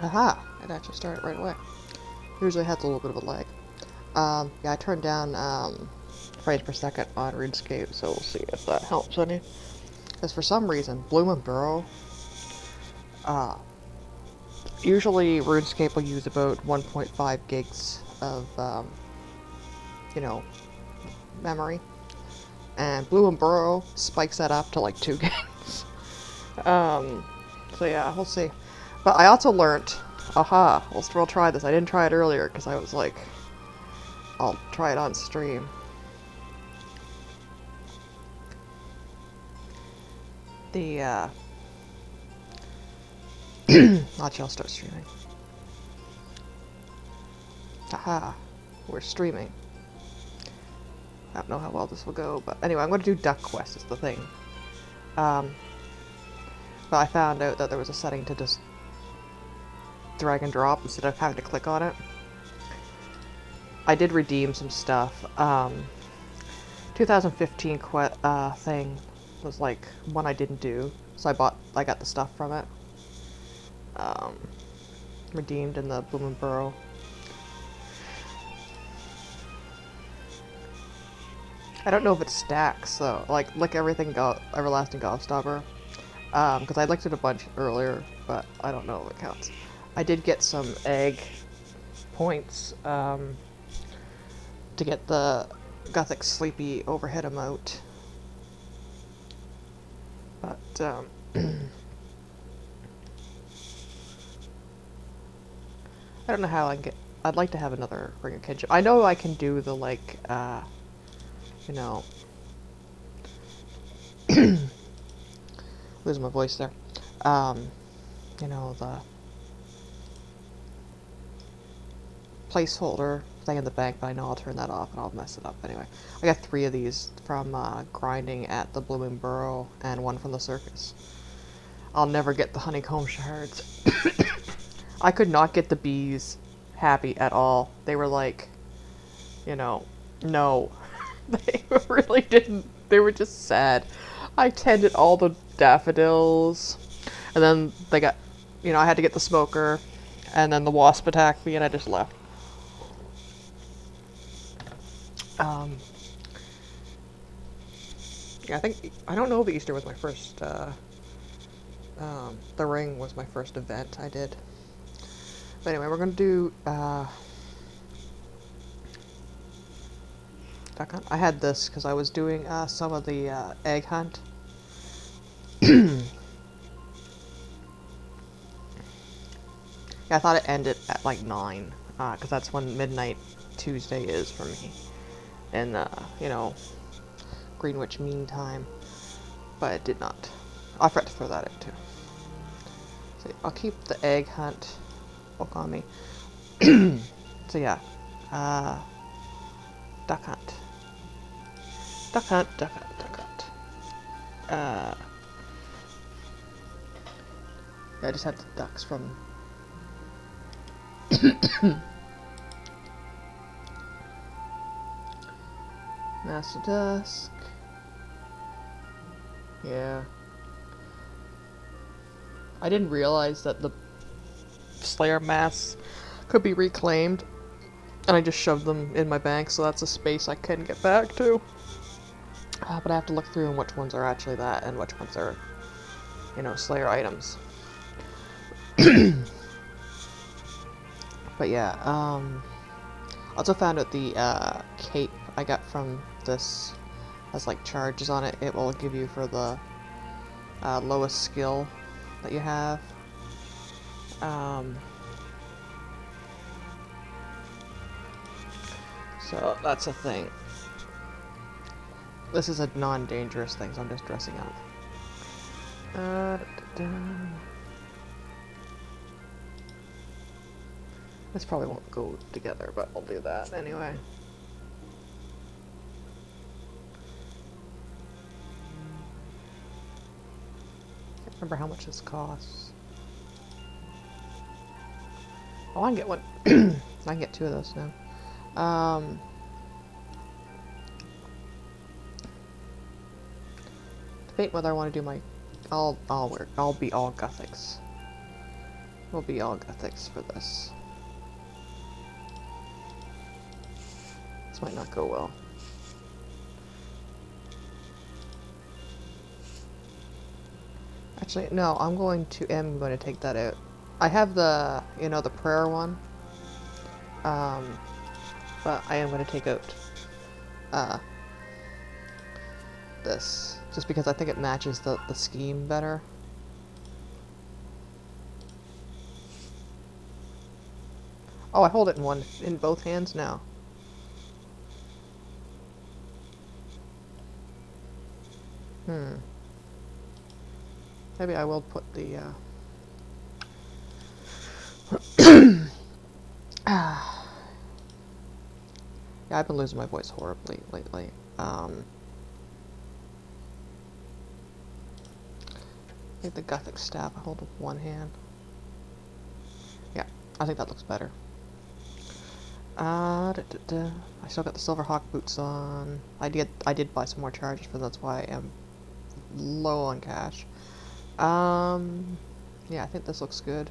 Aha! It actually started right away. Usually has a little bit of a lag. Yeah, I turned down frames per second on RuneScape, so we'll see if that helps any. Because for some reason, Bloom and Burrow, uh, usually RuneScape will use about 1.5 gigs of, you know, memory. And Bloom and Burrow spikes that up to like 2 gigs. Um, so yeah, we'll see. But I also learned, aha, we'll try this. I didn't try it earlier because I was like, I'll try it on stream. The, actually I'll start streaming. Aha, we're streaming. I don't know how well this will go, but anyway, I'm going to do Duck Quest is the thing. Um, but I found out that there was a setting to just drag and drop instead of having to click on it. I did redeem some stuff. 2015 thing was like one I didn't do, so I got the stuff from it. Redeemed in the Bloom and Burrow. I don't know if it stacks, so like everything Everlasting Gobstopper. Because I looked at a bunch earlier, but I don't know if it counts. I did get some egg points to get the Gothic Sleepy overhead emote. But, I don't know how I can get... I'd like to have another Ring of Kinship. I know I can do the, like, you know... losing my voice there. You know, the placeholder thing in the bank, but I know I'll turn that off and I'll mess it up anyway. I got 3 of these from grinding at the Blooming Burrow and 1 from the circus. I'll never get the honeycomb shards. I could not get the bees happy at all. They were like, you know, no. They really didn't. They were just sad. I tended all the daffodils, and then they got, you know, I had to get the smoker, and then the wasp attacked me, and I just left. Yeah, I don't know if Easter was my first, the ring was my first event I did. But anyway, we're gonna do, duck hunt. I had this because I was doing, some of the, egg hunt. Yeah, I thought it ended at like 9, because that's when midnight Tuesday is for me. And, you know, Greenwich Mean Time. But it did not. I forgot to throw that in too. So I'll keep the egg hunt book on me. So yeah, duck hunt. Duck hunt, duck hunt, duck hunt. Yeah, I just had the ducks from... Master Dusk. Yeah. I didn't realize that the Slayer masks could be reclaimed, and I just shoved them in my bank, so that's a space I can get back to. But I have to look through and which ones are actually that, and which ones are, you know, Slayer items. But yeah, also found out the cape I got from this has like charges on it. It will give you for the lowest skill that you have. So that's a thing. This is a non-dangerous thing, so I'm just dressing up. Da, da, da. This probably won't go together, but I'll do that anyway. Can't remember how much this costs. Oh, I can get one. I can get 2 of those now. Debate whether I want to do my... I'll be all Gothics. will be all Gothics for this. This might not go well. Actually, no, I'm going to take that out. I have the, you know, the prayer one. But I am going to take out, this. Just because I think it matches the scheme better. Oh, I hold it in both hands now. Maybe I will put the, yeah, I've been losing my voice horribly lately. I think the Gothic staff I hold with one hand. Yeah, I think that looks better. I still got the Silverhawk boots on. I did buy some more charges, but that's why I am low on cash. Yeah, I think this looks good.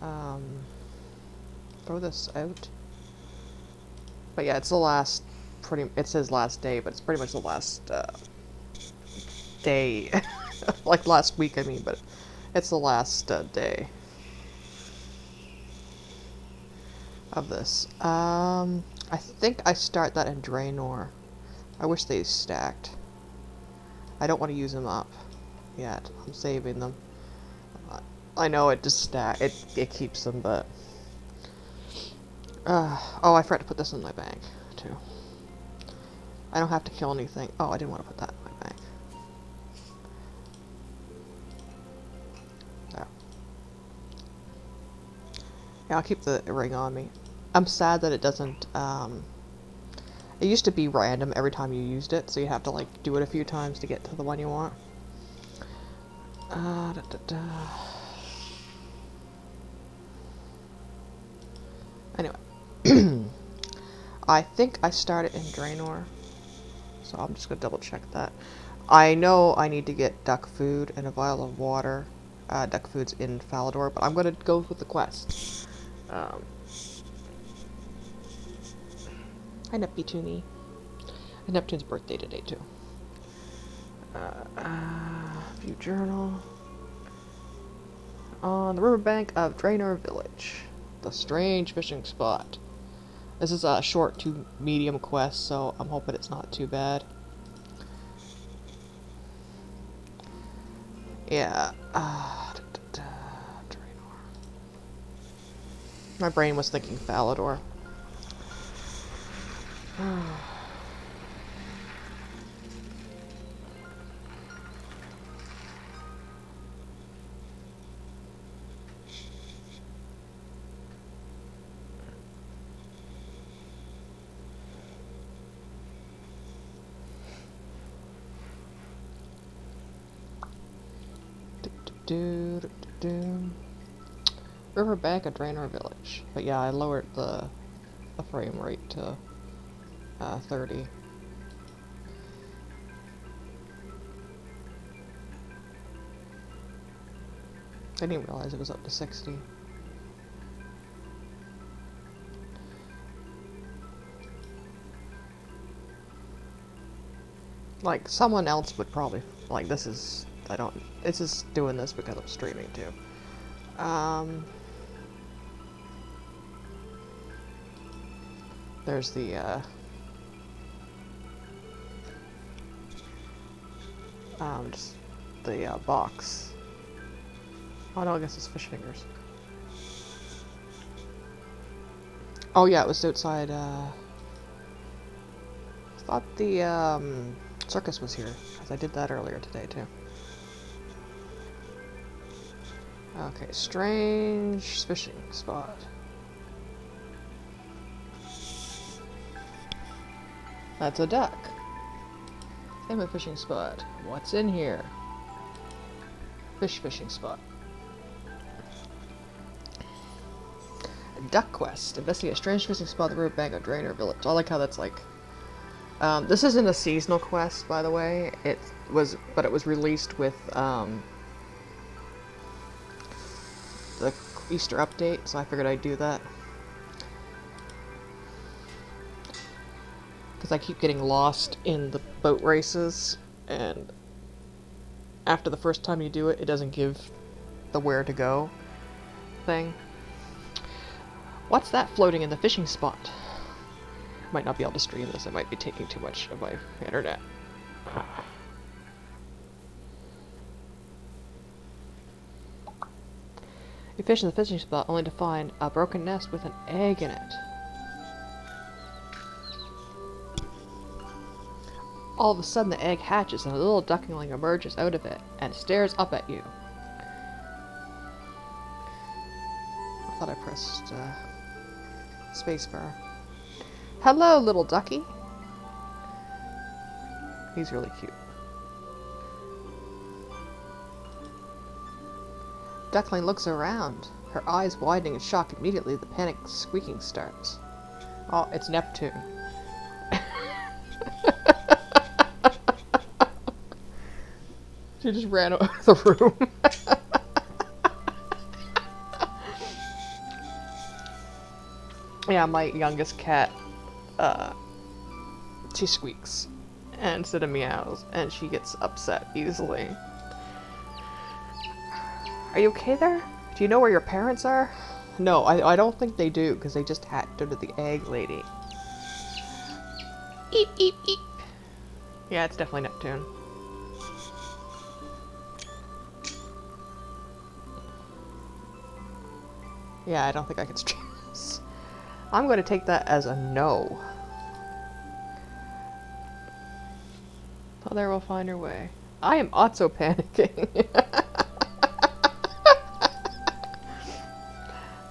Throw this out. But yeah, it's the last, it says last day, but it's pretty much the last, day. Like last week, I mean, but it's the last, day of this. I think I start that in Draenor. I wish they stacked. I don't want to use them up yet. I'm saving them. I know it just it keeps them, but oh, I forgot to put this in my bag too. I don't have to kill anything. Oh, I didn't want to put that in my bag. There. Yeah, I'll keep the ring on me. I'm sad that it doesn't. It used to be random every time you used it, so you have to like do it a few times to get to the one you want. Anyway, I think I started in Draenor, so I'm just gonna double check that. I know I need to get duck food and a vial of water. Duck food's in Falador, but I'm gonna go with the quest. Hi, Neptune. And Neptune's birthday today too. View journal. On the riverbank of Draenor Village. The strange fishing spot. This is a short to medium quest, so I'm hoping it's not too bad. Yeah. Draenor. My brain was thinking Falador. Riverbank of Draenor Village. But yeah, I lowered the frame rate to 30. I didn't realize it was up to 60. Like, someone else would probably, like, this is doing this because I'm streaming too. There's the, just the, box. Oh no, I guess it's fish fingers. Oh yeah, it was outside, I thought the, circus was here, because I did that earlier today too. Okay, strange fishing spot. That's a duck. I'm a fishing spot. What's in here? Fishing spot. Duck quest. Investigate a strange fishing spot at the riverbank of Draenor Village. I like how that's like. This isn't a seasonal quest, by the way. But it was released with the Easter update, so I figured I'd do that. Because I keep getting lost in the boat races, and after the first time you do it, it doesn't give the where to go thing. What's that floating in the fishing spot? Might not be able to stream this, it might be taking too much of my internet. You fish in the fishing spot only to find a broken nest with an egg in it. All of a sudden the egg hatches and a little duckling emerges out of it and stares up at you. I thought I pressed spacebar. Hello, little ducky. He's really cute. Duckling looks around, her eyes widening in shock. Immediately the panic squeaking starts. Oh, it's Neptune. She just ran out of the room. Yeah, my youngest cat, she squeaks instead of meows, and she gets upset easily. Are you okay there? Do you know where your parents are? No, I don't think they do, because they just hacked into the egg lady. Eep, eep, eep. Yeah, it's definitely Neptune. Yeah, I don't think I can stream this. I'm going to take that as a no. Mother will find her way. I am also panicking.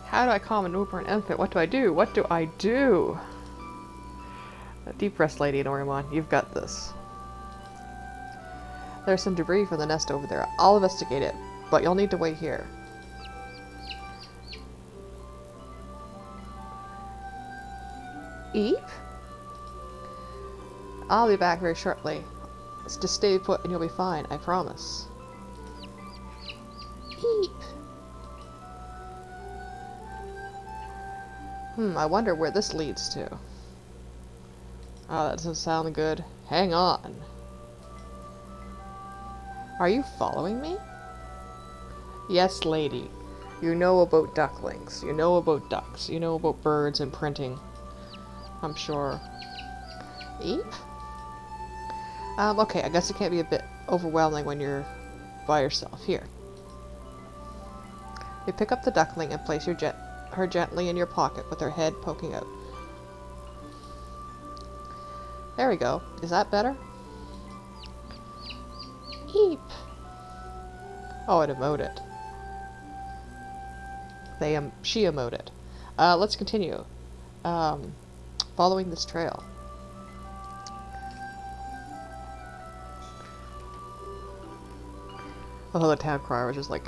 How do I calm a newborn infant? What do I do? What do I do? A deep rest, Lady Norimon. You've got this. There's some debris from the nest over there. I'll investigate it, but you'll need to wait here. Eve? I'll be back very shortly. Just stay put and you'll be fine, I promise. Eep. I wonder where this leads to. Oh, that doesn't sound good. Hang on. Are you following me? Yes, lady. You know about ducklings. You know about ducks. You know about birds and printing. I'm sure. Eep? Okay, I guess it can't be a bit overwhelming when you're by yourself. Here. You pick up the duckling and place her gently in your pocket with her head poking out. There we go. Is that better? Eep. Oh, it emoted. She emoted. Let's continue. Following this trail. Oh, the town crier was just like...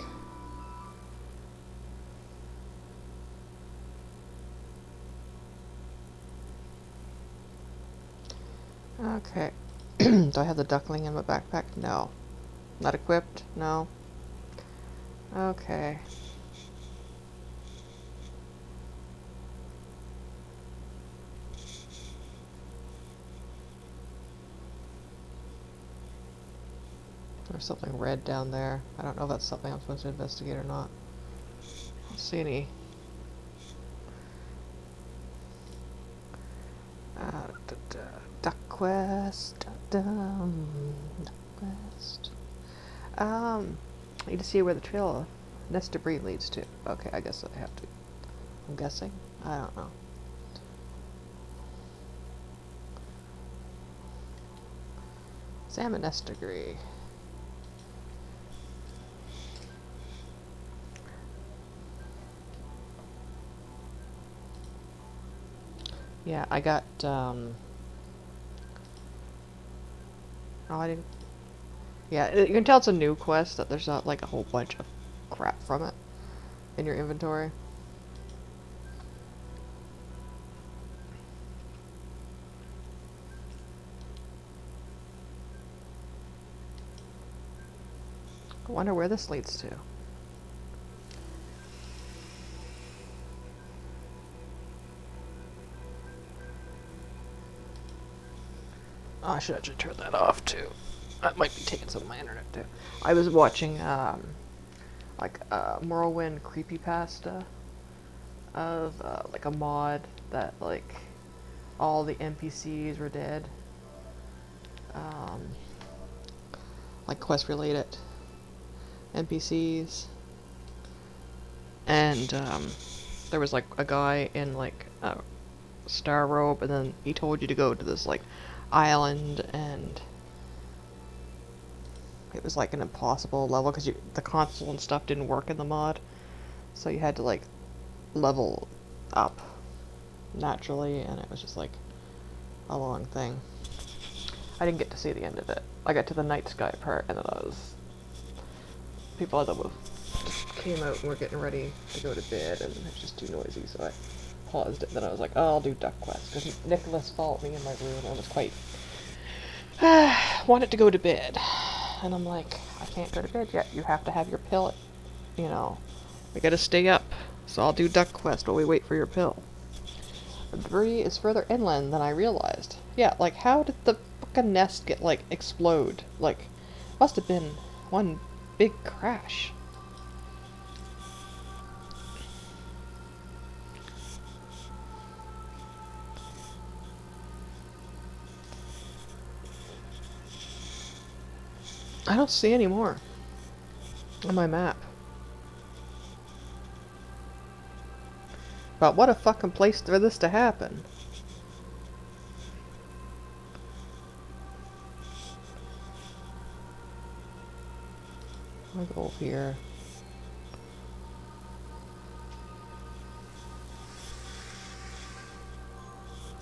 Okay. Do I have the duckling in my backpack? No. Not equipped? No. Okay. There's something red down there. I don't know if that's something I'm supposed to investigate or not. I don't see any. Duck quest. Duck quest. I need to see where the trail of nest debris leads to. Okay, I guess I have to. I'm guessing. I don't know. Salmon nest debris. Yeah, I got, oh, I didn't... Yeah, you can tell it's a new quest, that there's not, like, a whole bunch of crap from it in your inventory. I wonder where this leads to. Oh, I should actually turn that off too. That might be taking some of my internet too. I was watching like a Morrowind creepypasta of like a mod that like all the NPCs were dead. Like quest related NPCs. And there was like a guy in like a star robe, and then he told you to go to this like island, and it was like an impossible level because the console and stuff didn't work in the mod, so you had to like level up naturally, and it was just like a long thing. I didn't get to see the end of it. I got to the night sky part, and then people that came out and were getting ready to go to bed, and it was just too noisy, so I paused it. Then I was like, oh, I'll do Duck Quest, because Nicholas followed me in my room and was quite wanted to go to bed, and I'm like, I can't go to bed yet. You have to have your pill. You know, we gotta stay up. So I'll do Duck Quest while we wait for your pill. The debris is further inland than I realized. Yeah, like how did the fucking nest get like explode? Like, must have been one big crash. I don't see any more on my map. But what a fucking place for this to happen. I'll go over here.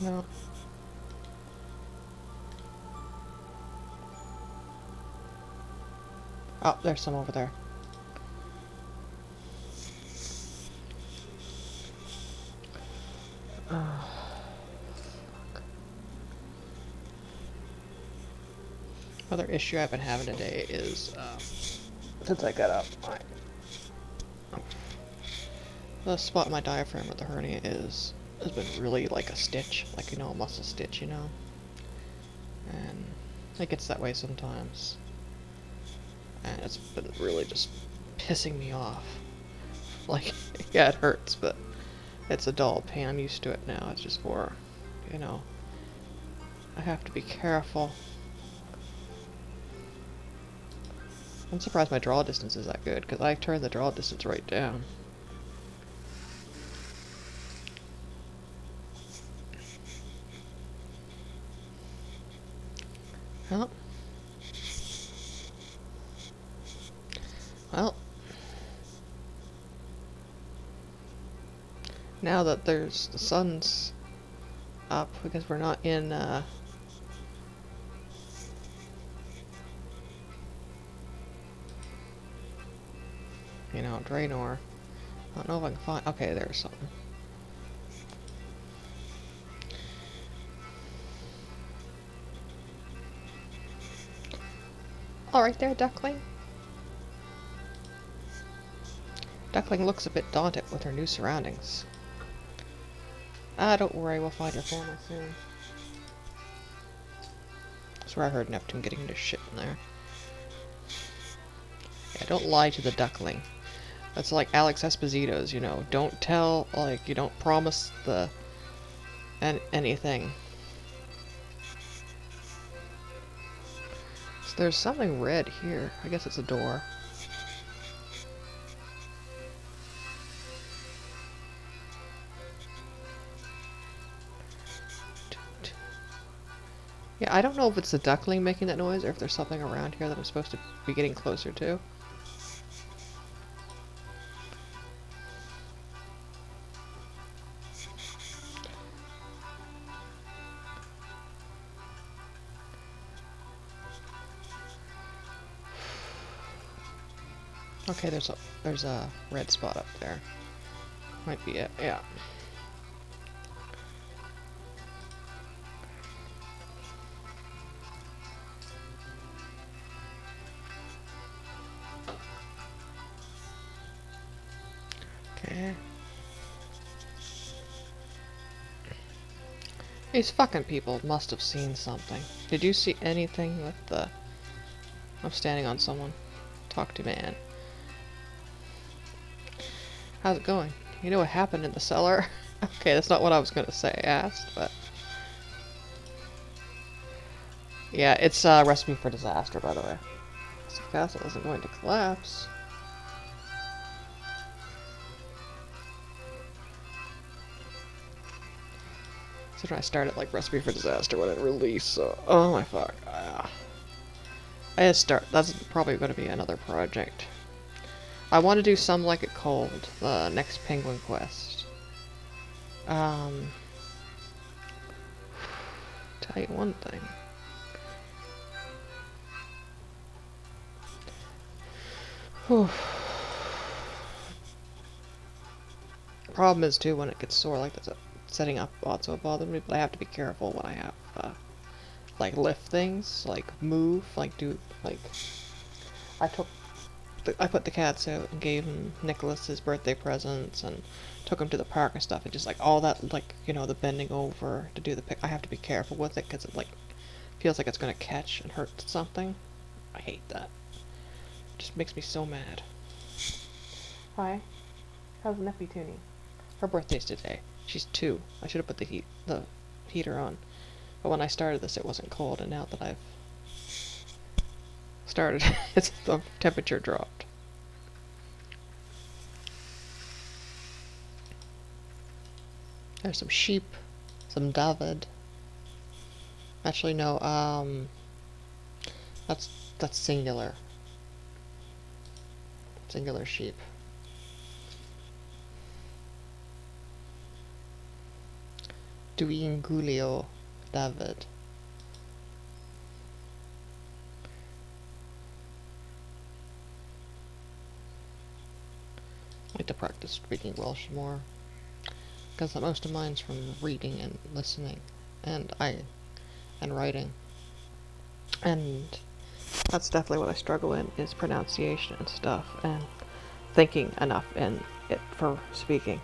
No. Oh, there's some over there. Another issue I've been having today is, since I got up, the spot in my diaphragm where the hernia has been really like a stitch, like, you know, a muscle stitch, you know? And it gets that way sometimes. And it's been really just pissing me off. Like, yeah, it hurts, but it's a dull pain. I'm used to it now. It's just more, you know, I have to be careful. I'm surprised my draw distance is that good, because I turned the draw distance right down. Well. Well. Now that the sun's up, because we're not in, you know, Draenor. I don't know if I can find... Okay, there's something. Alright there, Duckling. Duckling looks a bit daunted with her new surroundings. Ah, don't worry, we'll find your family soon. That's where I heard Neptune getting into shit in there. Yeah, don't lie to the Duckling. That's like Alex Esposito's, you know. Don't tell, like, you don't promise anything. So there's something red here. I guess it's a door. Yeah, I don't know if it's the Duckling making that noise or if there's something around here that I'm supposed to be getting closer to. Okay, there's a red spot up there. Might be it, yeah. Okay. These fucking people must have seen something. Did you see anything with the... I'm standing on someone. Talk to man. How's it going? You know what happened in the cellar? Okay, that's not what I was gonna say, asked, but... Yeah, it's a recipe for disaster, by the way. The castle isn't going to collapse. So I started like Recipe for Disaster when it released, so... Oh my fuck. I had to start... That's probably going to be another project. I want to do Some Like It Cold, the next Penguin Quest. Tell you one thing. Whew. Problem is, too, when it gets sore like this, setting up also bothers me, but I have to be careful when I have, like, lift things, like, move, like, do, like... I put the cats out and gave Nicholas his birthday presents and took him to the park and stuff, and just, like, all that, like, you know, the bending over to do the pick, I have to be careful with it, because it, like, feels like it's gonna catch and hurt something. I hate that. It just makes me so mad. Hi. How's Neffy tuning? Her birthday's today. She's 2. I should have put the heater on. But when I started this, it wasn't cold, and now that I've started, the temperature dropped. There's some sheep, some David. Actually, no. That's singular. Singular sheep. Duingulio David. I like to practice speaking Welsh more, because most of mine's from reading and listening, and writing, and that's definitely what I struggle in, is pronunciation and stuff, and thinking enough in it for speaking.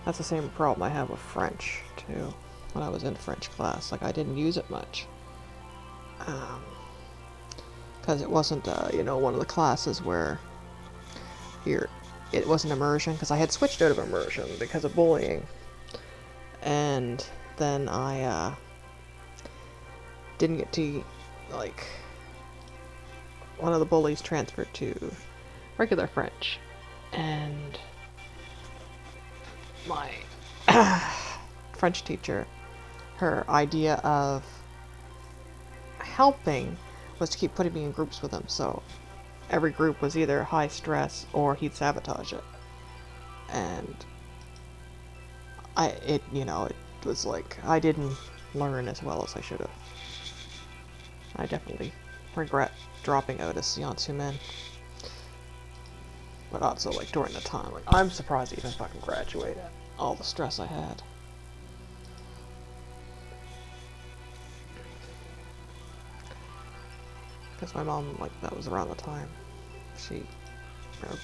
That's the same problem I have with French, too, when I was in French class. Like, I didn't use it much. Because it wasn't, you know, one of the classes where it wasn't immersion, because I had switched out of immersion because of bullying. And then I, didn't get to, like, one of the bullies transferred to regular French. And my French teacher, her idea of helping was to keep putting me in groups with him, so every group was either high stress or he'd sabotage it. And it was like, I didn't learn as well as I should have. I definitely regret dropping out of Sciences Humaines. But also, like, during the time, like, I'm surprised I even fucking graduated. All the stress I had. Because my mom, like, that was around the time her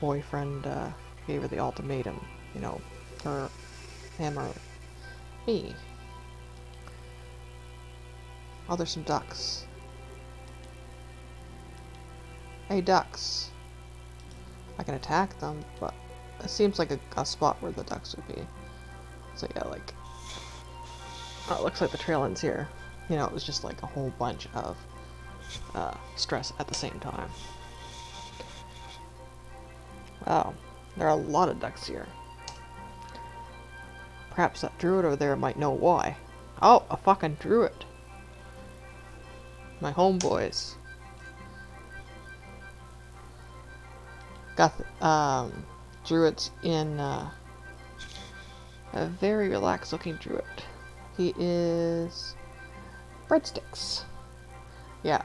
boyfriend, gave her the ultimatum, you know, for him or me. Oh, there's some ducks. Hey, ducks. I can attack them, but it seems like a spot where the ducks would be. So yeah, like... Oh, it looks like the trail ends here. You know, it was just like a whole bunch of stress at the same time. Wow, there are a lot of ducks here. Perhaps that druid over there might know why. Oh, a fucking druid. My homeboys. Got druids in a very relaxed looking druid. He is breadsticks. Yeah,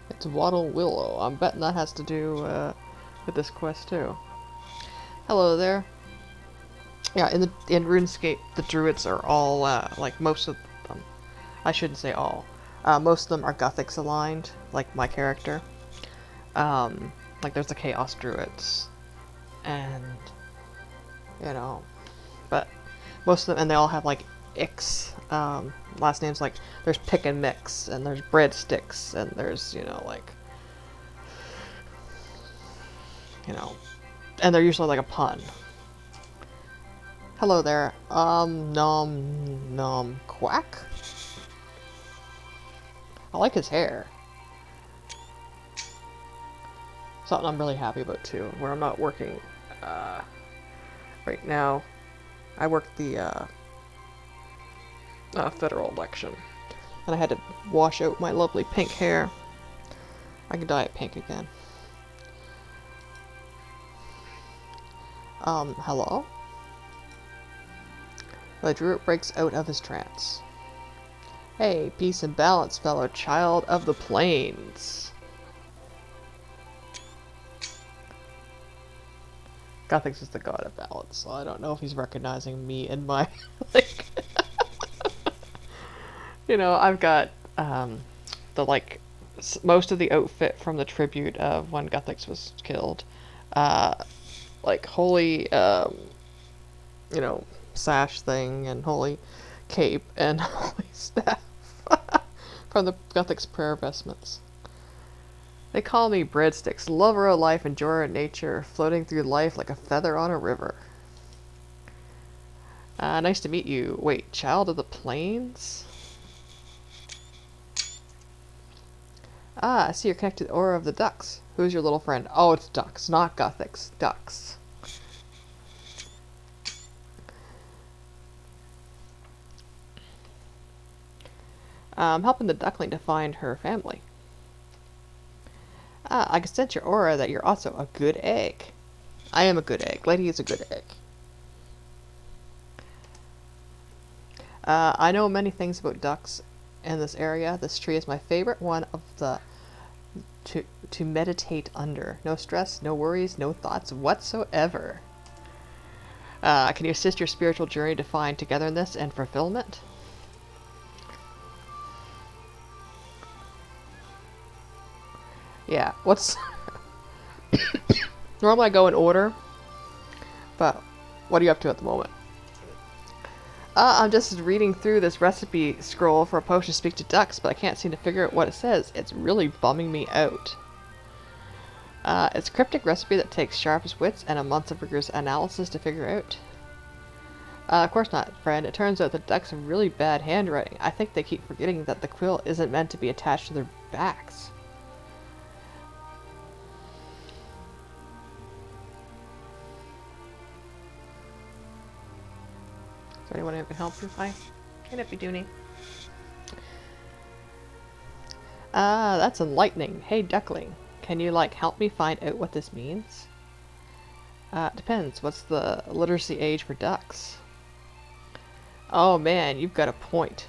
it's Wattle Willow. I'm betting that has to do with this quest too. Hello there. Yeah, in RuneScape, the druids are all like most of them I shouldn't say all. Most of them are Gothics aligned, like my character. Like there's the Chaos Druids, and you know, but most of them, and they all have like Ix last names. Like there's Pick and Mix, and there's Breadsticks, and there's like and they're usually like a pun. Hello there, nom quack. I like his hair. Something I'm really happy about too, where I'm not working right now. I worked the federal election, and I had to wash out my lovely pink hair. I can dye it pink again. Hello? The druid breaks out of his trance. Hey, peace and balance, fellow child of the plains. Gothix is the god of balance, so I don't know if he's recognizing me and my, like, I've got, most of the outfit from the tribute of when Gothix was killed. Like, holy, sash thing, and holy cape, and holy staff from the Gothix prayer vestments. They call me Breadsticks, lover of life, enjoyer of nature, floating through life like a feather on a river. Nice to meet you. Wait, child of the plains? I see you're connected to the aura of the ducks. Who's your little friend? Oh, it's ducks, not Gothics. Ducks. I'm helping the duckling to find her family. I can sense your aura that you're also a good egg. I am a good egg. Lady is a good egg. I know many things about ducks in this area. This tree is my favorite one of the to meditate under. No stress, no worries, no thoughts whatsoever. Can you assist your spiritual journey to find togetherness and fulfillment? Yeah, what's... Normally I go in order, but what are you up to at the moment? I'm just reading through this recipe scroll for a potion to speak to ducks, but I can't seem to figure out what it says. It's really bumming me out. It's a cryptic recipe that takes sharpest wits and a month of rigorous analysis to figure out. Of course not, friend. It turns out the ducks have really bad handwriting. I think they keep forgetting that the quill isn't meant to be attached to their backs. Is there anyone who can help you? Hi. Can it be Dooney? That's enlightening. Hey, duckling. Can you, help me find out what this means? Depends. What's the literacy age for ducks? Oh man, you've got a point.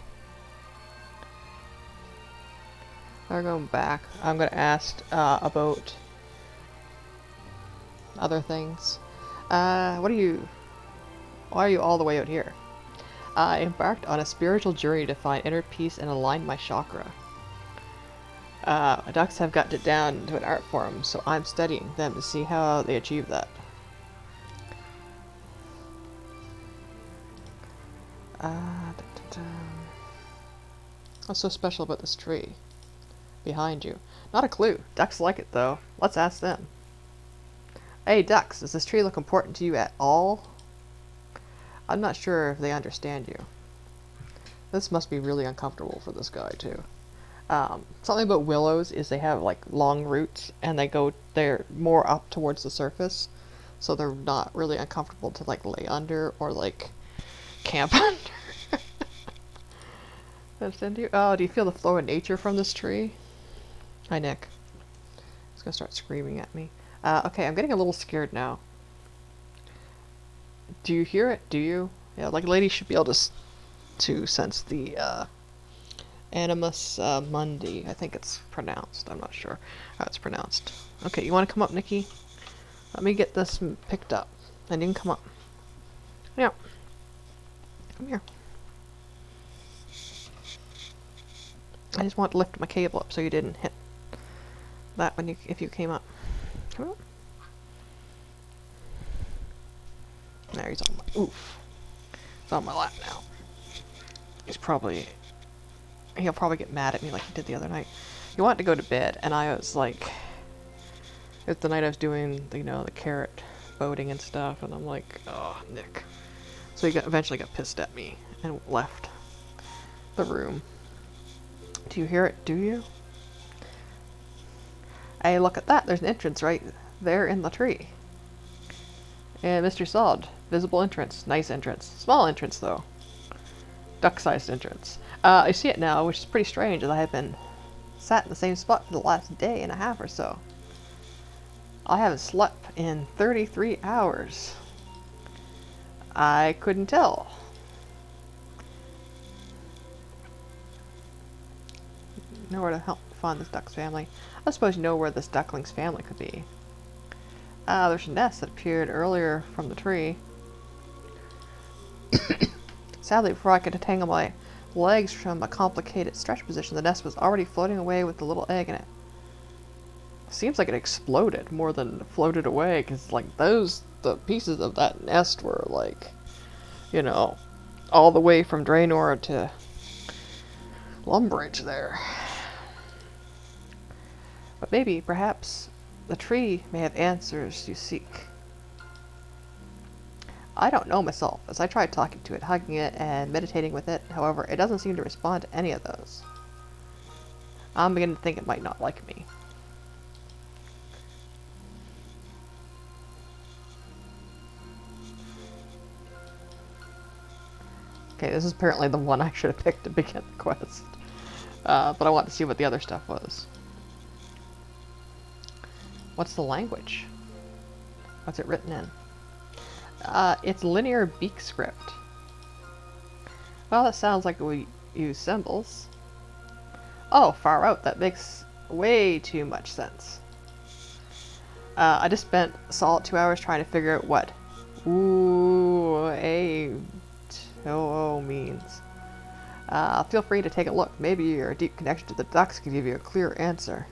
We're going back. I'm gonna ask about other things. Why are you all the way out here? I embarked on a spiritual journey to find inner peace and align my chakra. Ducks have got it down to an art form, so I'm studying them to see how they achieve that. What's so special about this tree? Behind you. Not a clue. Ducks like it, though. Let's ask them. Hey, ducks, does this tree look important to you at all? I'm not sure if they understand you. This must be really uncomfortable for this guy, too. Something about willows is they have, long roots, and they're more up towards the surface, so they're not really uncomfortable to, lay under or, camp under. Understand you? Oh, do you feel the flow of nature from this tree? Hi, Nick. He's gonna start screaming at me. Okay, I'm getting a little scared now. Do you hear it? Do you? Yeah, ladies should be able to sense the, Animus Mundi. I think it's pronounced. I'm not sure how it's pronounced. Okay, you want to come up, Nikki? Let me get this picked up. And you can come up. Yeah. Come here. I just want to lift my cable up so you didn't hit that when if you came up. Come on. There, he's on my, oof. He's on my lap now. He'll probably get mad at me like he did the other night. He wanted to go to bed, and I was like, it's the night I was doing, you know, the carrot boating and stuff, and I'm like, oh, Nick. So he eventually got pissed at me and left the room. Do you hear it, do you? Hey, look at that. There's an entrance right there in the tree. And Mr. Sod, visible entrance. Nice entrance. Small entrance, though. Duck-sized entrance. I see it now, which is pretty strange, as I have been sat in the same spot for the last day and a half or so. I haven't slept in 33 hours. I couldn't tell. Know where to help find this duck's family. I suppose you know where this duckling's family could be. There's a nest that appeared earlier from the tree. Sadly, before I could detangle my legs from a complicated stretch position, the nest was already floating away with the little egg in it. Seems like it exploded more than floated away, because like the pieces of that nest were like, you know, all the way from Draenor to Lumbridge there. But maybe, perhaps, the tree may have answers you seek. I don't know myself, as I tried talking to it, hugging it, and meditating with it. However, it doesn't seem to respond to any of those. I'm beginning to think it might not like me. Okay, this is apparently the one I should have picked to begin the quest. But I want to see what the other stuff was. What's the language? What's it written in? It's linear beak script. Well, that sounds like we use symbols. Oh, far out. That makes way too much sense. I just spent a solid 2 hours trying to figure out what O means. Feel free to take a look. Maybe your deep connection to the ducks can give you a clear answer.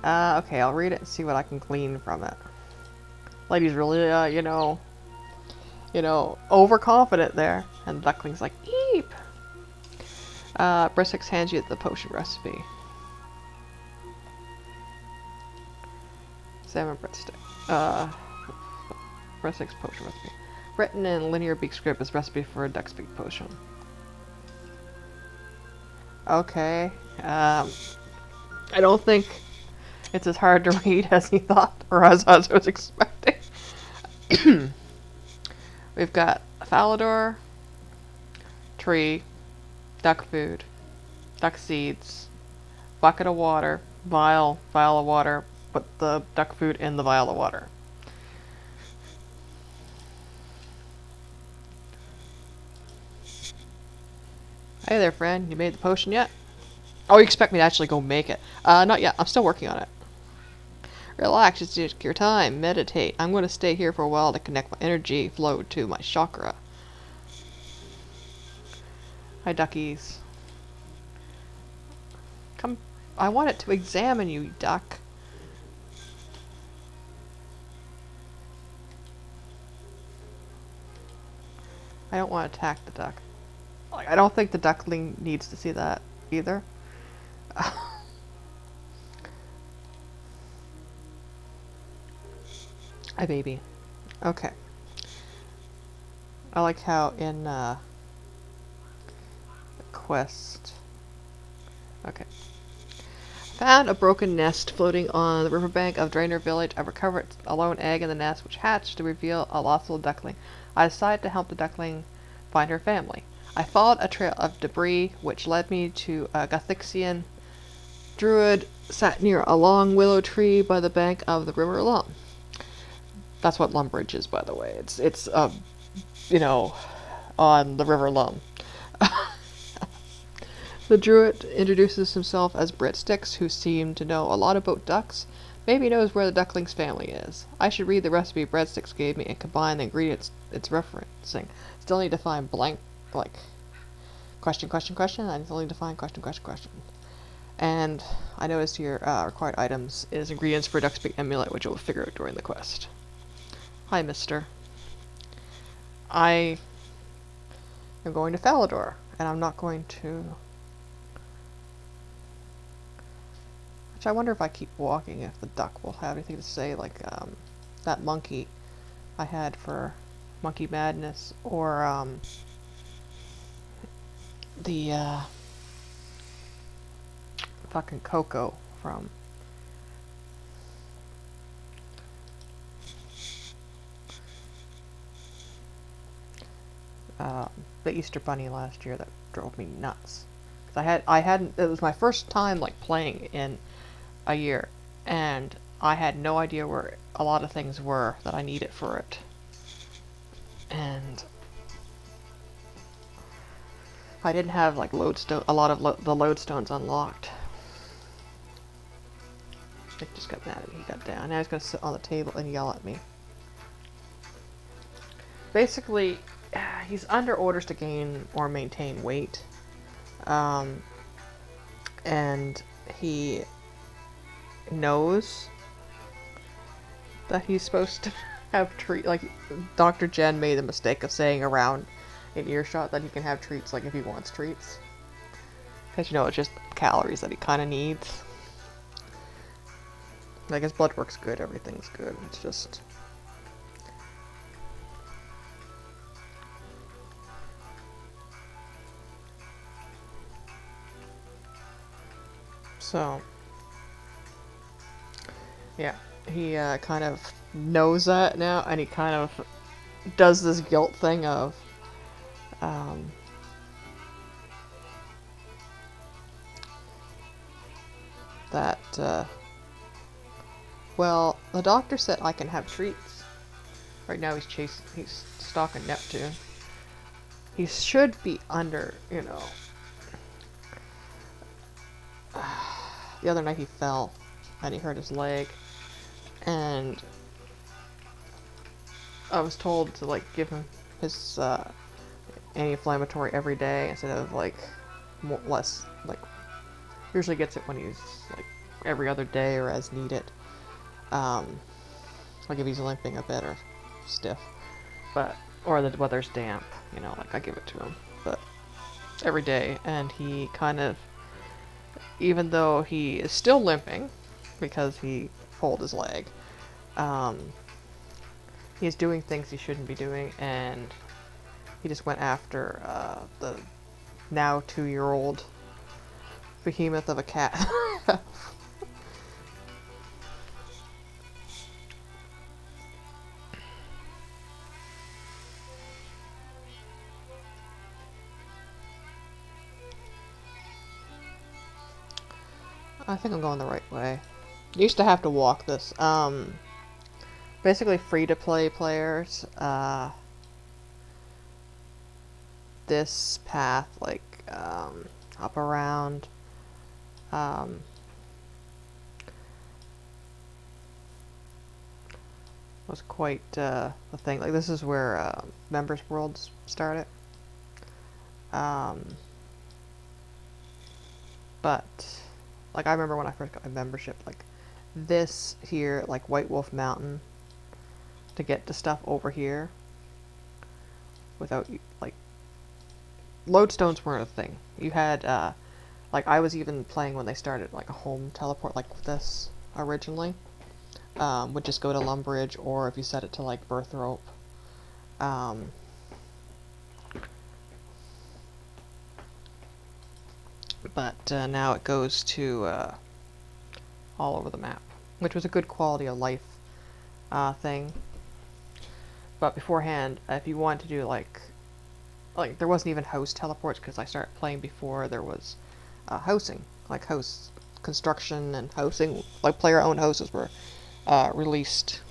Okay, I'll read it and see what I can glean from it. Lady's really, you know, overconfident there. And the duckling's like, eep! Bristix hands you the potion recipe. Salmon breadstick. Bristix potion recipe. Written in linear beak script is recipe for a duck's beak potion. Okay. I don't think it's as hard to read as he thought, or as I was expecting. We've got Falador, tree, duck food, duck seeds, bucket of water, vial of water, put the duck food in the vial of water. Hey there, friend. You made the potion yet? Oh, you expect me to actually go make it? Not yet. I'm still working on it. Relax, just take your time. Meditate. I'm going to stay here for a while to connect my energy flow to my chakra. Hi, duckies. Come. I want it to examine you, duck. I don't want to attack the duck. Like, I don't think the duckling needs to see that either. Hi, baby. Okay. I like how in quest. Okay. Found a broken nest floating on the riverbank of Draenor Village. I recovered a lone egg in the nest, which hatched to reveal a lost little duckling. I decided to help the duckling find her family. I followed a trail of debris, which led me to a Gothixian druid sat near a long willow tree by the bank of the river Lum. That's what Lumbridge is, by the way. It's you know, on the river Lum. The druid introduces himself as Bristix, who seemed to know a lot about ducks. Maybe knows where the duckling's family is. I should read the recipe Breadstix gave me and combine the ingredients it's referencing. Still need to find Question, question, question. I need to find question, question, question. And I noticed your required items is ingredients for Duxpeak Amulet, which you'll figure out during the quest. Hi, mister. I am going to Falador, and I'm not going to... Which I wonder if I keep walking, if the duck will have anything to say, like, that monkey I had for Monkey Madness, or, the, fucking Coco from... the Easter Bunny last year that drove me nuts. I hadn't, it was my first time, like, playing in a year, and I had no idea where a lot of things were that I needed for it. And I didn't have, like, a lot of the lodestones unlocked. Nick just got mad at me, he got down. Now he's gonna sit on the table and yell at me. Basically, he's under orders to gain or maintain weight. And he knows that he's supposed to have treat, like, Dr. Jen made the mistake of saying around in earshot that he can have treats, like, if he wants treats. Because, you know, it's just calories that he kind of needs. Like, his blood work's good, everything's good, it's just... So... yeah, he kind of knows that now, and he kind of does this guilt thing of, that, well, the doctor said I can have treats. Right now he's stalking Neptune. He should be under, you know... The other night he fell, and he hurt his leg, and I was told to, like, give him his, anti-inflammatory every day instead of, like, less, like, usually gets it when he's, like, every other day or as needed. Like if he's limping a bit or stiff, but, or the weather's damp, you know, like I give it to him, but every day, and he kind of, even though he is still limping because he pulled his leg, he's doing things he shouldn't be doing, and he just went after the now 2-year-old behemoth of a cat. I think I'm going the right way. Used to have to walk this. Basically free-to-play players, this path, like, up around, was quite, the thing. Like, this is where, Members Worlds started. But, like, I remember when I first got my membership, like, this here, like, White Wolf Mountain, to get to stuff over here, without, like, lodestones weren't a thing. You had, like, I was even playing when they started, like, a home teleport like this, originally. Would just go to Lumbridge, or if you set it to, like, Birth Rope. But now it goes to all over the map, which was a good quality of life thing. But beforehand, if you wanted to do like there wasn't even house teleports because I started playing before there was housing, like house construction and housing, like player-owned houses were released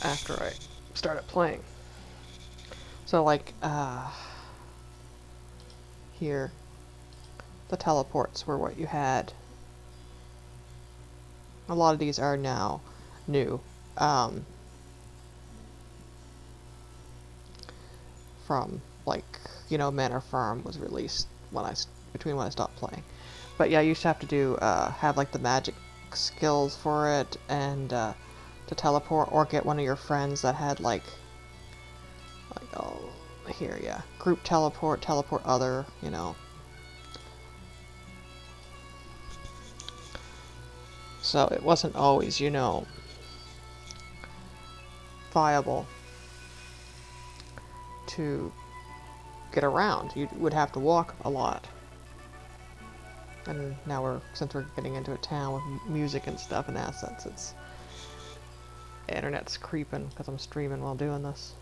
after I started playing. So like here, the teleports were what you had. A lot of these are now new. From like you know, Manor Farm was released when between when I stopped playing. But yeah, you used to have to do, have like the magic skills for it, and to teleport, or get one of your friends that had oh, here, yeah, group teleport, teleport other, you know. So it wasn't always, you know, viable to get around. You would have to walk a lot. And now since we're getting into a town with music and stuff and assets, internet's creeping because I'm streaming while doing this.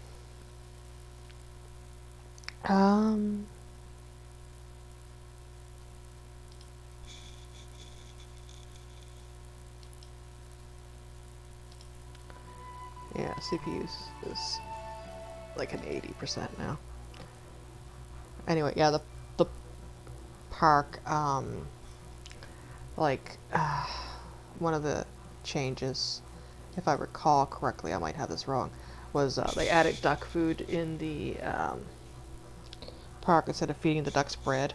Yeah, CPU is like an 80% now. Anyway, yeah, the park, like, one of the changes, if I recall correctly, I might have this wrong, was they added duck food in the park instead of feeding the ducks bread,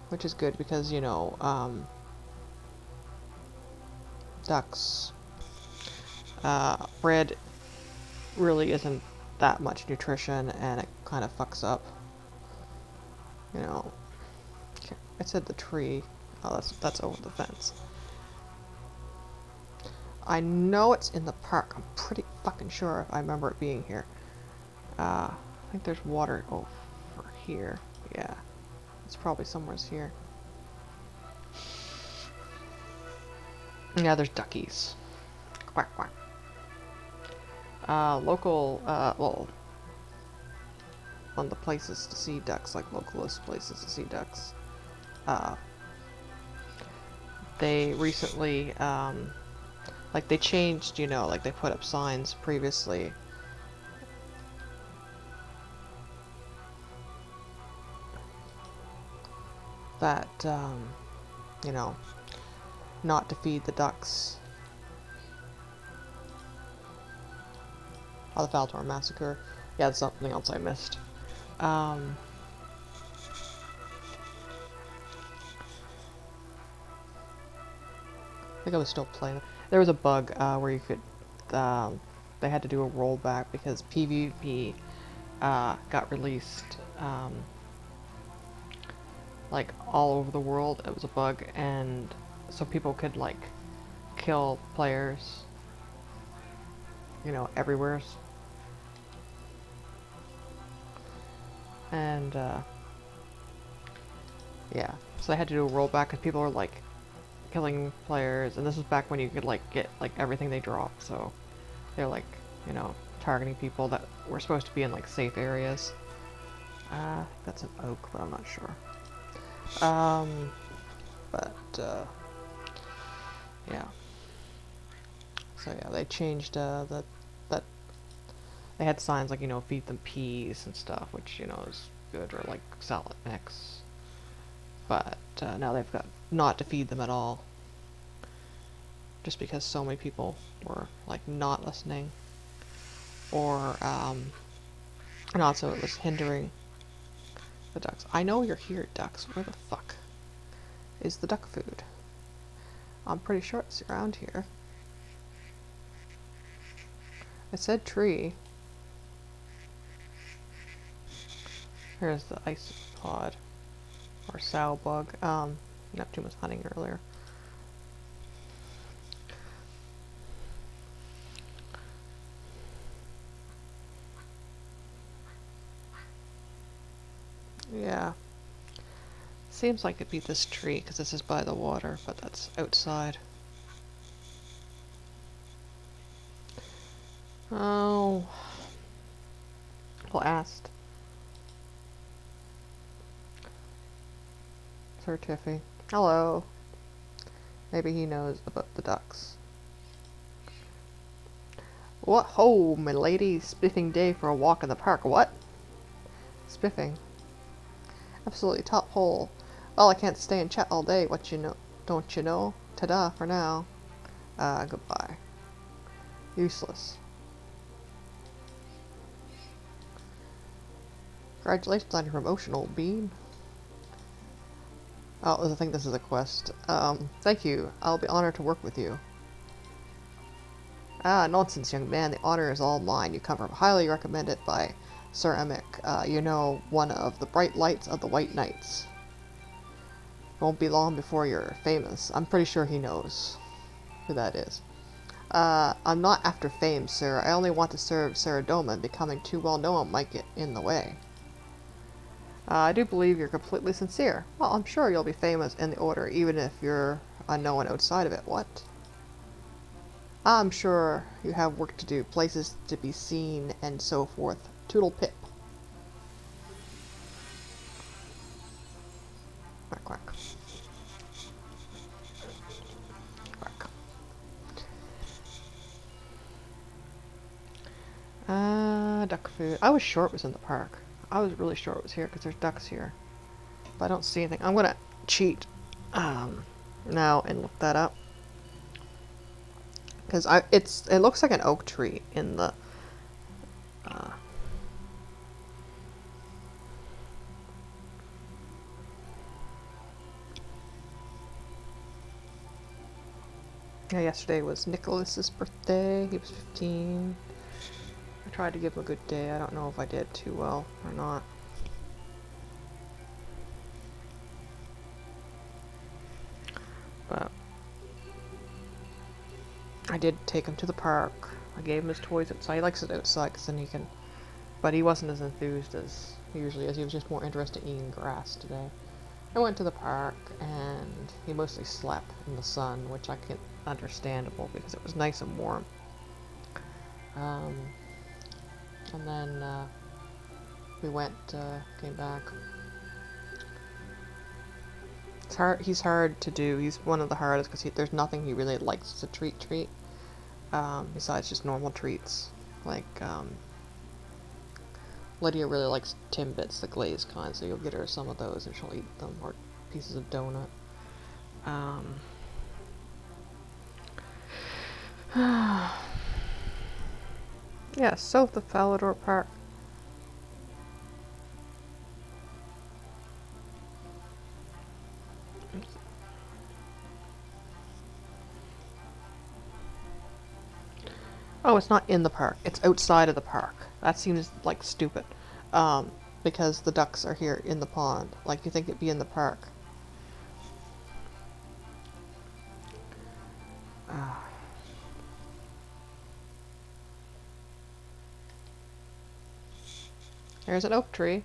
which is good because, you know, ducks, bread really isn't that much nutrition, and it kind of fucks up, you know. I said the tree. Oh, that's over the fence. I know it's in the park. I'm pretty fucking sure I remember it being here. I think there's water over here. Yeah. It's probably somewhere here. Yeah, there's duckies. Quack, quack. Local, well, one of the places to see ducks, like localist places to see ducks. They recently, like they changed, you know, like they put up signs previously. That, you know, not to feed the ducks. Oh, the Faltor Massacre. Yeah, that's something else I missed. I think I was still playing. There was a bug where you could, they had to do a rollback because PvP got released, like all over the world. It was a bug, and so people could like kill players, you know, everywhere. And yeah, so they had to do a rollback because people were like killing players, and this was back when you could like get like everything they dropped. So they're like, you know, targeting people that were supposed to be in like safe areas. That's an oak, but I'm not sure. But yeah. So yeah, they changed that they had signs like, you know, feed them peas and stuff, which, you know, is good, or like salad mix. But now they've got not to feed them at all, just because so many people were like not listening, or and also it was hindering the ducks. I know you're here, ducks. Where the fuck is the duck food? I'm pretty sure it's around here. I said tree. Here's the isopod, or sow bug. Neptune was hunting earlier. Yeah. Seems like it'd be this tree, because this is by the water, but that's outside. Oh. Blast. Sir Tiffy. Hello. Maybe he knows about the ducks. What ho, my lady, spiffing day for a walk in the park. What? Spiffing. Absolutely top hole. Well, I can't stay and chat all day, what you know, don't you know? Ta-da for now. Goodbye. Useless. Congratulations on your promotion, old bean. Oh, I think this is a quest. Thank you. I'll be honored to work with you. Ah, nonsense, young man. The honor is all mine. You come from highly recommended by Sir Emic. You know, one of the bright lights of the White Knights. Won't be long before you're famous. I'm pretty sure he knows who that is. I'm not after fame, sir. I only want to serve Saradoma, and becoming too well known might get in the way. I do believe you're completely sincere. Well, I'm sure you'll be famous in the Order, even if you're unknown outside of it. What? I'm sure you have work to do, places to be seen, and so forth. Toodle pip. Quack, quack. Quack. Duck food. I was sure it was in the park. I was really sure it was here because there's ducks here. But I don't see anything. I'm gonna cheat now and look that up. Because it looks like an oak tree in the yeah, yesterday was Nicholas's birthday. He was 15. I tried to give him a good day. I don't know if I did too well or not. But I did take him to the park. I gave him his toys outside. He likes it outside because then he can... But he wasn't as enthused as he usually is. He was just more interested in eating grass today. I went to the park and he mostly slept in the sun, which I can understandable because it was nice and warm. And then we went, came back. It's hard. He's hard to do. He's one of the hardest because there's nothing he really likes to treat. Besides just normal treats. Like, Lydia really likes Timbits, the glazed kind, so you'll get her some of those and she'll eat them, or pieces of donut. Yeah, south of Falador Park. Oh, it's not in the park. It's outside of the park. That seems like stupid. Because the ducks are here in the pond. Like, you think it'd be in the park. There's an oak tree.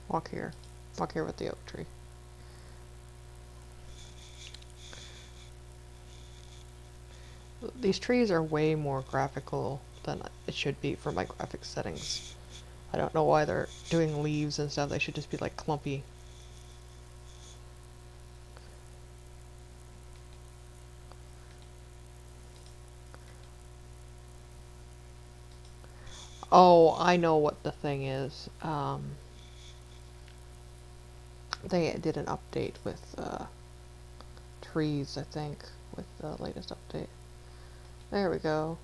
Walk here. Walk here with the oak tree. These trees are way more graphical than it should be for my graphic settings. I don't know why they're doing leaves and stuff. They should just be like clumpy. Oh, I know what the thing is. They did an update with trees, I think, with the latest update. There we go.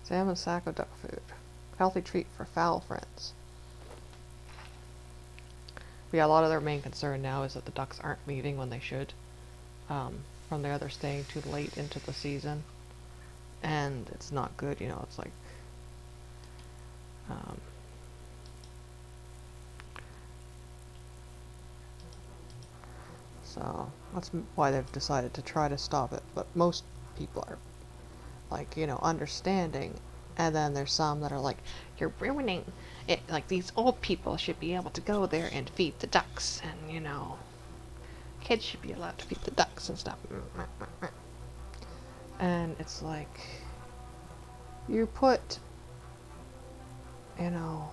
Salmon sack of duck food. Healthy treat for fowl friends. But yeah, a lot of their main concern now is that the ducks aren't leaving when they should. From there, they're staying too late into the season. And it's not good, you know, it's like... so, that's why they've decided to try to stop it. But most people are, like, you know, understanding. And then there's some that are like, you're ruining it. Like, these old people should be able to go there and feed the ducks. And, you know, kids should be allowed to feed the ducks and stuff. And it's like, you put, you know,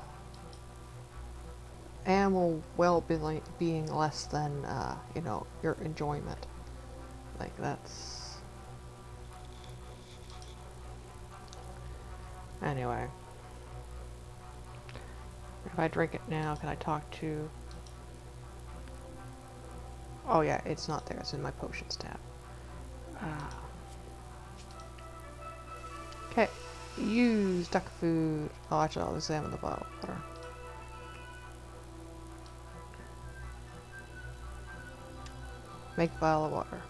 animal well-being less than, you know, your enjoyment. Like, that's... Anyway. If I drink it now, can I talk to... Oh yeah, it's not there. It's in my potions tab. Okay. Use duck food. Oh, actually, I'll examine the bottle of water. Make vial of water.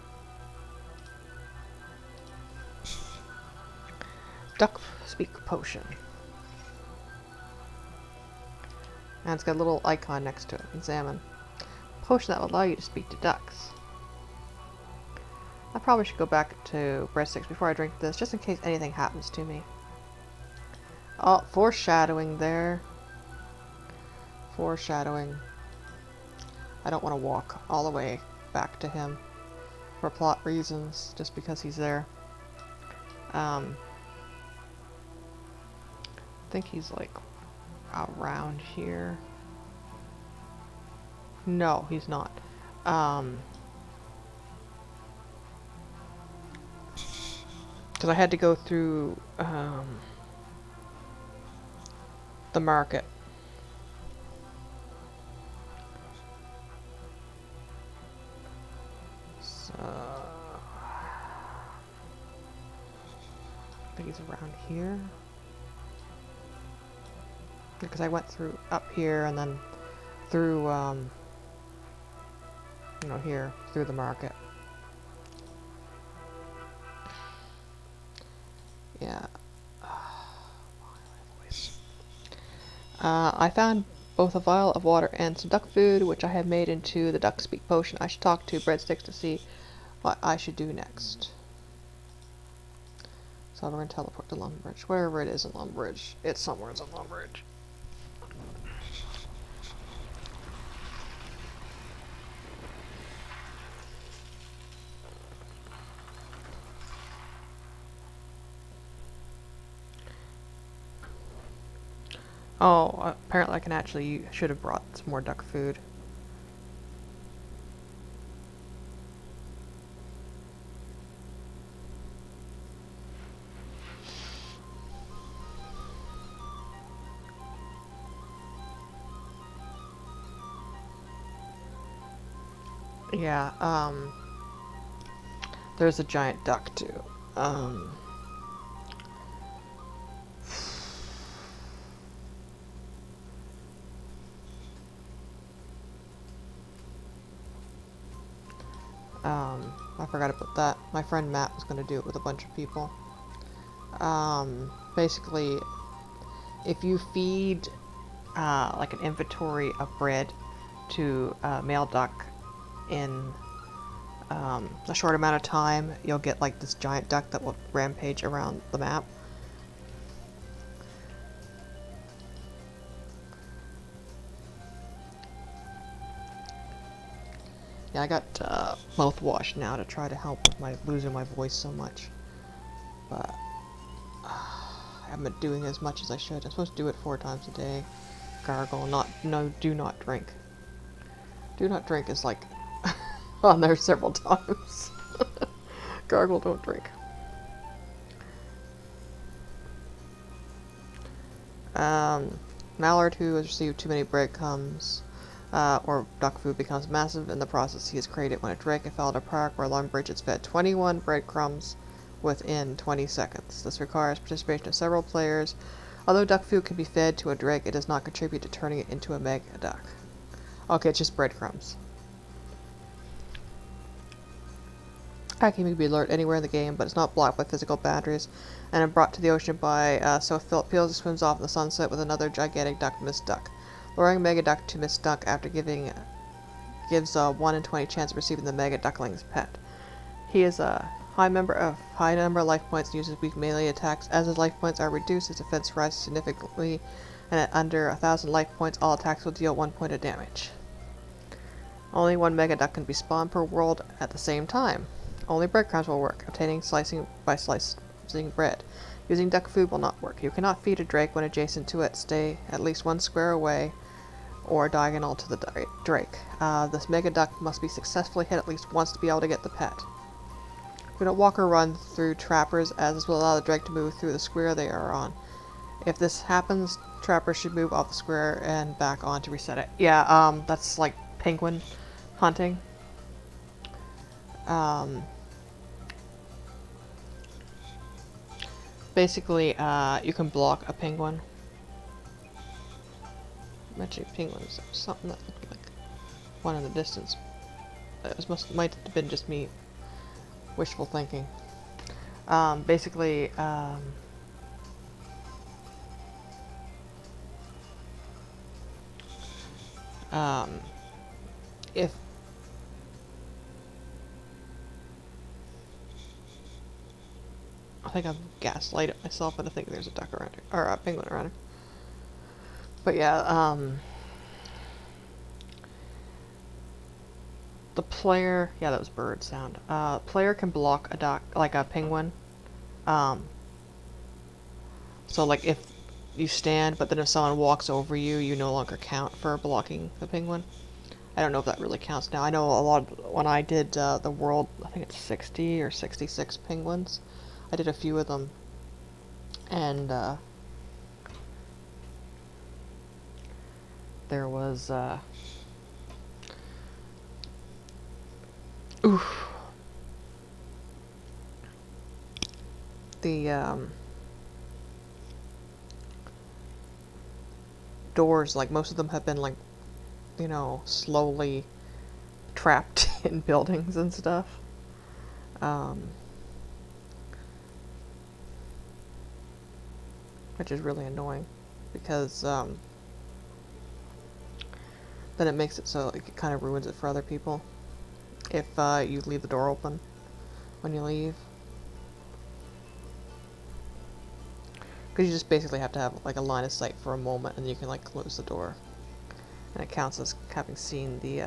Duck speak potion. And it's got a little icon next to it. Examine. Potion that will allow you to speak to ducks. I probably should go back to breadsticks before I drink this, just in case anything happens to me. Oh, foreshadowing there. Foreshadowing. I don't want to walk all the way back to him for plot reasons, just because he's there. I think he's like around here. No, he's not. Because I had to go through the market. So I think he's around here. Because I went through up here and then through, you know, here, through the market. Yeah. I found both a vial of water and some duck food, which I have made into the duck speak potion. I should talk to breadsticks to see what I should do next. So we're going to teleport to Lumbridge. Wherever it is in Lumbridge. It's somewhere in Lumbridge. Oh, apparently I can actually, should have brought some more duck food. Yeah, there's a giant duck too. I forgot about that. My friend Matt was going to do it with a bunch of people. Basically, if you feed, like an inventory of bread to a male duck in, a short amount of time, you'll get, like, this giant duck that will rampage around the map. Yeah, I got mouthwash now to try to help with my losing my voice so much, but I haven't been doing as much as I should. I'm supposed to do it 4 times a day. Gargle, do not drink. Do not drink is like on there several times. Gargle, don't drink. Mallard, who has received too many breadcrumbs, or duck food, becomes massive. In the process, he is created when a drake fell at a park where Lumbridge is fed 21 breadcrumbs within 20 seconds. This requires participation of several players. Although duck food can be fed to a drake, it does not contribute to turning it into a mega duck. Okay, it's just breadcrumbs. Hacking may be alert anywhere in the game, but it's not blocked by physical boundaries, and brought to the ocean by so Philip Peels swims off in the sunset with another gigantic duck, Miss Duck. Luring Mega Duck to Miss Duck after gives a 1 in 20 chance of receiving the Mega Duckling's pet. He is a high number of life points and uses weak melee attacks. As his life points are reduced, his defense rises significantly, and at under 1,000 life points, all attacks will deal 1 point of damage. Only 1 Mega Duck can be spawned per world at the same time. Only breadcrumbs will work, obtaining slicing bread. Using duck food will not work. You cannot feed a drake when adjacent to it. Stay at least 1 square away or diagonal to the drake. This mega duck must be successfully hit at least once to be able to get the pet. Do not walk or run through trappers, as this will allow the drake to move through the square they are on. If this happens, trappers should move off the square and back on to reset it. Yeah, that's like penguin hunting. Basically, you can block a penguin. Actually, penguins, something that looked like one in the distance. Might have been just me wishful thinking. Basically, if I think I've gaslighted myself, but I think there's a duck around here, or a penguin around here. But yeah, the player, yeah, that was bird sound. Player can block a duck, like a penguin. So like if you stand, but then if someone walks over you, you no longer count for blocking the penguin. I don't know if that really counts now. I know a lot when I did the world, I think it's 60 or 66 penguins. I did a few of them, and there was oof, the doors, like most of them have been like, you know, slowly trapped in buildings and stuff. Which is really annoying because then it makes it so it kind of ruins it for other people if you leave the door open when you leave. Because you just basically have to have like a line of sight for a moment, and you can like close the door, and it counts as having seen the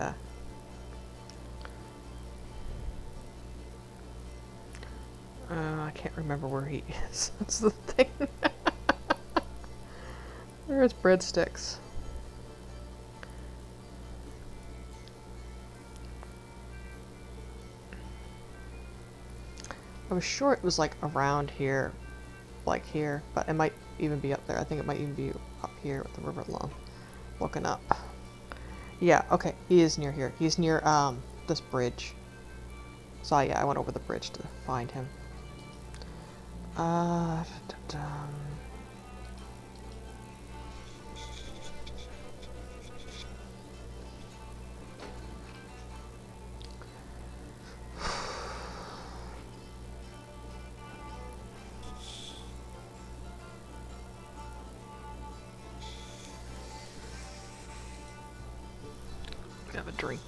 I can't remember where he is. That's the thing. There's breadsticks. I was sure it was like around here, like here, but it might even be up there. I think it might even be up here with the river along. Looking up. Yeah, okay, he is near here. He's near this bridge. So yeah, I went over the bridge to find him. Have a drink.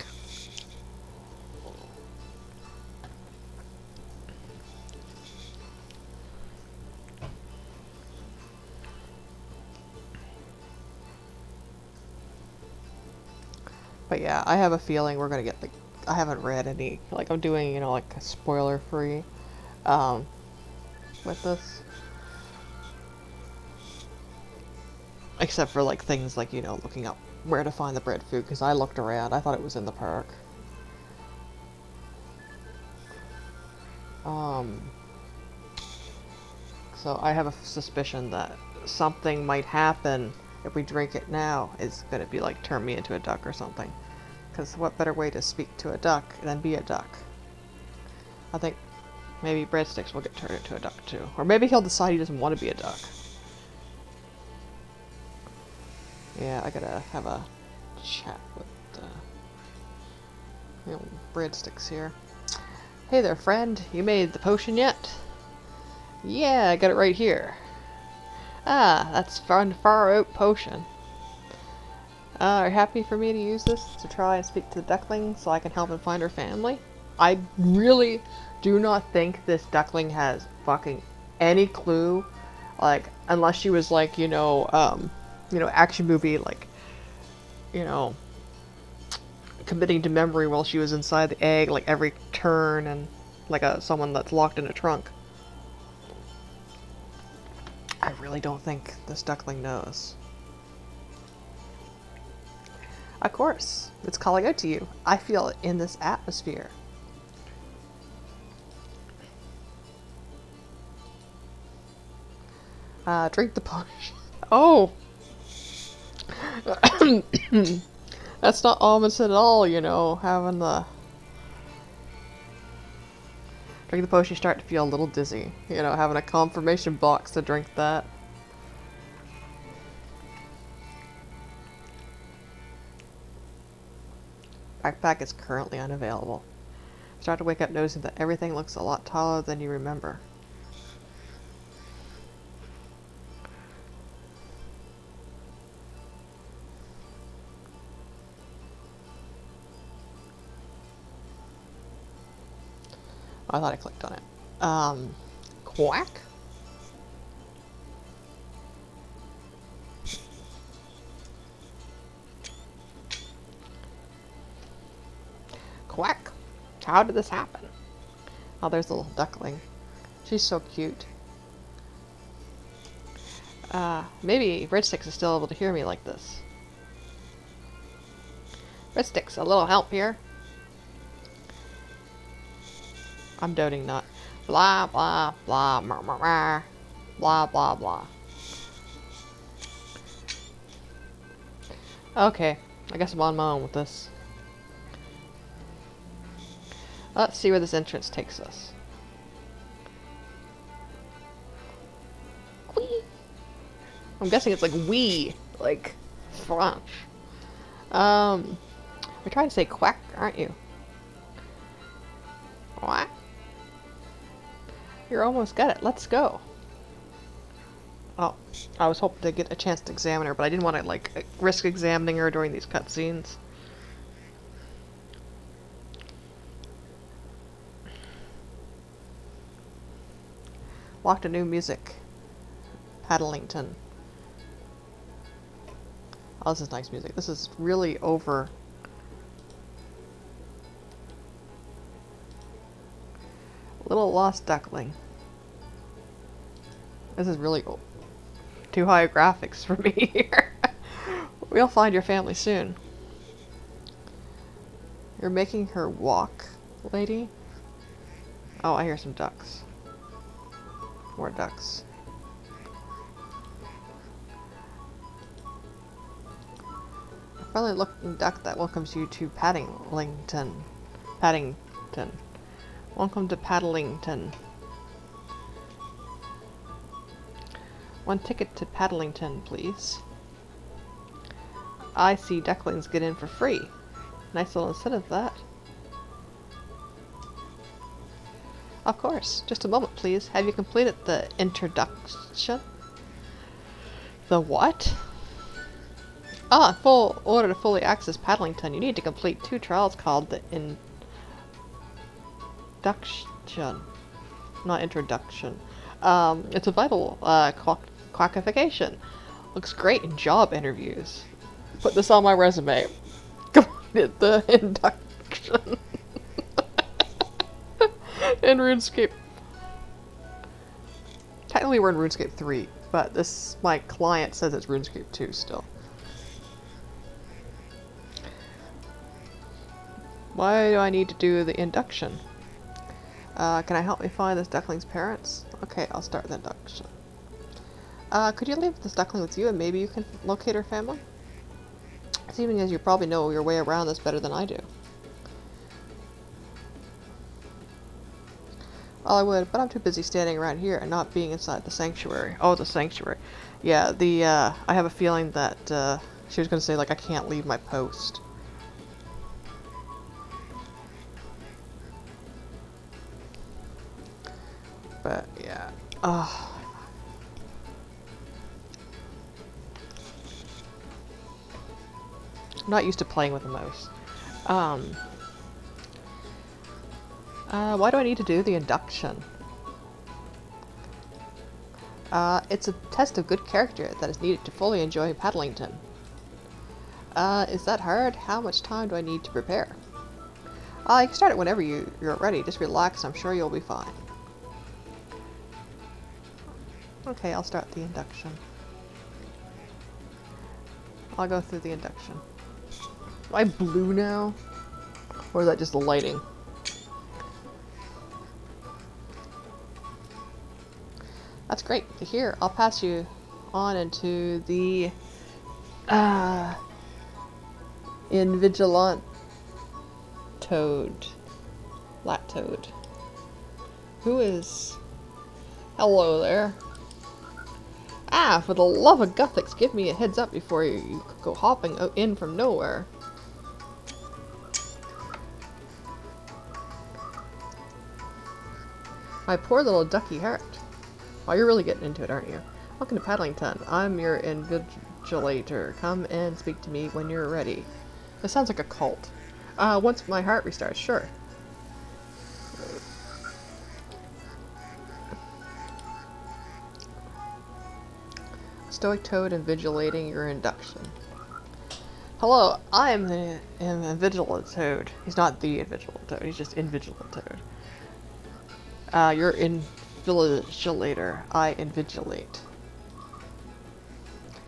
But yeah, I have a feeling we're gonna get like, I haven't read any, like I'm doing, you know, like a spoiler free with this. Except for like things like, you know, looking up where to find the bread food, because I looked around, I thought it was in the park. So I have a suspicion that something might happen if we drink it now. Is going to be like turn me into a duck or something. Because what better way to speak to a duck than be a duck? I think maybe Breadsticks will get turned into a duck too. Or maybe he'll decide he doesn't want to be a duck. Yeah, I gotta have a chat with you know, Breadsticks here. Hey there, friend. You made the potion yet? Yeah, I got it right here. Ah, that's far out potion. Are you happy for me to use this to try and speak to the duckling so I can help him find her family? I really do not think this duckling has fucking any clue, like, unless she was like, you know, action movie, like, you know, committing to memory while she was inside the egg, like every turn, and like someone that's locked in a trunk. I really don't think this duckling knows. Of course, it's calling out to you. I feel it in this atmosphere. Drink the potion. Oh! That's not ominous at all, you know, having the... Drink the potion, you start to feel a little dizzy. You know, having a confirmation box to drink that. Backpack is currently unavailable. Start to wake up noticing that everything looks a lot taller than you remember. I thought I clicked on it. Quack? Quack! How did this happen? Oh, there's the little duckling. She's so cute. Maybe Breadsticks is still able to hear me like this. Breadsticks, a little help here? I'm doting not. Blah, blah, blah, meh, meh, meh. Blah, blah, blah. Okay, I guess I'm on my own with this. Let's see where this entrance takes us. Whee! I'm guessing it's like wee, like French. You're trying to say quack, aren't you? What? You're almost got it. Let's go. Oh, I was hoping to get a chance to examine her, but I didn't want to, like, risk examining her during these cutscenes. Locked to new music. Paddlington. Oh, this is nice music. This is really over. Little lost duckling. This is really too high graphics for me here. We'll find your family soon. You're making her walk, lady? Oh, I hear some ducks. More ducks. A friendly looking duck that welcomes you to Paddlington. Paddington. Welcome to Paddlington. One ticket to Paddlington, please. I see ducklings get in for free. Nice little incentive, that. Of course. Just a moment, please. Have you completed the introduction? The what? Ah, in order to fully access Paddlington, you need to complete 2 trials called the induction. Not introduction. It's a vital qualification. Looks great in job interviews. Put this on my resume. Completed the induction. In RuneScape. Technically we're in RuneScape 3, but my client says it's RuneScape 2 still. Why do I need to do the induction? Can I help me find this duckling's parents? Okay, I'll start the induction. Could you leave this duckling with you and maybe you can locate her family? Seeming as you probably know your way around this better than I do. Well, I would, but I'm too busy standing around here and not being inside the sanctuary. Oh, the sanctuary. Yeah, I have a feeling that, she was gonna say, like, I can't leave my post. But, yeah. I'm not used to playing with a mouse. Why do I need to do the induction? It's a test of good character that is needed to fully enjoy Paddlington. Is that hard? How much time do I need to prepare? You can start it whenever you're ready. Just relax, I'm sure you'll be fine. Okay, I'll start the induction. I'll go through the induction. Am I blue now? Or is that just the lighting? That's great to hear. I'll pass you on into the Invigilant Toad. Lat Toad. Who is... Hello there. Ah, for the love of Guthix, give me a heads up before you go hopping in from nowhere. My poor little ducky heart. Oh, you're really getting into it, aren't you? Welcome to Paddlington. I'm your invigilator. Come and speak to me when you're ready. This sounds like a cult. Once my heart restarts, sure. Stoic Toad invigilating your induction. Hello, I am the Invigilant Toad. He's not the Invigilant Toad, he's just Invigilant Toad. You're Invigilator. I invigilate.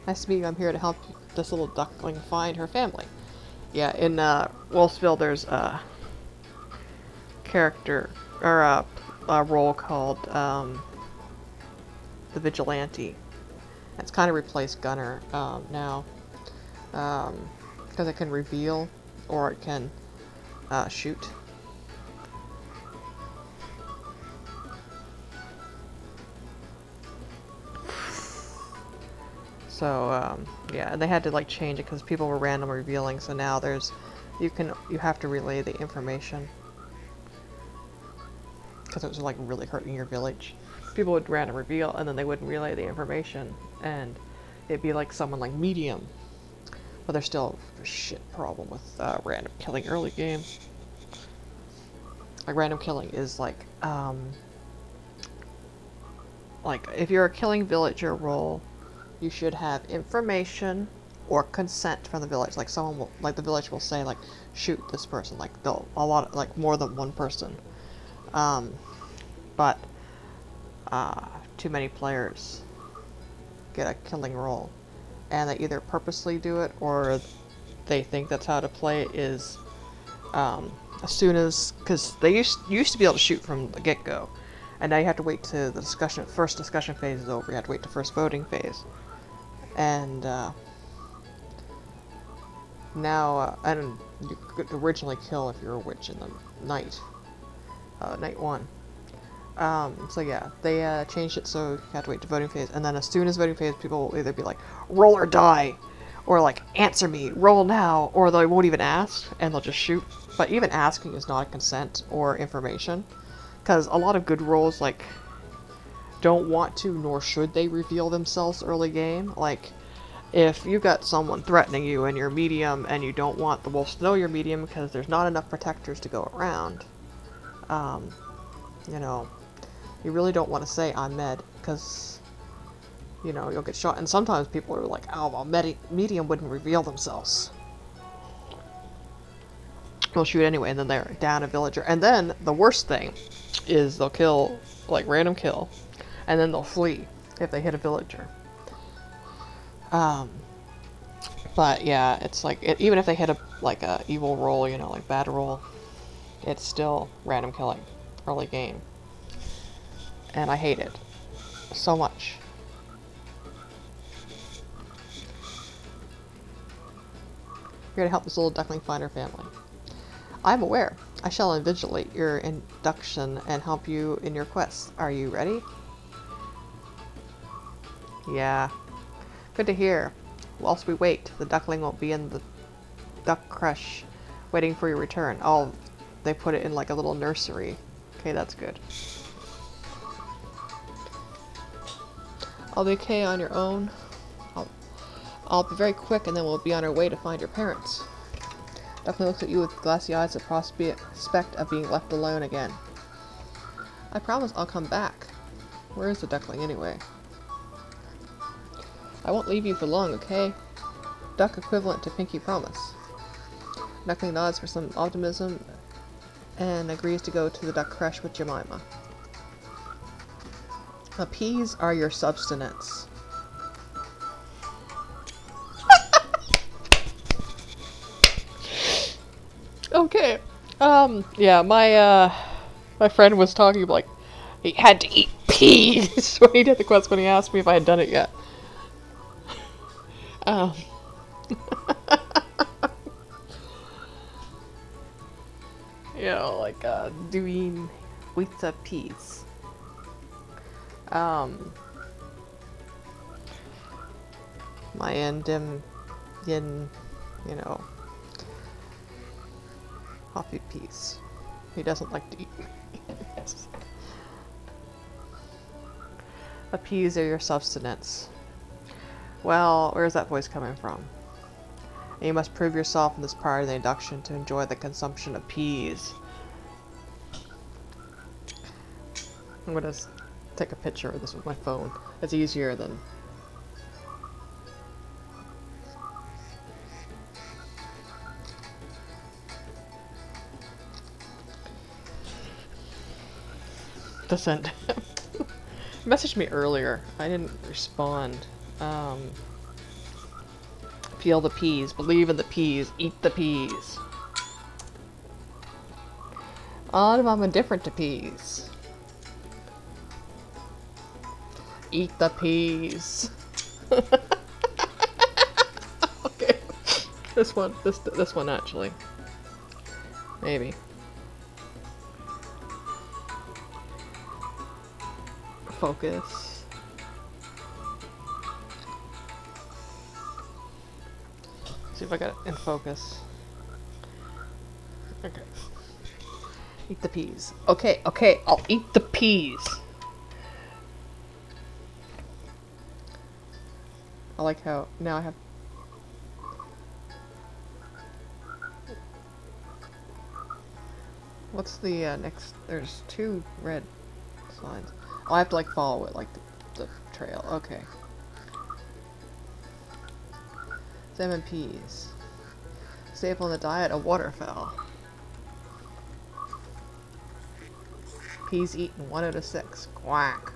Nice to meet you. I'm here to help this little duckling find her family. Yeah, in Wolfsville there's a character, or a role called the Vigilante. It's kind of replaced Gunner now. Because it can reveal, or it can shoot. So, yeah, and they had to like change it because people were random revealing, so now there's, you have to relay the information. Because it was like really hurting your village. People would random reveal and then they wouldn't relay the information, and it'd be like someone like medium. But there's still a shit problem with random killing early game. Like random killing is like if you're a killing villager role, you should have information or consent from the village. Like someone will, like the village will say like, shoot this person. Like like more than one person. But too many players get a killing role, and they either purposely do it or they think that's how to play it. Is as soon as, because they used to be able to shoot from the get-go, and now you have to wait to the first discussion phase is over. You have to wait to first voting phase, and now and you could originally kill if you're a witch in the night, night one. So yeah, they changed it so you have to wait to voting phase, and then as soon as voting phase, people will either be like, roll or die, or like, answer me, roll now, or they won't even ask, and they'll just shoot. But even asking is not a consent or information, because a lot of good rolls, like, don't want to, nor should they reveal themselves early game. Like, if you got someone threatening you and you're medium, and you don't want the wolves to know you're medium because there's not enough protectors to go around, you know, you really don't want to say I'm med, because, you know, you'll get shot. And sometimes people are like, oh, well, medium wouldn't reveal themselves. They'll shoot anyway, and then they're down a villager. And then the worst thing is they'll kill, like, random kill, and then they'll flee if they hit a villager. But yeah, it's like, even if they hit a evil roll, you know, like bad roll, it's still random killing early game. And I hate it so much. Here to help this little duckling find her family. I'm aware. I shall invigilate your induction and help you in your quests. Are you ready? Yeah. Good to hear. Whilst we wait, the duckling won't be in the duck crush waiting for your return. Oh, they put it in like a little nursery. Okay, that's good. I'll be okay on your own. I'll be very quick, and then we'll be on our way to find your parents. Duckling looks at you with glassy eyes at prospect of being left alone again. I promise I'll come back. Where is the duckling anyway? I won't leave you for long, okay? Duck equivalent to pinky promise. Duckling nods for some optimism and agrees to go to the duck crush with Jemima. Peas are your substance. Okay. Yeah, my friend was talking like he had to eat peas when he did the quest when he asked me if I had done it yet. You know, like doing with the peas. My yin, you know, Hoppy peas. He doesn't like to eat peas. The peas are your sustenance. Well, where's that voice coming from? And you must prove yourself in this part of the induction to enjoy the consumption of peas. I'm gonna take a picture of this with my phone. It's easier than... to send. Messaged me earlier. I didn't respond. Feel the peas. Believe in the peas. Eat the peas. I'm indifferent to peas. Eat the peas. Okay. This one actually. Maybe. Focus. See if I got it in focus. Okay. Eat the peas. Okay, okay, I'll eat the peas. I like how now I have... What's the next? There's 2 red signs. I'll have to like follow it, like the trail. Okay. Salmon peas. Staple in the diet of waterfowl. Peas eaten 1 out of 6. Quack.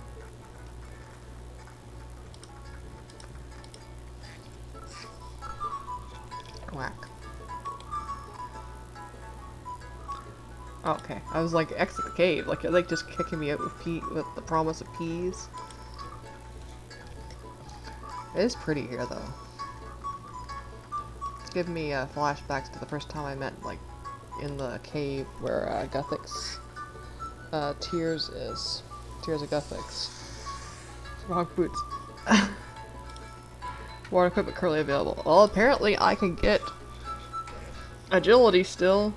Quack. Okay, I was like, exit the cave. Like, are they just kicking me out with the promise of peas? It is pretty here, though. It's giving me flashbacks to the first time I met, like, in the cave where Guthix Tears is. Tears of Guthix. Wrong boots. Water equipment currently available. Well, apparently I can get agility still.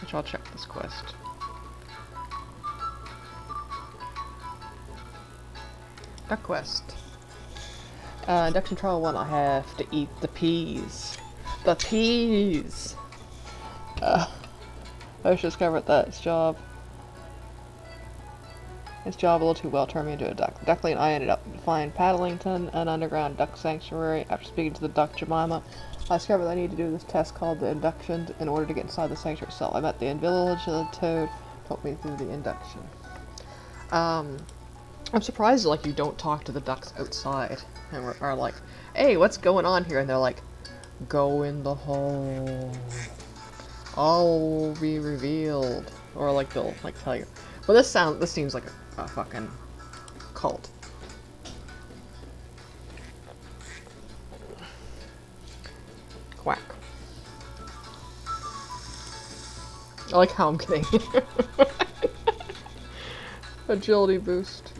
Which I'll check this quest. Duck quest. Induction trial 1, I have to eat the peas. The peas! I just discovered that its job a little too well turned me into a duck. Duckling and I ended up flying Paddlington, an underground duck sanctuary. After speaking to the duck Jemima, I discovered that I need to do this test called the induction in order to get inside the sanctuary itself. I met the invigilated toad, took me through the induction. I'm surprised like you don't talk to the ducks outside and are like, hey, what's going on here? And they're like, go in the hole. All will be revealed. Or like they'll like tell you. But this seems like a fucking cult. Quack. I like how I'm getting agility boost.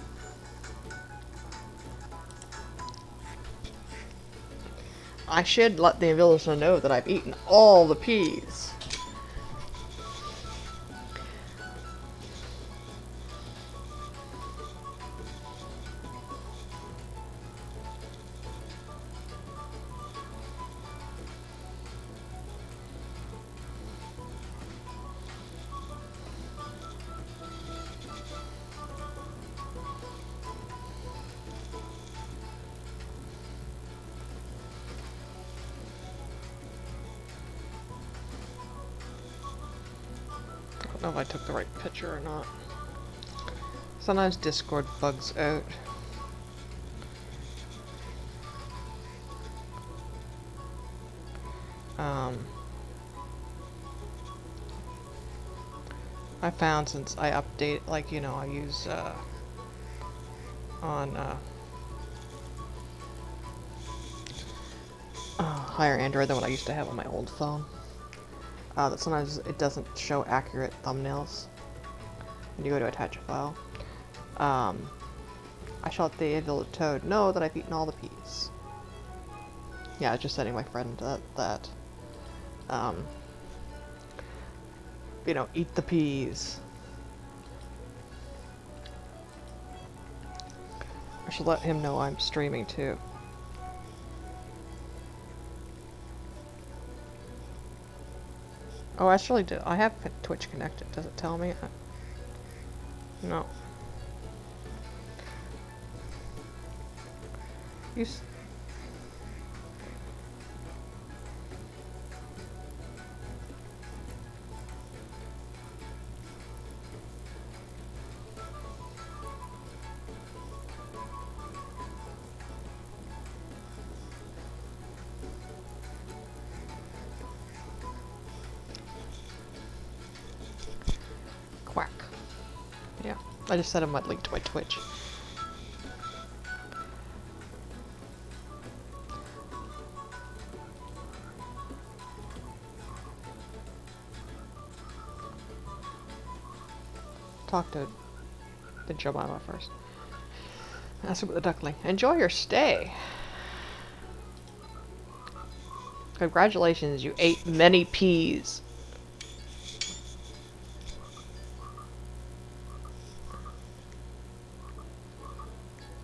I should let the villager know that I've eaten all the peas. I don't know if I took the right picture or not. Sometimes Discord bugs out. I found since I update, like, you know, I use, on, higher Android than what I used to have on my old phone. That sometimes it doesn't show accurate thumbnails when you go to attach a file. I shall let the evil toad know that I've eaten all the peas. Yeah, I was just sending my friend that you know, eat the peas. I should let him know I'm streaming too. Oh, actually, I have Twitch connected. Does it tell me? No. Quack. Yeah, I just sent him my link to my Twitch. Talk to the Jemima first. Ask about the duckling. Enjoy your stay. Congratulations, you ate many peas.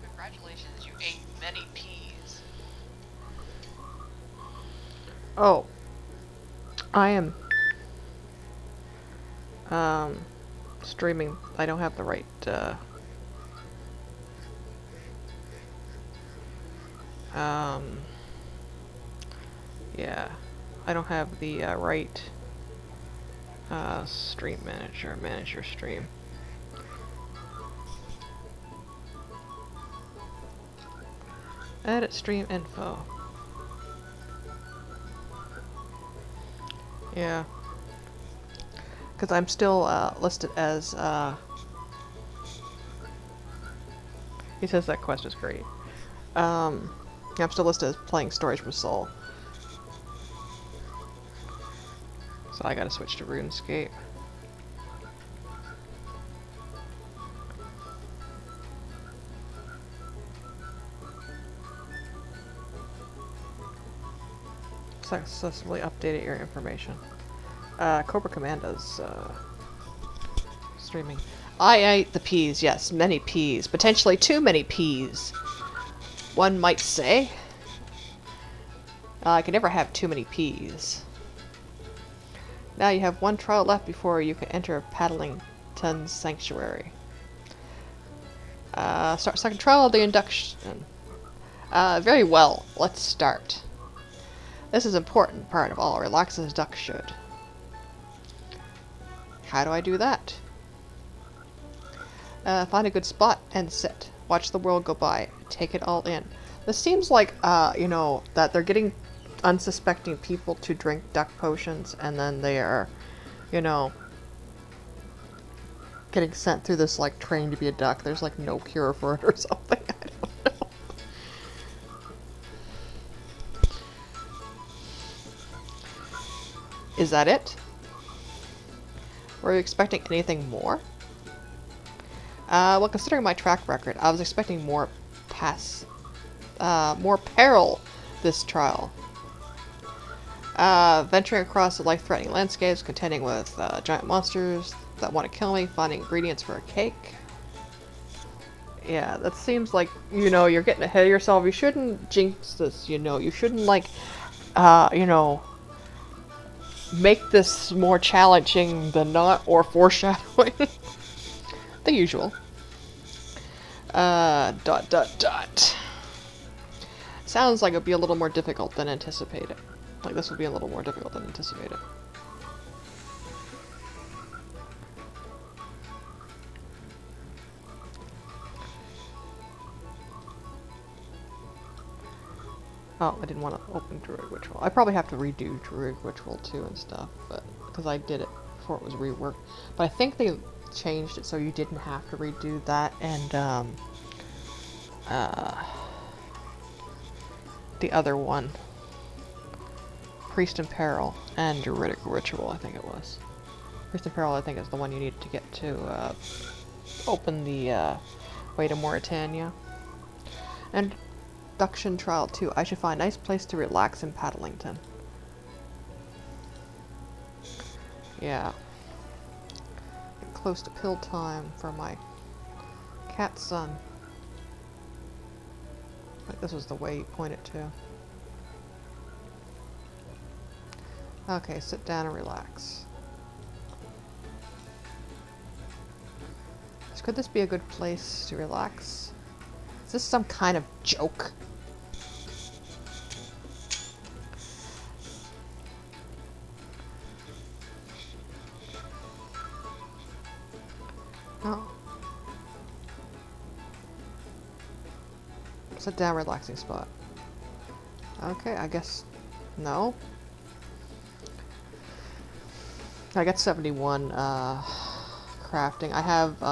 Congratulations, you ate many peas. Oh. I am streaming. I don't have the right yeah, I don't have the right stream manager. Manage your stream. Edit stream info. Yeah, because I'm still listed as he says that quest is great. I'm still listed as playing Stories with Soul. So I gotta switch to RuneScape. Successfully updated your information. Cobra Commando's streaming. I ate the peas, yes, many peas. Potentially too many peas, one might say. I can never have too many peas. Now you have one trial left before you can enter Paddlington's Sanctuary. Start second trial of the induction. Very well, let's start. This is an important part of all. Relax as duck should. How do I do that? Find a good spot and sit. Watch the world go by. Take it all in. This seems like, you know, that they're getting unsuspecting people to drink duck potions, and then they are, you know, getting sent through this, like, training to be a duck. There's, like, no cure for it or something. I don't know. Is that it? Were you expecting anything more? Well, considering my track record, I was expecting more peril this trial. Venturing across the life-threatening landscapes, contending with giant monsters that want to kill me, finding ingredients for a cake. Yeah, that seems like, you know, you're getting ahead of yourself. You shouldn't jinx this, you know. You shouldn't, like, you know, make this more challenging than not, or foreshadowing. The usual. Sounds like it'd be a little more difficult than anticipated. Like, this would be a little more difficult than anticipated. Oh, I didn't want to open Druid Ritual. I probably have to redo Druid Ritual too and stuff, but because I did it before it was reworked. But I think they changed it so you didn't have to redo that, and the other one. Priest in Peril and Druidic Ritual, I think it was. Priest in Peril, I think, is the one you need to get to open the way to Mauritania. And Duction Trial 2. I should find a nice place to relax in Paddlington. Yeah. Get close to pill time for my cat son. Like, this was the way he pointed to. Okay, sit down and relax. So could this be a good place to relax? Is this some kind of joke? Oh. Sit down, relaxing spot. Okay, I guess no. I got 71 crafting. I have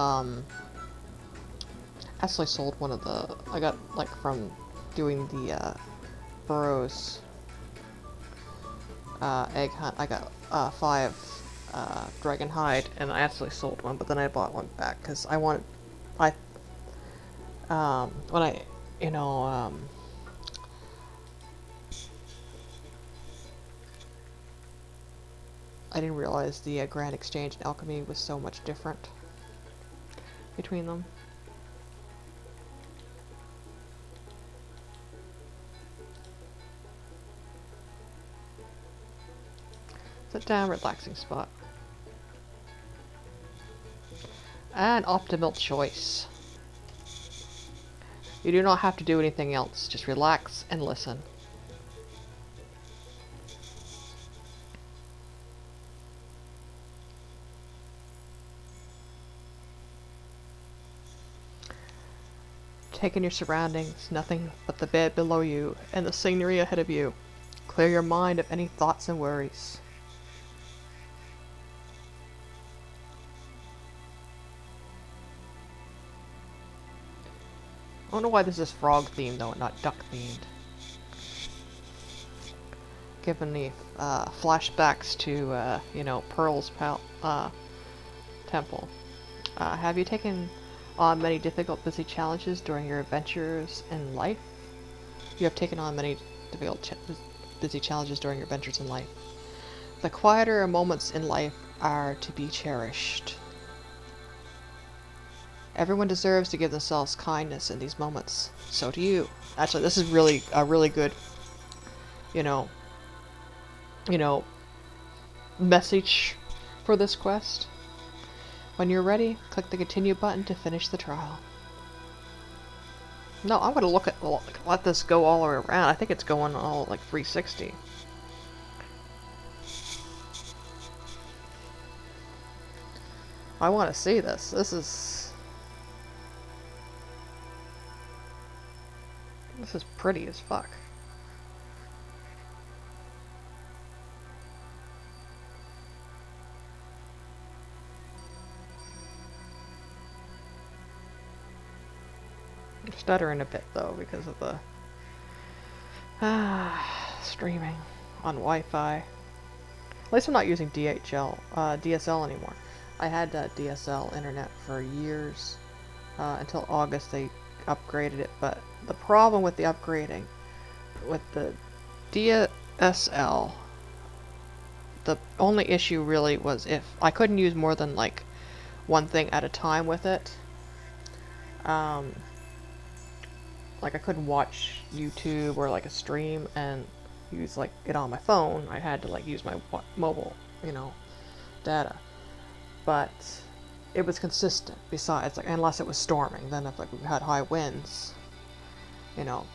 actually sold one of the, I got like from doing the burrows egg hunt. I got 5 dragon hide, and I actually sold one, but then I bought one back because I wanted, when I, you know, I didn't realize the Grand Exchange and Alchemy was so much different between them. Sit down, relaxing spot. An optimal choice. You do not have to do anything else, just relax and listen. Take in your surroundings, nothing but the bed below you and the scenery ahead of you. Clear your mind of any thoughts and worries. I don't know why this is frog themed though, and not duck themed. Given the flashbacks to, you know, Pearl's temple. Have you taken on many difficult, busy challenges during your adventures in life? You have taken on many difficult, busy challenges during your adventures in life. The quieter moments in life are to be cherished. Everyone deserves to give themselves kindness in these moments. So do you. Actually, this is really a really good, you know, message for this quest. When you're ready, click the continue button to finish the trial. No, I'm gonna let this go all around. I think it's going all like 360. I want to see this. This is pretty as fuck. I'm stuttering a bit though because of the streaming on Wi-Fi. At least I'm not using DSL anymore. I had DSL internet for years until August. They upgraded it, but the problem with the upgrading with the DSL, the only issue really was if I couldn't use more than like one thing at a time with it. Like I couldn't watch YouTube or like a stream and use like it on my phone. I had to like use my mobile, you know, data. But it was consistent. Besides, like unless it was storming, then if like we had high winds, you know,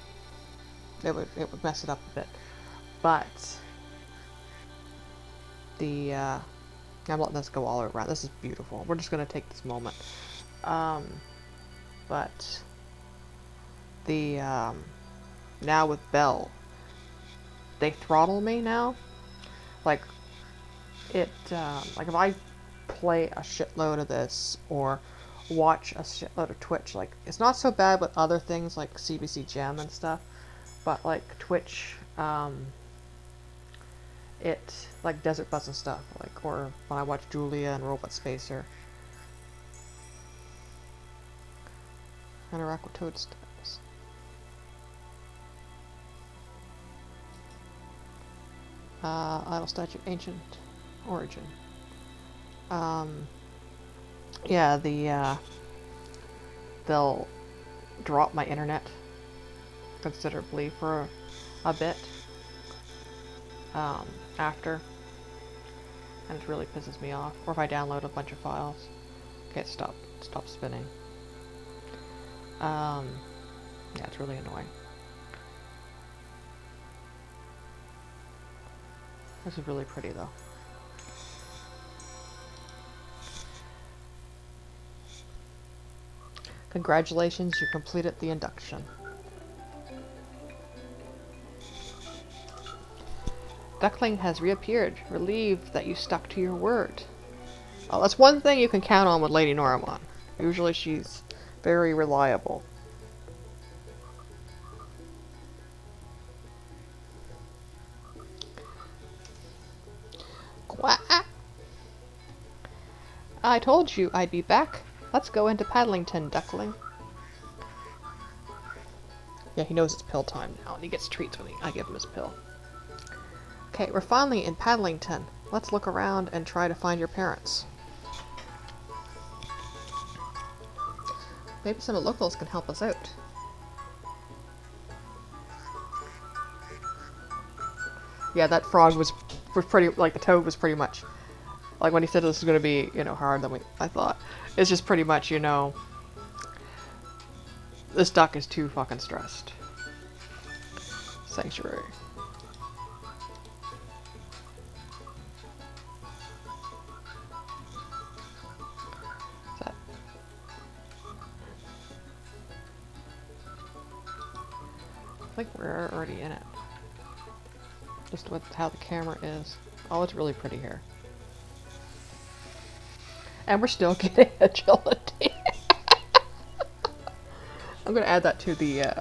it would mess it up a bit. But the I'm letting this go all around. This is beautiful. We're just gonna take this moment. But the now with Belle, they throttle me now. Like it like if I play a shitload of this or watch a shitload of Twitch, like it's not so bad with other things like CBC Gem and stuff, but like Twitch it, like Desert Bus and stuff, like, or when I watch Julia and Robot Spacer. Interact with Toad steps. Idle statue, ancient origin. Yeah, they'll drop my internet considerably for a bit after, and it really pisses me off. Or if I download a bunch of files, okay, stop spinning. Yeah, it's really annoying. This is really pretty though. Congratulations, you completed the induction. Duckling has reappeared, relieved that you stuck to your word. Oh, that's one thing you can count on with Lady Noramon. Usually she's very reliable. Quack! I told you I'd be back. Let's go into Paddlington, Duckling. Yeah, he knows it's pill time now, and he gets treats when I give him his pill. Okay, we're finally in Paddlington. Let's look around and try to find your parents. Maybe some of the locals can help us out. Yeah, that frog was pretty, like, the toad was pretty much, like, when he said this was going to be, you know, harder than I thought. It's just pretty much, you know, this duck is too fucking stressed. Sanctuary. That. I think we're already in it. Just with how the camera is. Oh, it's really pretty here. And we're still getting agility. I'm gonna add that to the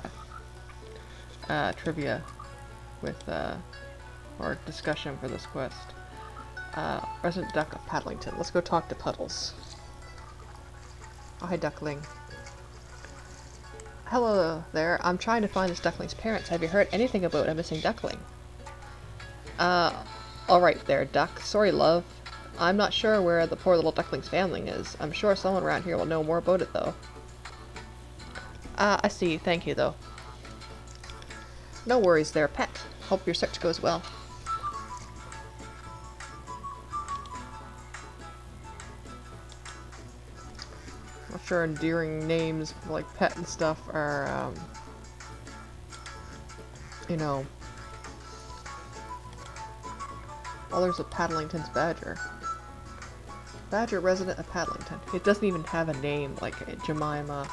trivia with or discussion for this quest. Resident Duck of Paddlington. Let's go talk to Puddles. Oh, hi, Duckling. Hello there. I'm trying to find this duckling's parents. Have you heard anything about a missing duckling? Alright there, Duck. Sorry, love. I'm not sure where the poor little duckling's family is. I'm sure someone around here will know more about it, though. I see. Thank you, though. No worries there, pet. Hope your search goes well. I'm sure endearing names like pet and stuff are, you know... Oh, there's a Paddlington's Badger. Badger resident of Paddlington. It doesn't even have a name like Jemima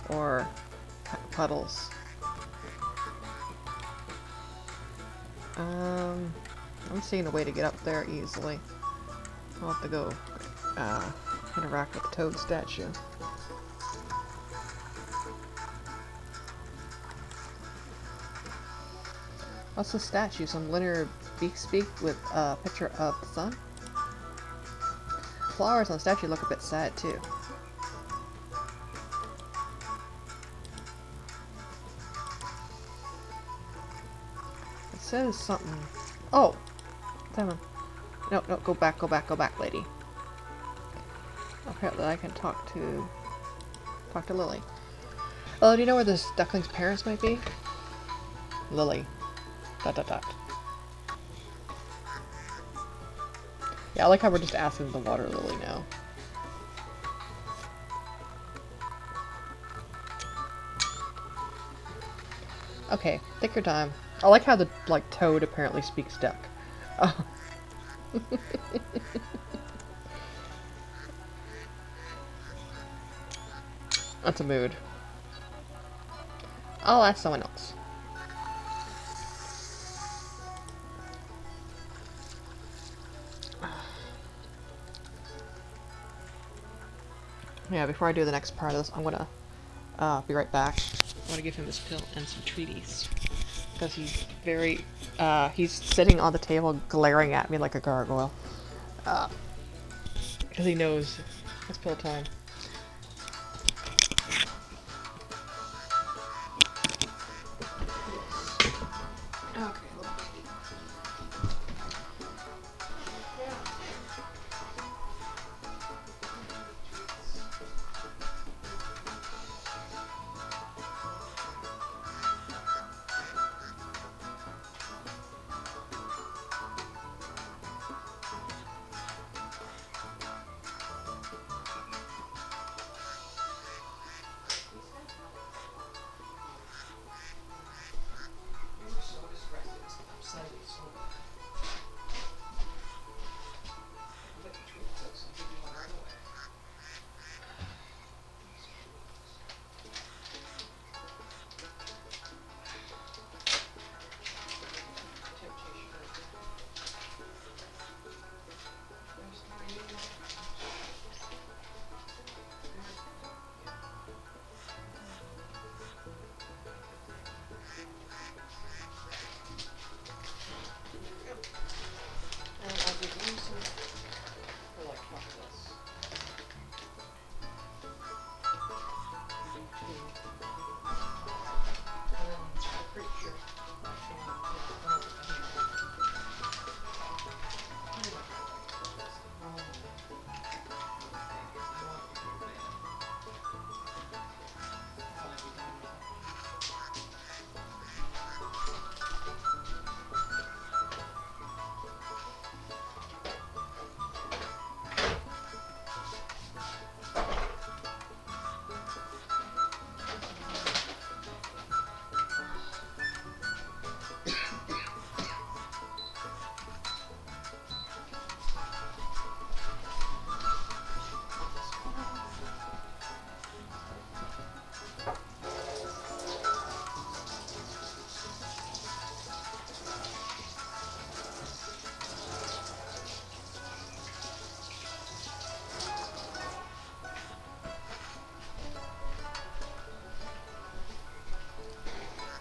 or Puddles. I'm seeing a way to get up there easily. I'll have to go interact with the Toad statue. What's the statue? Some linear speak with a picture of the sun? Flowers on the statue look a bit sad too. It says something. Oh! Simon. No, go back, lady. Apparently I can talk to Lily. Oh, do you know where this duckling's parents might be? Lily. ... Yeah, I like how we're just asking the water lily now. Okay, take your time. I like how the, like, toad apparently speaks duck. Oh. That's a mood. I'll ask someone else. Yeah, before I do the next part of this, I'm gonna be right back. I want to give him this pill and some treaties. because he's very, he's sitting on the table glaring at me like a gargoyle. Because he knows it's pill time. Okay.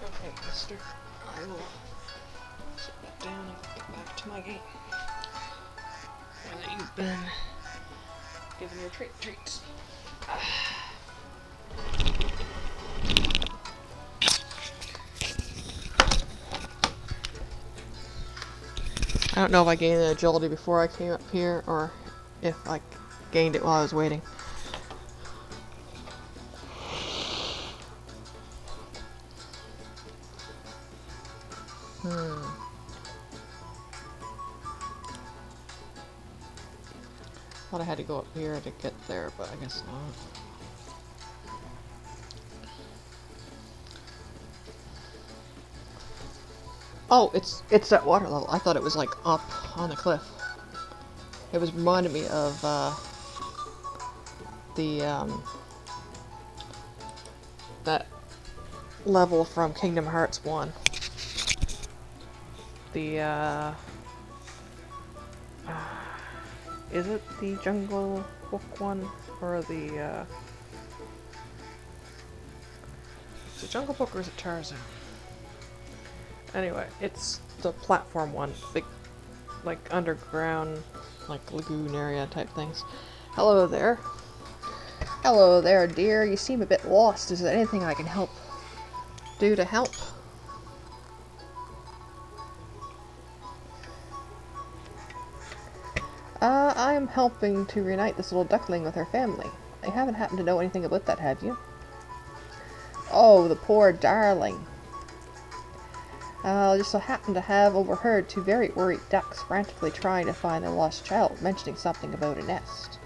Okay, mister. I will sit back down and get back to my game. Now that you've been given your treats. I don't know if I gained the agility before I came up here, or if I gained it while I was waiting. Thought I had to go up here to get there, but I guess not. Oh, it's at water level. I thought it was like up on the cliff. It was reminding me of that level from Kingdom Hearts 1. The is it the Jungle Book one or the is it Jungle Book or is it Tarzan? Anyway, it's the platform one, big, like underground, like lagoon area type things. Hello there. Hello there, dear. You seem a bit lost. Is there anything I can do to help? I'm helping to reunite this little duckling with her family. You haven't happened to know anything about that, have you? Oh, the poor darling. I just so happened to have overheard two very worried ducks frantically trying to find their lost child, mentioning something about a nest.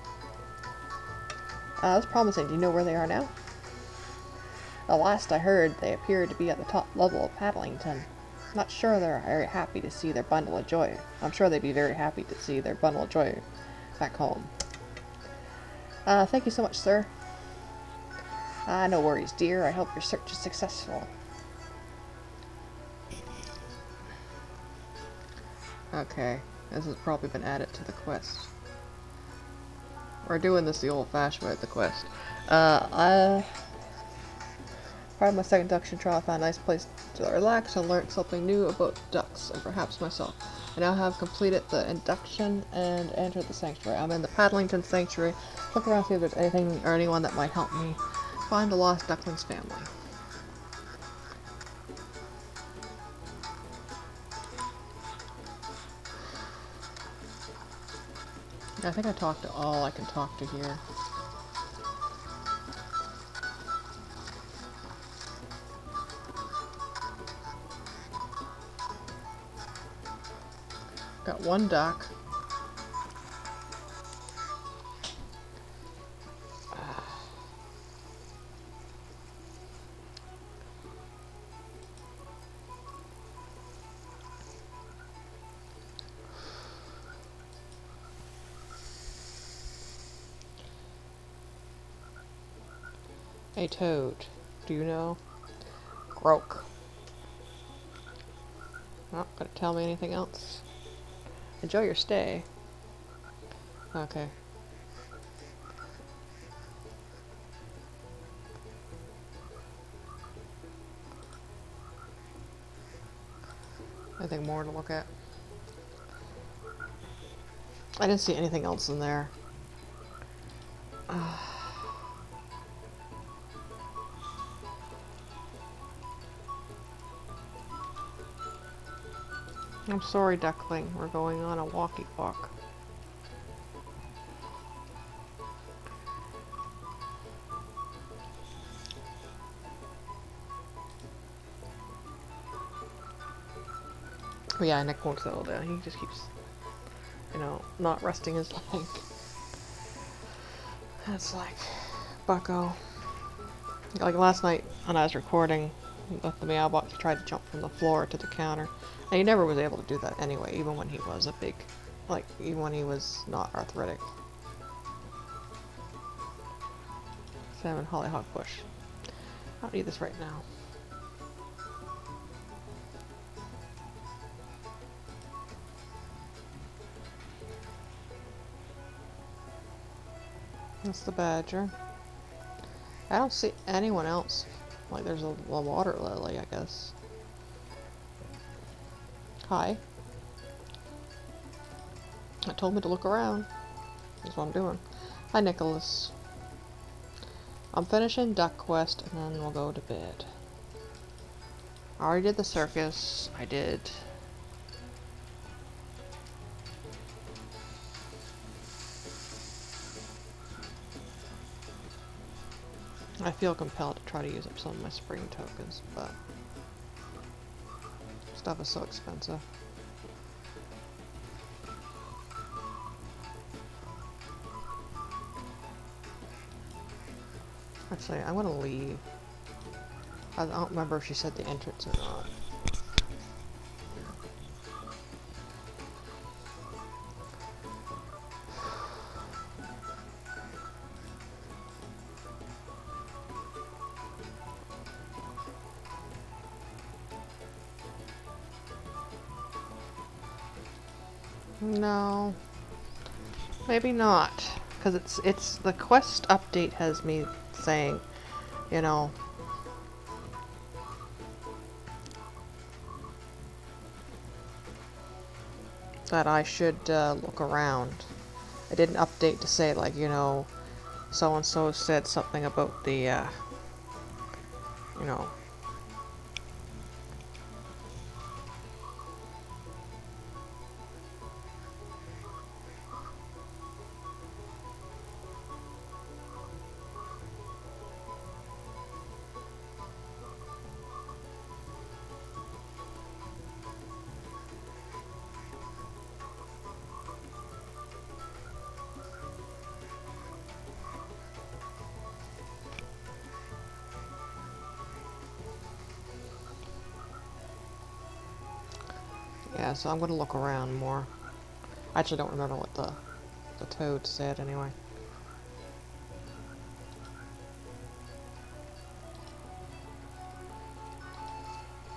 That's promising. Do you know where they are now? The last I heard, they appeared to be at the top level of Paddlington. Not sure they're very happy to see their bundle of joy. I'm sure they'd be very happy to see their bundle of joy back home. Thank you so much, sir. No worries, dear. I hope your search is successful. Okay, this has probably been added to the quest. We're doing this the old-fashioned way with the quest. Part of my second induction trial, I found a nice place to relax and learn something new about ducks, and perhaps myself. I now have completed the induction and entered the sanctuary. I'm in the Paddlington Sanctuary. Look around, see if there's anything or anyone that might help me find the lost duckling's family. I think I talked to all I can talk to here. Got one duck. A toad. Do you know? Croak. Not gonna tell me anything else. Enjoy your stay. Okay. Anything more to look at? I didn't see anything else in there. I'm sorry, duckling. We're going on a walkie walk. But yeah, Nick won't settle down. He just keeps, you know, not resting his leg. That's like, bucko. Like last night when I was recording with the mailbox, he tried to jump from the floor to the counter. And he never was able to do that anyway, even when he was a big, like, even when he was not arthritic. Salmon hollyhock bush. I don't need this right now. That's the badger. I don't see anyone else. Like, there's a water lily, I guess. Hi. It told me to look around. That's what I'm doing. Hi, Nicholas. I'm finishing Duck Quest, and then we'll go to bed. I already did the circus. I did. I feel compelled to try to use up some of my spring tokens, but stuff is so expensive. Actually, I'm gonna leave. I don't remember if she said the entrance or not. No, maybe not, because it's the quest update has me saying, you know, that I should look around. I did an update to say, like, you know, so and so said something about the you know, yeah, so I'm gonna look around more. I actually don't remember what the toad said anyway.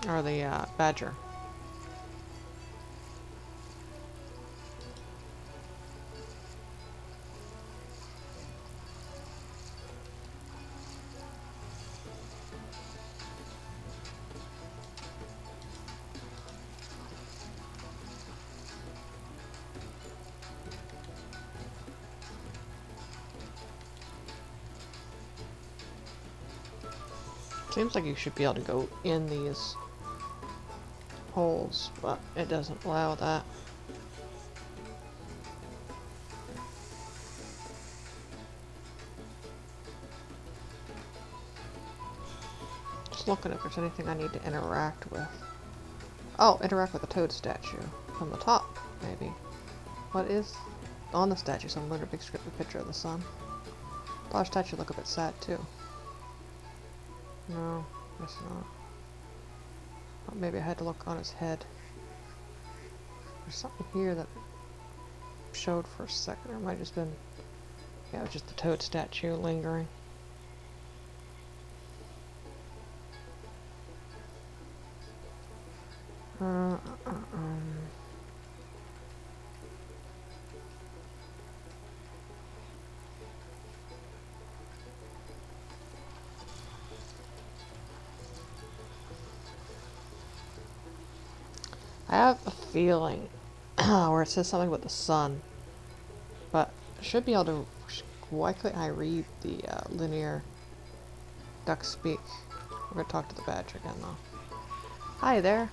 Or the badger. Seems like you should be able to go in these holes, but it doesn't allow that. Just looking if there's anything I need to interact with. Oh, interact with the toad statue. From the top, maybe. What is on the statue? Some lunar big scripted picture of the sun. The statue look a bit sad too. No, guess not. Or maybe I had to look on his head. There's something here that showed for a second. Or it might have just been, yeah, it was just the toad statue lingering. I have a feeling where it says something about the sun, but I should be able to. Why couldn't I read the linear duck speak? We're gonna talk to the badger again though. Hi there.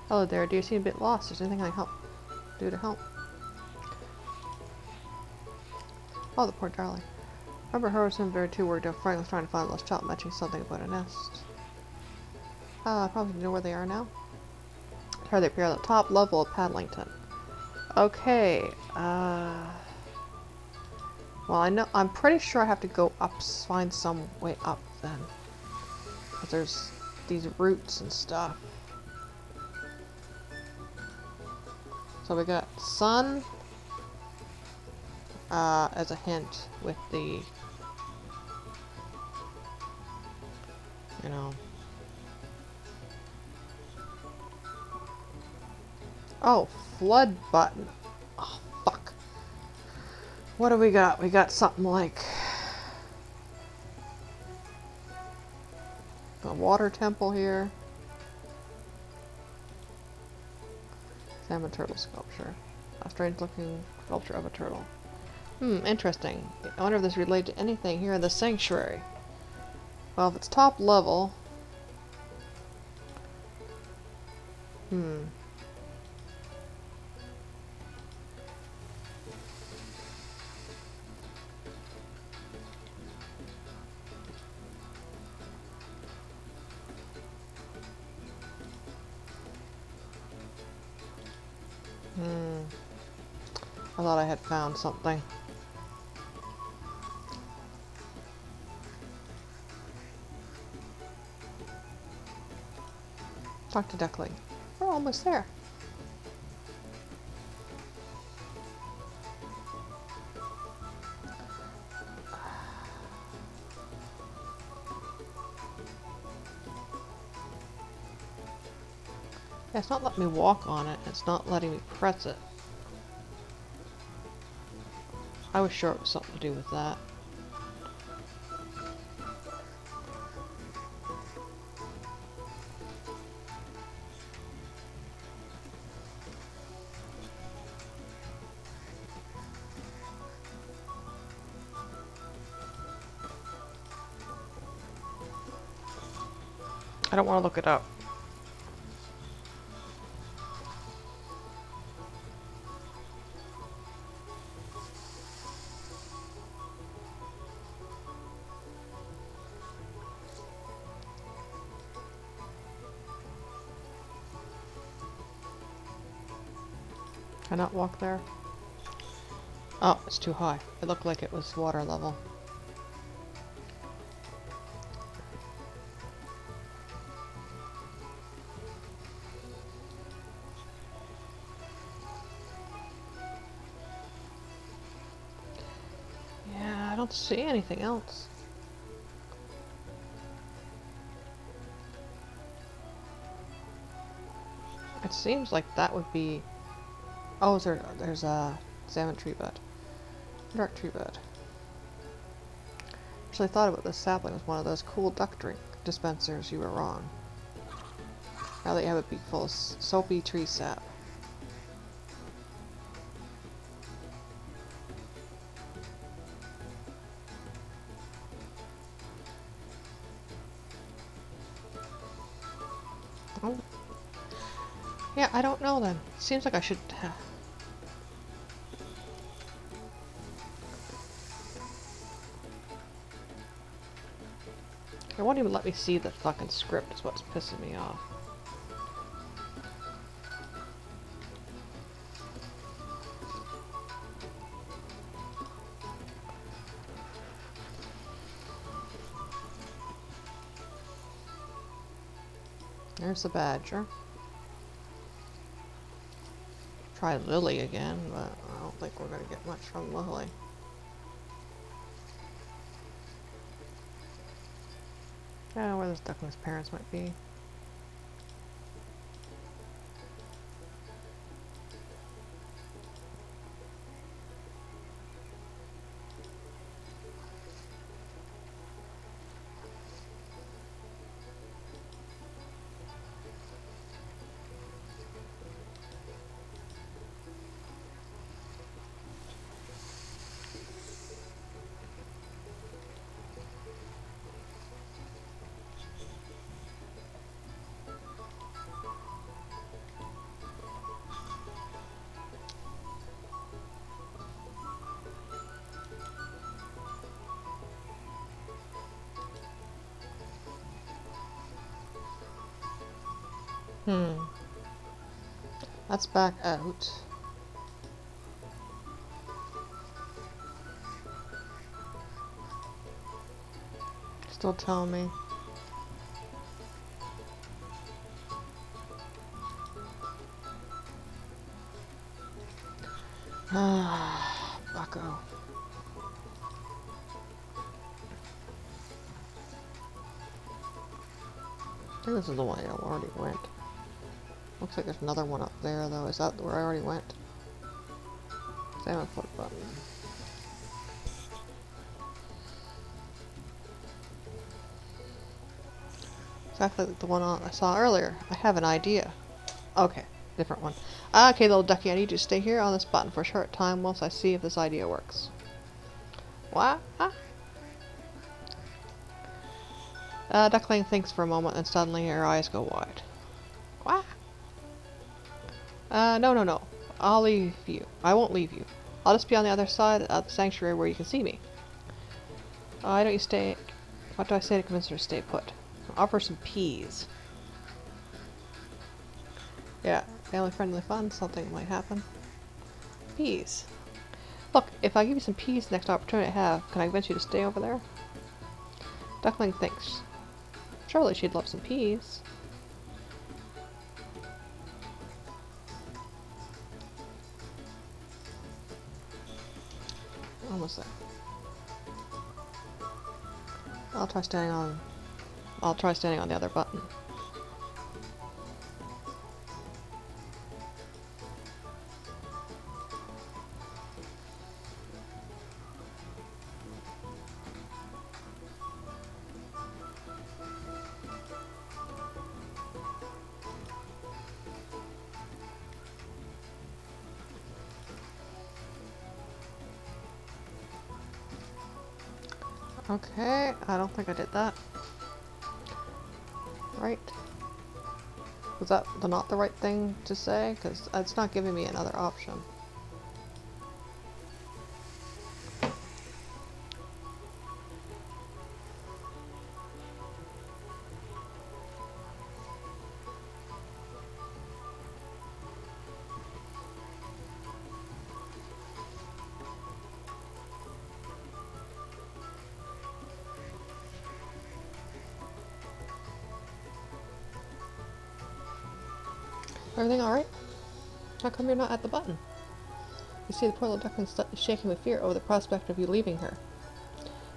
Hello there. Do you seem a bit lost? Is there anything I can do to help? Oh, the poor darling. Remember her was very too worried. Frank was trying to find a lost child, mentioning something about a nest. Probably know where they are now. Here they appear at the top level of Paddlington. Okay, well, I'm pretty sure I have to go up, find some way up then. Because there's these roots and stuff. So we got sun, as a hint with the, you know. Oh, flood button. Oh, fuck. What do we got? We got something like a water temple here. Salmon turtle sculpture. A strange looking sculpture of a turtle. Interesting. I wonder if this relates to anything here in the sanctuary. Well, if it's top level. I thought I had found something. Talk to Duckling. We're almost there. Yeah, it's not letting me walk on it. It's not letting me press it. I was sure it was something to do with that. I don't want to look it up. Can I not walk there? Oh, it's too high. It looked like it was water level. Yeah, I don't see anything else. It seems like that would be... Oh, there's a salmon tree bud. Dark tree bud. Actually, I thought about this sapling was one of those cool duck drink dispensers. You were wrong. Now that you have a beak full of soapy tree sap. Oh. Yeah, I don't know then. Seems like I should... It won't even let me see the fucking script is what's pissing me off. There's the badger. Try Lily again, but I don't think we're gonna get much from Lily. I don't know where this duckling's parents might be. That's back out. Still telling me. Ah, bucko. I think this is the one I already went. Looks like there's another one up there though. Is that where I already went? Same foot button. Exactly like the one I saw earlier. I have an idea. Okay, different one. Okay, little ducky, I need you to stay here on this button for a short time whilst I see if this idea works. What? Duckling thinks for a moment and suddenly her eyes go wide. What? No. I'll leave you. I won't leave you. I'll just be on the other side of the sanctuary where you can see me. Why don't you stay? What do I say to convince her to stay put? Offer some peas. Yeah, family friendly fun, something might happen. Peas. Look, if I give you some peas the next opportunity I have, can I convince you to stay over there? Duckling thinks. Surely she'd love some peas. Almost there. I'll try standing on the other button. Okay, I don't think I did that. Right? Was that not the right thing to say? Because it's not giving me another option. Everything alright? How come you're not at the button? You see, the poor little duckling is shaking with fear over the prospect of you leaving her.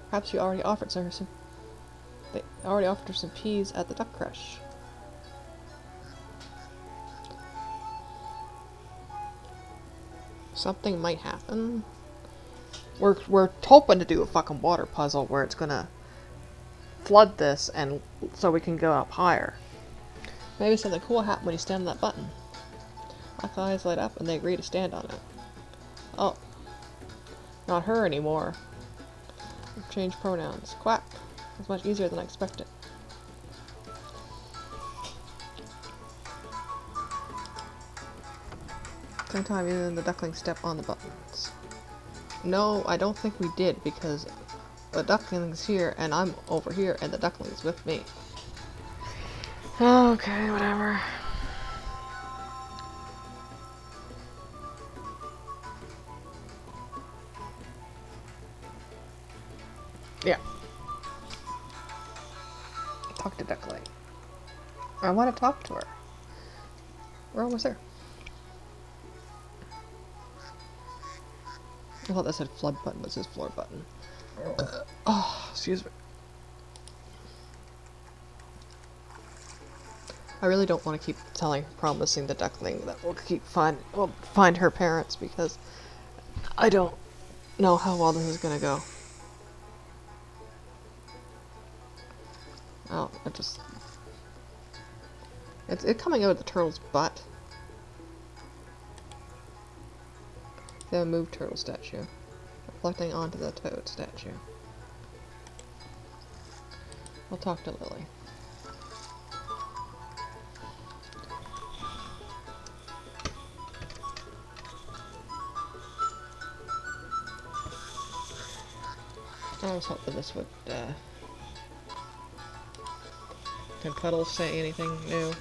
Perhaps you already offered her some... They already offered her some peas at the duck crush. Something might happen. We're hoping to do a fucking water puzzle where it's gonna flood this and so we can go up higher. Maybe something cool will happen when you stand on that button. Black eyes light up and they agree to stand on it. Oh. Not her anymore. Change pronouns. Quack. It's much easier than I expected. Same time, even the duckling step on the buttons. No, I don't think we did, because the duckling's here, and I'm over here, and the duckling's with me. Okay, whatever. Yeah. Talk to Duckling. I want to talk to her. We're almost there. I thought that said flood button, but it says floor button. Oh, excuse me. I really don't want to keep promising the duckling that we'll find her parents, because I don't know how well this is gonna go. Oh, it's coming out of the turtle's butt. The moved turtle statue, reflecting onto the toad statue. I'll talk to Lily. I was hoping this would, Can Puddles say anything new?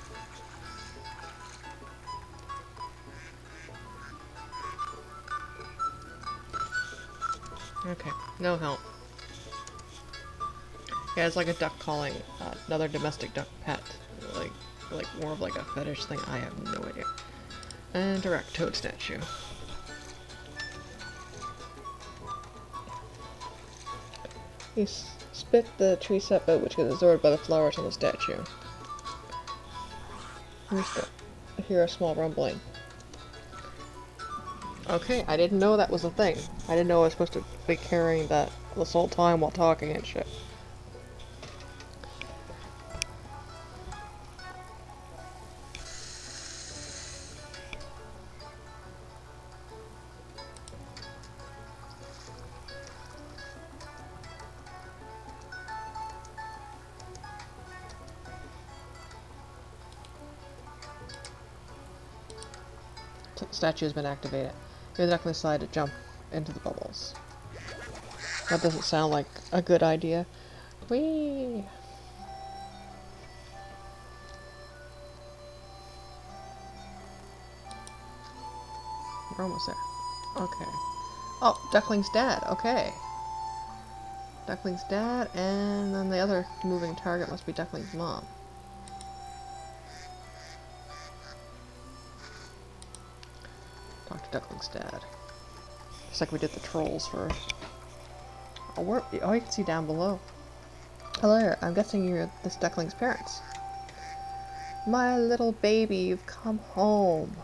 Okay, no help. Yeah, it's like a duck calling another domestic duck pet. Like more of like a fetish thing. I have no idea. And direct toad statue. He spit the tree sap out, which gets absorbed by the flowers on the statue. I hear a small rumbling. Okay, I didn't know that was a thing. I didn't know I was supposed to be carrying that this whole time while talking and shit. Statue has been activated. You're the duckling slide to jump into the bubbles. That doesn't sound like a good idea. Whee! We're almost there. Okay. Oh, Duckling's dad. Okay. Duckling's dad, and then the other moving target must be Duckling's mom. Talk to Duckling's dad. Looks like we did the trolls first. Oh, you can see down below. Hello, I'm guessing you're this Duckling's parents. My little baby, you've come home.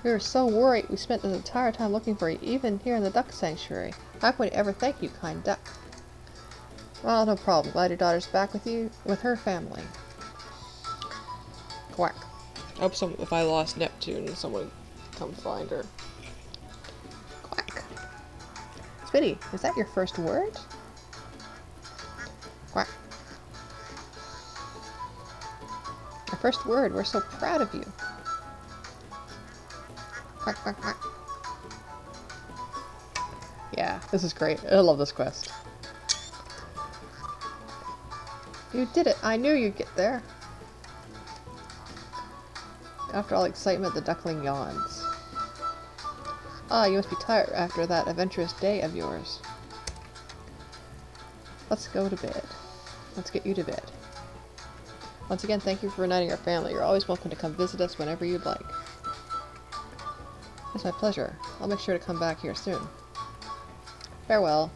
We were so worried we spent the entire time looking for you, even here in the duck sanctuary. How can we ever thank you, kind duck? Well, no problem. Glad your daughter's back with you, with her family. Quack. I hope if I lost Neptune, someone come find her. Quack. Spitty, is that your first word? Quack. Your first word, we're so proud of you. Quack, quack, quack. Yeah, this is great. I love this quest. You did it! I knew you'd get there. After all excitement, the duckling yawns. Ah, you must be tired after that adventurous day of yours. Let's go to bed. Let's get you to bed. Once again, thank you for reuniting our family. You're always welcome to come visit us whenever you'd like. It's my pleasure. I'll make sure to come back here soon. Farewell.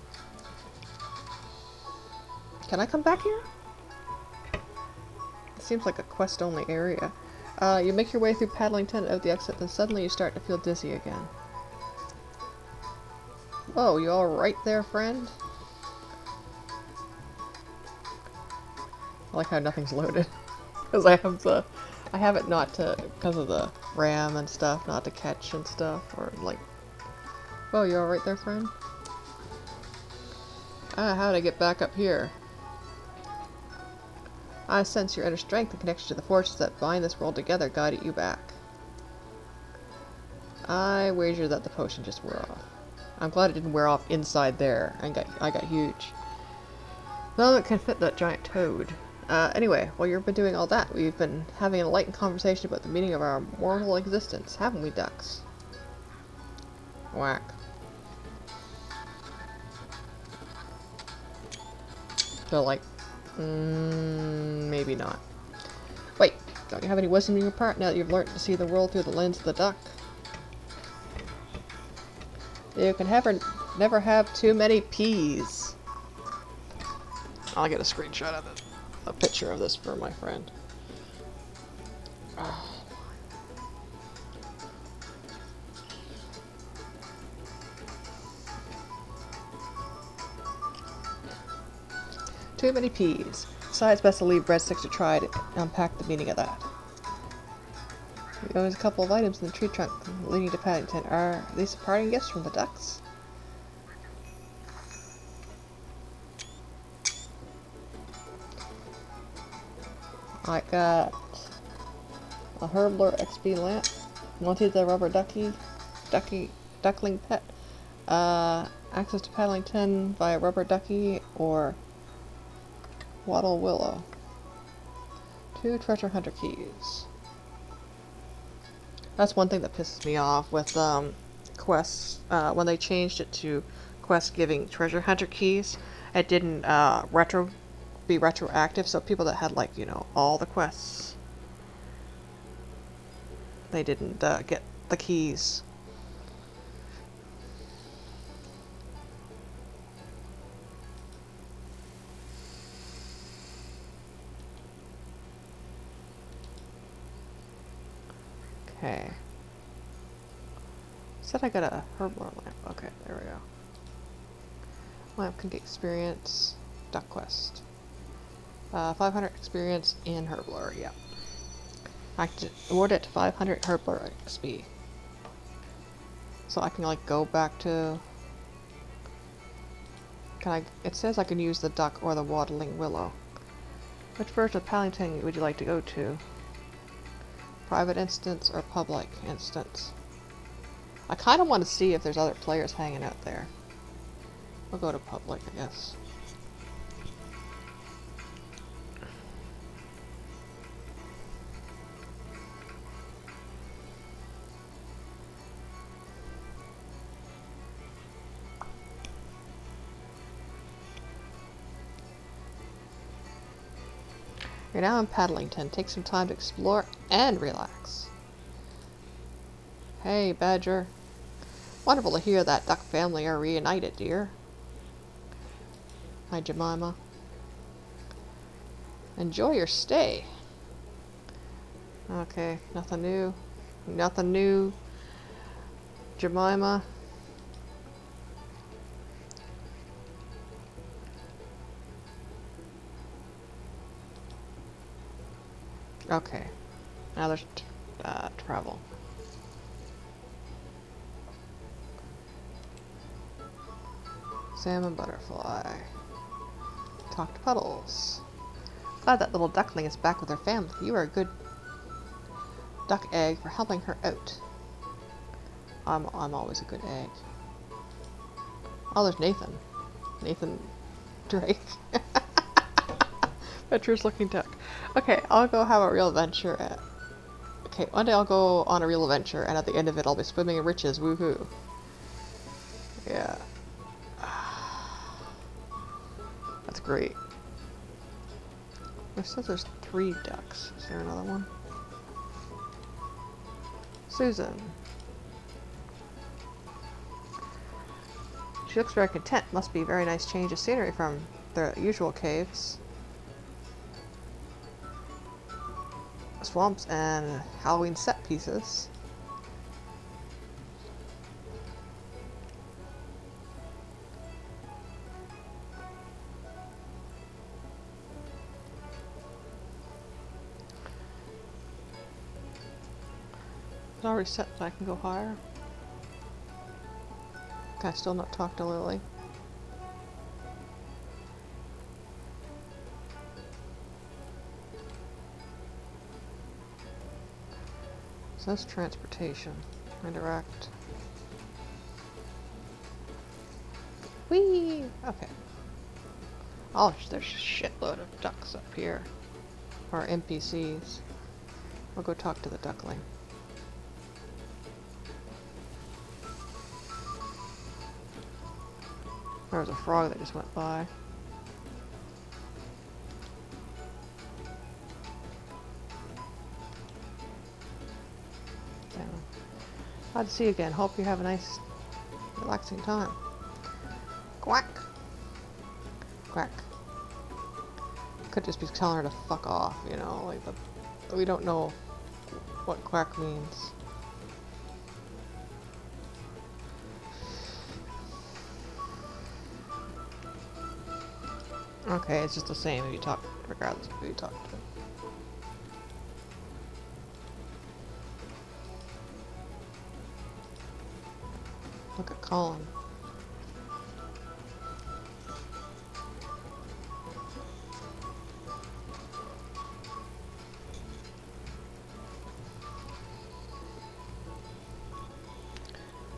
Can I come back here? It seems like a quest-only area. You make your way through Paddlington out the exit, then suddenly you start to feel dizzy again. Whoa, you alright there, friend? I like how nothing's loaded. Because I have it not to, because of the RAM and stuff, not to catch and stuff, or like... Whoa, you alright there, friend? Ah, how'd I get back up here? I sense your inner strength and connection to the forces that bind this world together guided you back. I wager that the potion just wore off. I'm glad it didn't wear off inside there. I got huge. Well, it can fit that giant toad. Anyway, while you've been doing all that, we've been having an enlightened conversation about the meaning of our mortal existence, haven't we, ducks? Whack. So, like, maybe not. Wait, don't you have any wisdom in your part now that you've learned to see the world through the lens of the duck? You can never have too many peas. I'll get a screenshot of it. A picture of this for my friend. Oh. Too many peas. Besides, best to leave breadsticks to try to unpack the meaning of that. There's a couple of items in the tree trunk leading to Paddington. Are these parting gifts from the ducks? I got a Herbler XP lamp. Wanted the rubber duckling pet. Access to Paddington via rubber ducky or Wattle Willow. 2 treasure hunter keys. That's one thing that pisses me off with quests. When they changed it to quests giving treasure hunter keys, it didn't be retroactive. So people that had, like, you know, all the quests, they didn't get the keys. Okay. Said I got a Herbler lamp. Okay, there we go. Lamp can get experience. Duck quest. 500 experience in Herbler, yeah. I can award it to 500 Herbler XP. So I can, like, go back to... It says I can use the duck or the waddling willow. Which version of Paddington would you like to go to? Private instance or public instance? I kind of want to see if there's other players hanging out there. We'll go to public, I guess. You're now in Paddlington. Take some time to explore and relax. Hey, Badger. Wonderful to hear that duck family are reunited, dear. Hi, Jemima. Enjoy your stay. Okay, nothing new. Nothing new. Jemima. Okay. Now there's travel. Salmon butterfly. Talk to Puddles. Glad that little duckling is back with her family. You are a good duck egg for helping her out. I'm always a good egg. Oh, there's Nathan. Nathan Drake. Adventurous looking duck. Okay, I'll go have a real adventure at... Okay, one day I'll go on a real adventure, and at the end of it I'll be swimming in riches. Woohoo. Yeah. That's great. It says there's 3 ducks. Is there another one? Susan. She looks very content. Must be a very nice change of scenery from the usual caves, swamps, and Halloween set pieces. It's already set so I can go higher. Can I still not talk to Lily? So that's transportation. Indirect. Whee! Okay. Oh, there's a shitload of ducks up here. Or NPCs. I'll go talk to the duckling. There was a frog that just went by. Damn. Glad to see you again. Hope you have a nice, relaxing time. Quack! Quack. Could just be telling her to fuck off, you know, like we don't know what quack means. Okay, it's just the same if you talk, regardless of who you talk to. Look at Colin.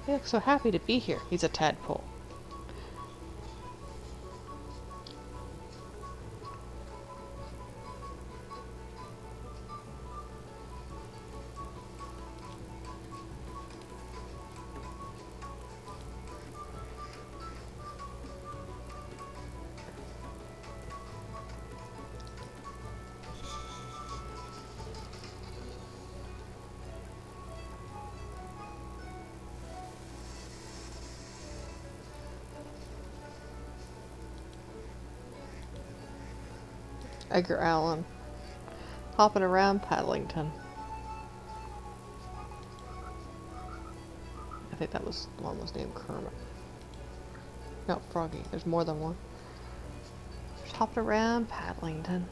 He looks so happy to be here. He's a tadpole. Edgar Allan. Hopping around Paddlington. I think that was the one was named Kermit. No, Froggy. There's more than one. Just hopping around Paddlington.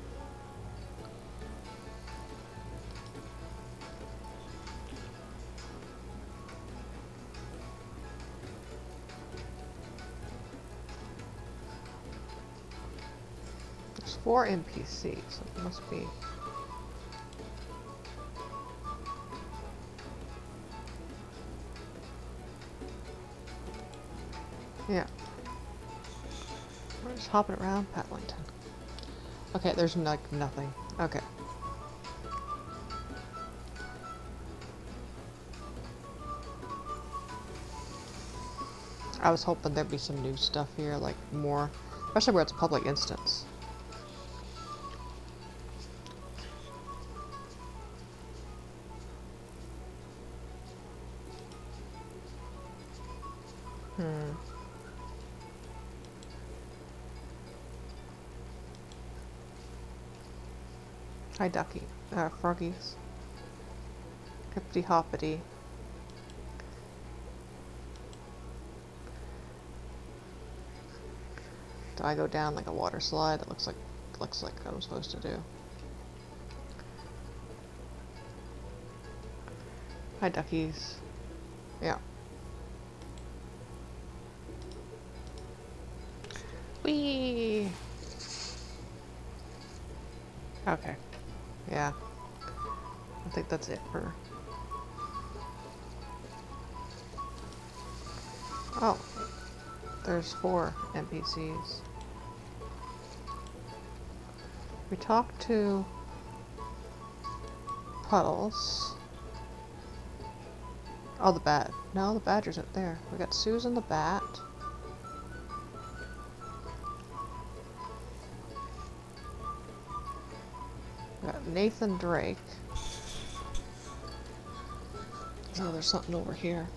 There's 4 NPCs, so it must be. Yeah. We're just hopping around Paddlington. Okay, there's like nothing. Okay. I was hoping there'd be some new stuff here, like more, especially where it's a public instance. Hi, Ducky. Froggies. Hippity hoppity. Do I go down like a water slide? That looks like I'm supposed to do. Hi, duckies. Yeah. Whee! Okay. Yeah. I think that's it for... Oh. There's 4 NPCs. We talked to... Puddles. Oh, the bat. No, the badger's up there. We got Susan the bat. We got Nathan Drake. Oh, there's something over here.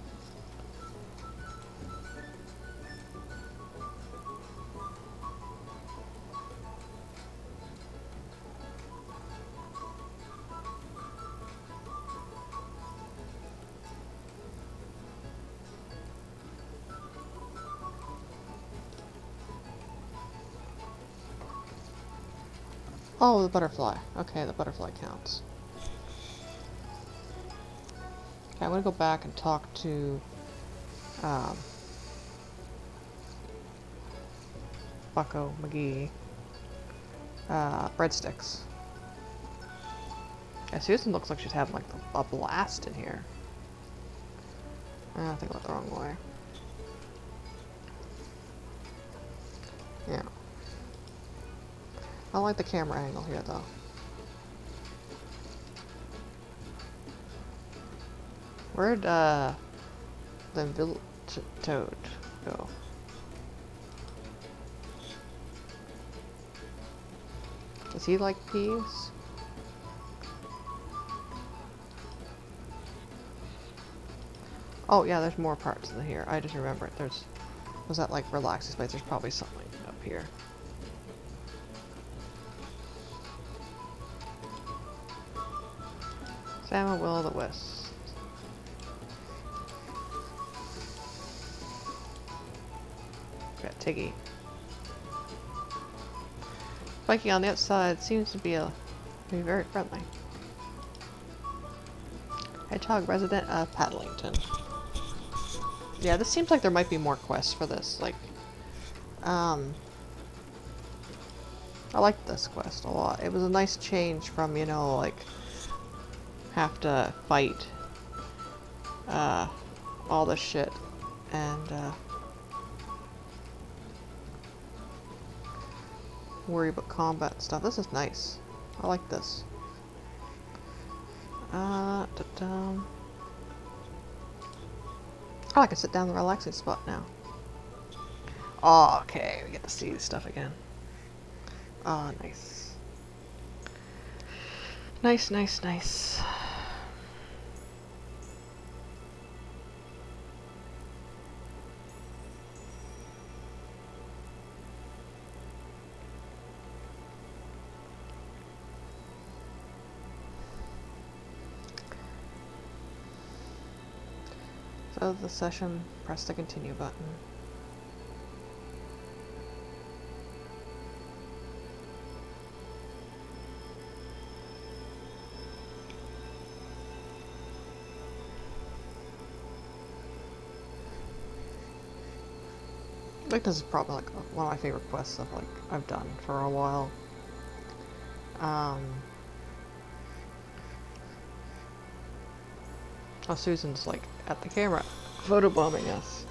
Oh, the butterfly. Okay, the butterfly counts. Okay, I'm gonna go back and talk to Bucko McGee. Breadsticks. Yeah, Susan looks like she's having like a blast in here. I think I went the wrong way. Yeah. I like the camera angle here though. Where'd the village toad go? Does he like peas? Oh yeah, there's more parts in here. I just remember it. Was that like relaxing space? There's probably something up here. Salmon Will of the Wisp. Got Tiggy. Spiky on the outside seems to be very friendly. Hedgehog resident of Paddlington. Yeah, this seems like there might be more quests for this. Like, I liked this quest a lot. It was a nice change from, you know, like, have to fight, all this shit, and, worry about combat and stuff. This is nice. I like this. Oh, I can sit down in the relaxing spot now. Oh, okay, we get to see this stuff again. Oh, nice. Nice, nice, nice. So the session, press the continue button. I think this is probably like one of my favorite quests that like I've done for a while. Oh, Susan's like at the camera, photobombing us.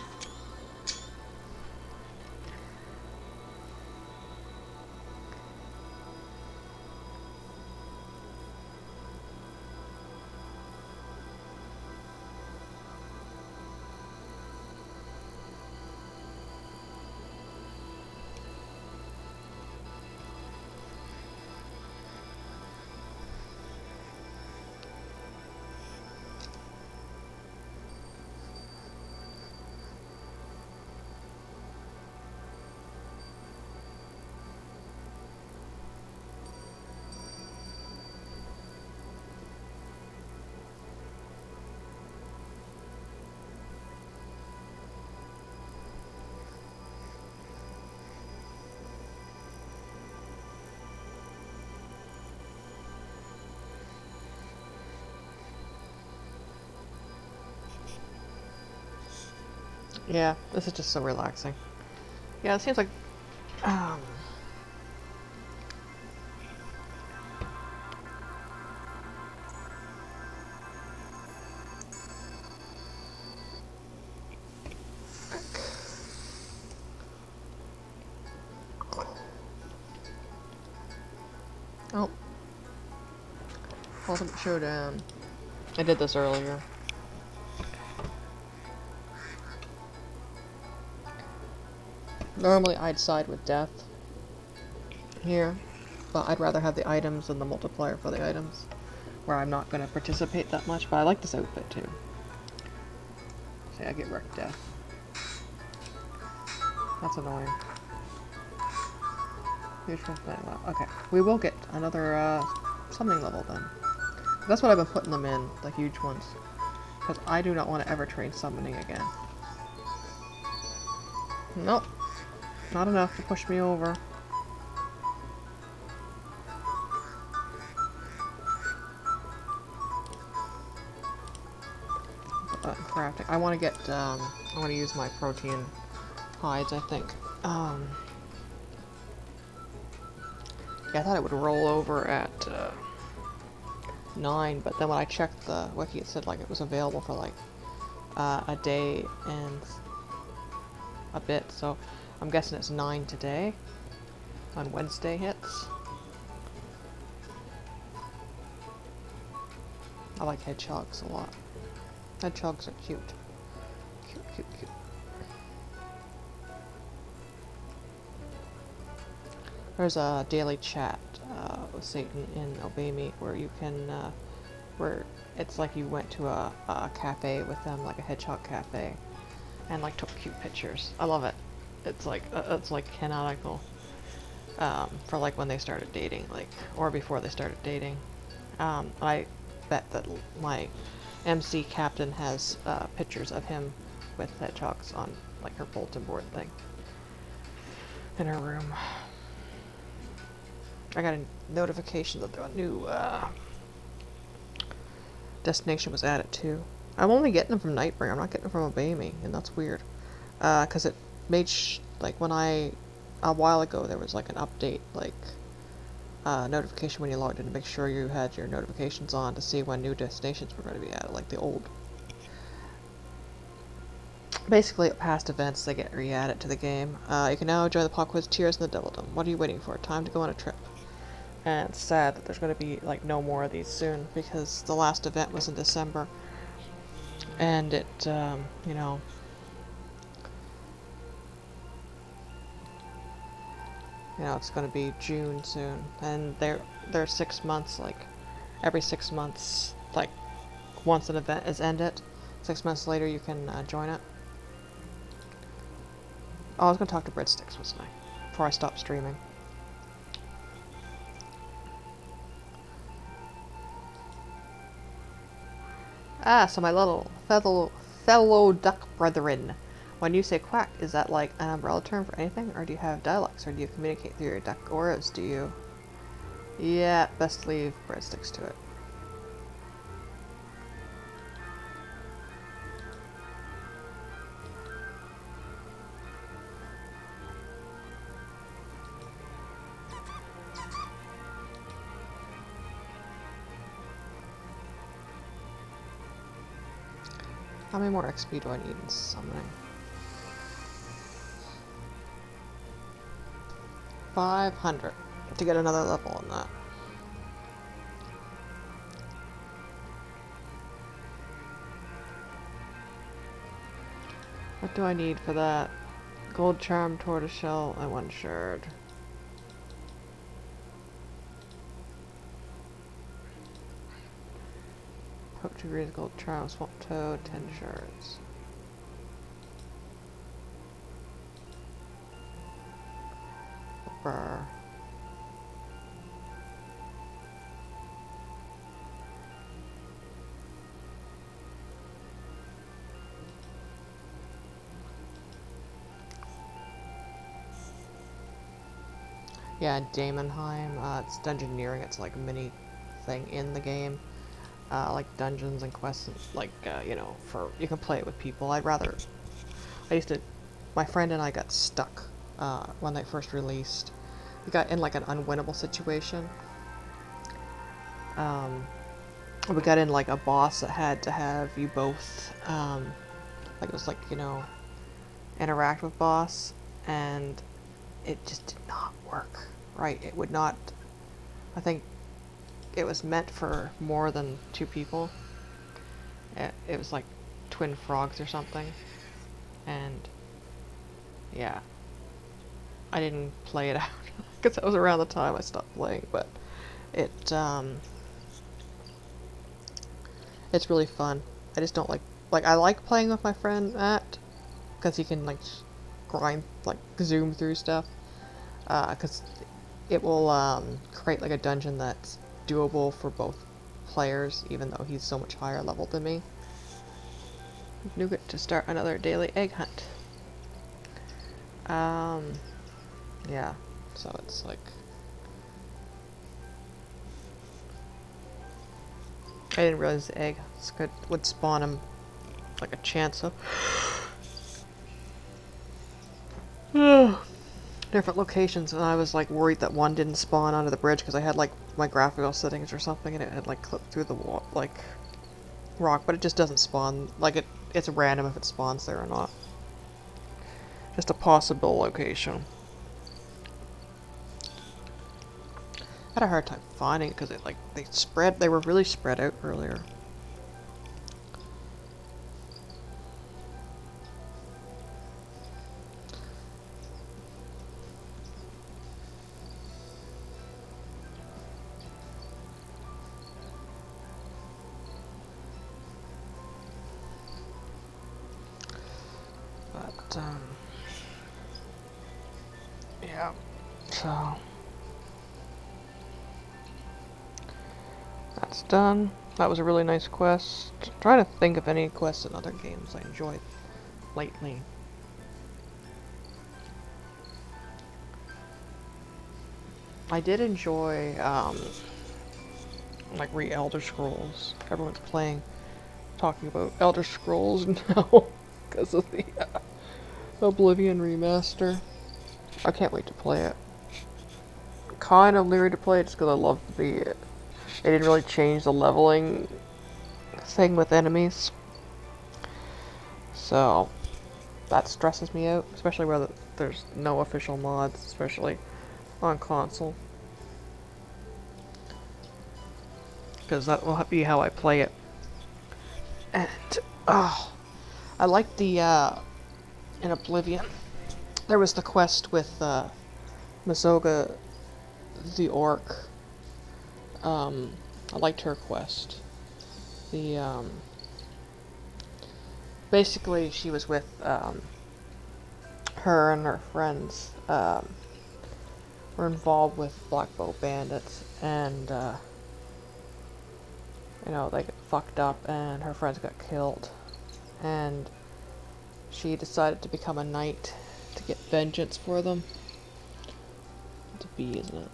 Yeah, this is just so relaxing. Yeah, it seems like, oh, Ultimate Showdown. I did this earlier. Normally I'd side with death here, but I'd rather have the items and the multiplier for the items, where I'm not going to participate that much, but I like this outfit too. See, I get wrecked death. That's annoying. Okay, we will get another summoning level then. That's what I've been putting them in, the huge ones, because I do not want to ever train summoning again. Nope. Not enough to push me over. Crafting. I want to get, I want to use my protein hides, I think. Yeah, I thought it would roll over at, 9, but then when I checked the wiki, it said like it was available for like a day and a bit, so I'm guessing it's 9 today on Wednesday hits. I like hedgehogs a lot. Hedgehogs are cute. Cute, cute, cute. There's a daily chat with Satan in Obey Me where you can, where it's like you went to a cafe with them, like a hedgehog cafe, and like took cute pictures. I love it. It's like canonical for like when they started dating, like, or before they started dating. I bet that my MC captain has pictures of him with hedgehogs on like her bulletin board thing in her room. I got a notification that the new destination was added too. I'm only getting them from Nightbringer. I'm not getting them from Obey Me, and that's weird. Because it made like when a while ago there was like an update, like notification when you logged in to make sure you had your notifications on to see when new destinations were going to be added, like the old. Basically, at past events, they get re-added to the game. You can now enjoy the pop quiz Tears in the Devildom. What are you waiting for? Time to go on a trip. And it's sad that there's going to be like no more of these soon because the last event was in December, and it, you know, it's going to be June soon, and they're 6 months. Like every 6 months, like once an event is ended, 6 months later you can join it. Oh, I was going to talk to Breadsticks, wasn't I? Before I stopped streaming. Ah, so my little fellow duck brethren, when you say quack, is that like an umbrella term for anything, or do you have dialects, or do you communicate through your duck auras? Do you? Yeah, best leave Breadsticks to it. How many more XP do I need in summoning? 500 to get another level on that. What do I need for that? Gold charm, tortoiseshell, and 1 shard. Poke degrees, gold charm, swamp toad, 10 shards. Brr. Yeah, Daemonheim, it's dungeoneering, it's like a mini thing in the game. Like dungeons and quests, and like, you know, you can play it with people. My friend and I got stuck, when they first released. We got in like an unwinnable situation. We got in like a boss that had to have you both, like it was like, you know, interact with boss, and it just did not work, right? It would not, I think it was meant for more than 2 people. It was like twin frogs or something, and yeah, I didn't play it out because that was around the time I stopped playing, but it's really fun. I just don't like I like playing with my friend Matt because he can like grind, like zoom through stuff, because it will create like a dungeon that's doable for both players, even though he's so much higher level than me. Nougat to start another daily egg hunt. Yeah, so it's like, I didn't realize the egg would spawn him like a chance of different locations, and I was like worried that one didn't spawn onto the bridge because I had like my graphical settings or something, and it had like clipped through the wall, like rock, but it just doesn't spawn. Like it's random if it spawns there or not. Just a possible location. I had a hard time finding it because they were really spread out earlier. But yeah, so that's done. That was a really nice quest. I'm trying to think of any quests in other games I enjoyed lately. I did enjoy, like, Elder Scrolls. Everyone's talking about Elder Scrolls now because of the Oblivion remaster. I can't wait to play it. Kind of leery to play it just because I love they didn't really change the leveling thing with enemies. So, that stresses me out, especially where there's no official mods, especially on console. Because that will be how I play it. And, I like the, in Oblivion, there was the quest with, Mazoga the Orc. I liked her quest. Basically she was with, her and her friends, were involved with Blackbow Bandits, and, you know, they got fucked up and her friends got killed. And she decided to become a knight to get vengeance for them. It's a bee, isn't it?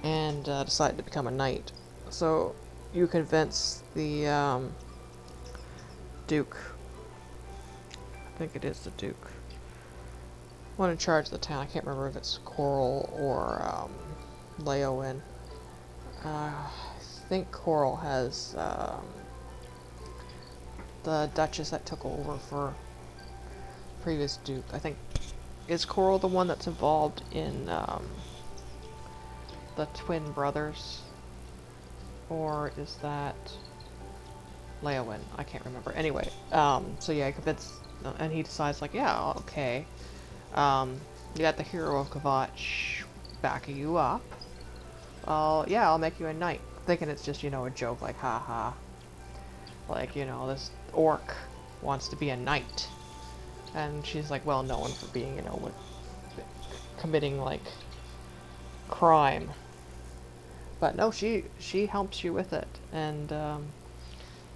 And decided to become a knight. So you convince the Duke. I think it is the Duke. One in charge of the town. I can't remember if it's Coral or Leowen. I think Coral has the Duchess that took over for previous Duke. I think, is Coral the one that's involved in the twin brothers? Or is that Leowen? I can't remember. Anyway, so yeah, and he decides like, yeah, okay. You got the hero of Kvatch backing you up. Yeah, I'll make you a knight. Thinking it's just, you know, a joke, like, haha. Like, you know, this orc wants to be a knight. And she's like well known for being, you know, like, committing, like, crime. But no, she helps you with it, and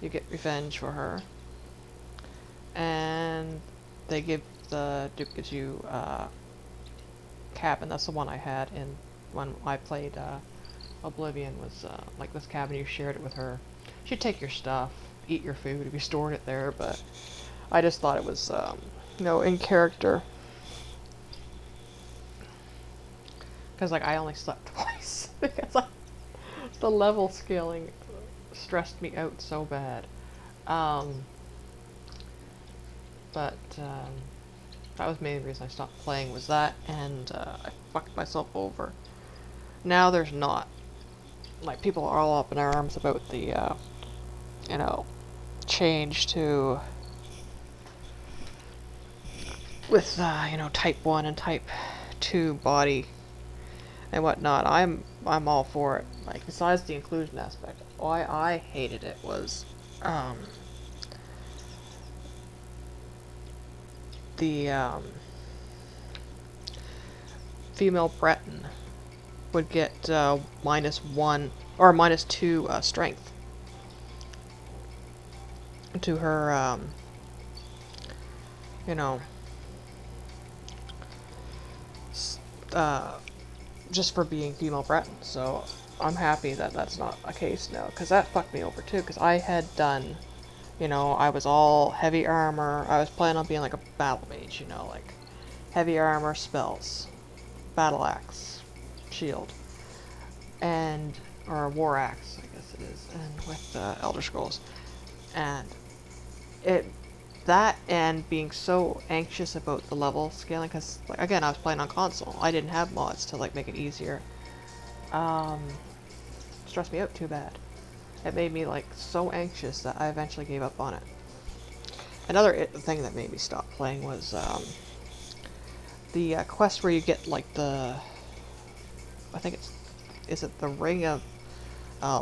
you get revenge for her. And the Duke gives you a cabin. That's the one I had in when I played Oblivion, was like this cabin. You shared it with her. She'd take your stuff, eat your food if you stored it there, but I just thought it was, you know, in character. Because, like, I only slept twice. Because the level scaling stressed me out so bad. But that was mainly the reason I stopped playing, was that, and I fucked myself over. Now there's not. Like, people are all up in arms about the, you know, change to, with, you know, type 1 and type 2 body and whatnot. I'm all for it. Like, besides the inclusion aspect, why I hated it was, the, female Breton would get, -1, or -2, strength to her, you know, just for being female Breton. So I'm happy that that's not a case now, because that fucked me over too, because I had done, you know, I was all heavy armor. I was planning on being like a battle mage, you know, like heavy armor spells, battle axe, shield, and or war axe, I guess it is, and with Elder Scrolls, and that and being so anxious about the level scaling, because like, again, I was playing on console. I didn't have mods to like make it easier. Stressed me out too bad. It made me like so anxious that I eventually gave up on it. Another thing that made me stop playing was the quest where you get like I think is it the ring of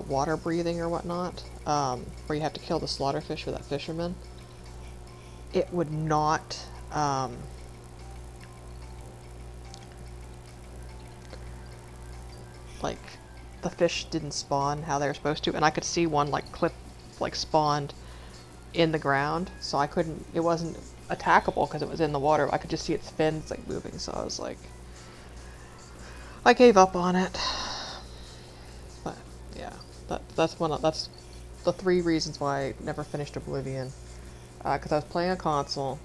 water breathing or whatnot, where you have to kill the slaughterfish for that fisherman. It would not, like, the fish didn't spawn how they were supposed to, and I could see one, like, spawned in the ground, so I couldn't, it wasn't attackable because it was in the water. I could just see its fins, like, moving, so I was like, I gave up on it. But, yeah, that's the 3 reasons why I never finished Oblivion. Because I was playing a console.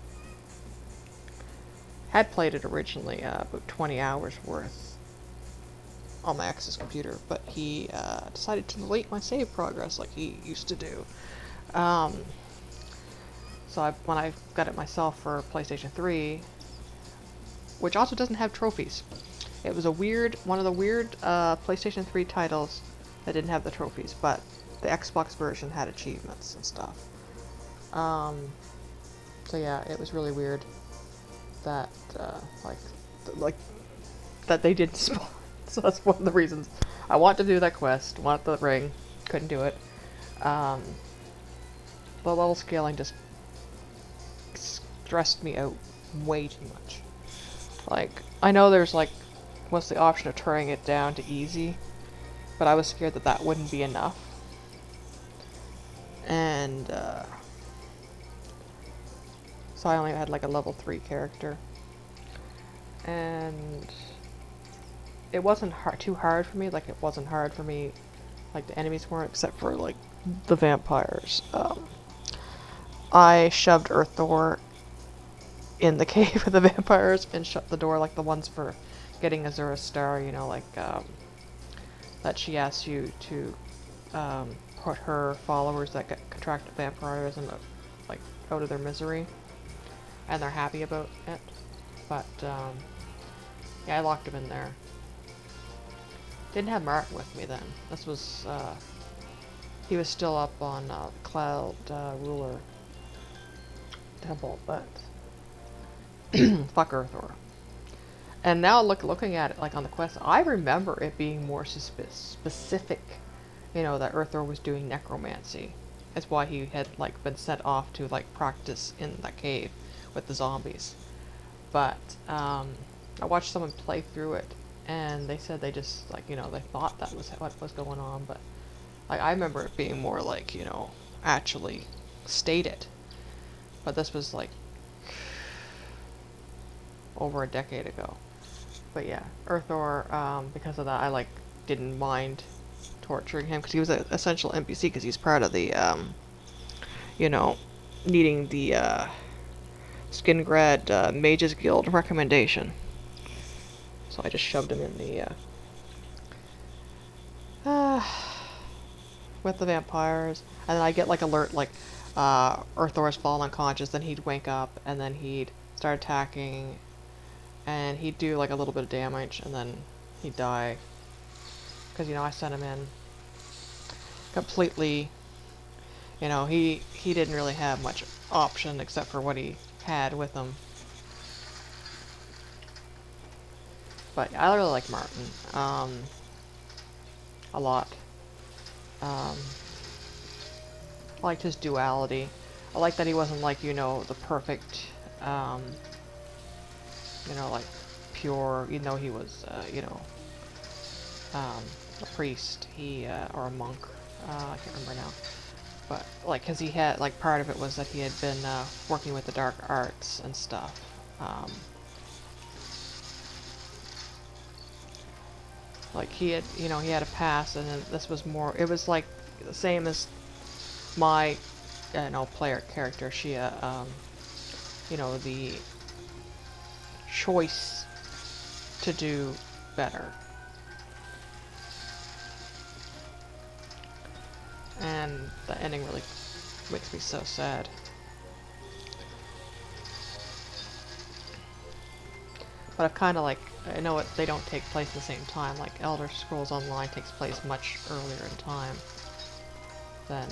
Had played it originally, about 20 hours worth on my ex's computer, but he decided to delete my save progress like he used to do. So when I got it myself for PlayStation 3, which also doesn't have trophies. It was one of the weird PlayStation 3 titles that didn't have the trophies, but the Xbox version had achievements and stuff. So yeah, it was really weird that, like, that they didn't spawn. So that's one of the reasons. I want to do that quest, want the ring, couldn't do it. But level scaling just stressed me out way too much. Like, I know there's, like, what's the option of turning it down to easy, but I was scared that that wouldn't be enough. And, so I only had like a level 3 character. And it wasn't too hard for me, like it wasn't hard for me, like the enemies weren't, except for like the vampires. I shoved Earthor in the cave with the vampires and shut the door, like the ones for getting Azura's Star, you know, like that she asks you to put her followers that get contracted vampirism like out of their misery. And they're happy about it. But, yeah, I locked him in there. Didn't have Martin with me then. This was, he was still up on Cloud Ruler Temple, but fuck Earthor. And now looking at it, like on the quest, I remember it being more specific, you know, that Earthor was doing necromancy. That's why he had, like, been sent off to, like, practice in that cave with the zombies. But I watched someone play through it, and they said they just, like, you know, they thought that was what was going on, but like, I remember it being more like, you know, actually stated. But this was like over a decade ago. But yeah, Earthor, because of that, I like didn't mind torturing him, because he was an essential NPC, because he's part of the you know, needing the Skingrad Mages Guild recommendation. So I just shoved him in the with the vampires, and then I get like alert, like Earthor's fallen unconscious, then he'd wake up, and then he'd start attacking, and he'd do like a little bit of damage, and then he'd die. Because, you know, I sent him in completely, you know, he didn't really have much option except for what he had with him. But I really like Martin, a lot. I liked his duality. I liked that he wasn't like, you know, the perfect, you know, like pure, even though he was, you know, a priest, or a monk, I can't remember now. But, like, because he had, like, part of it was that he had been working with the dark arts and stuff. Like, he had, you know, he had a past, and then this was more, it was, like, the same as my, you know, player character, Shia, you know, the choice to do better. And the ending really makes me so sad. But I've kind of like, I know they don't take place at the same time. Like Elder Scrolls Online takes place much earlier in time than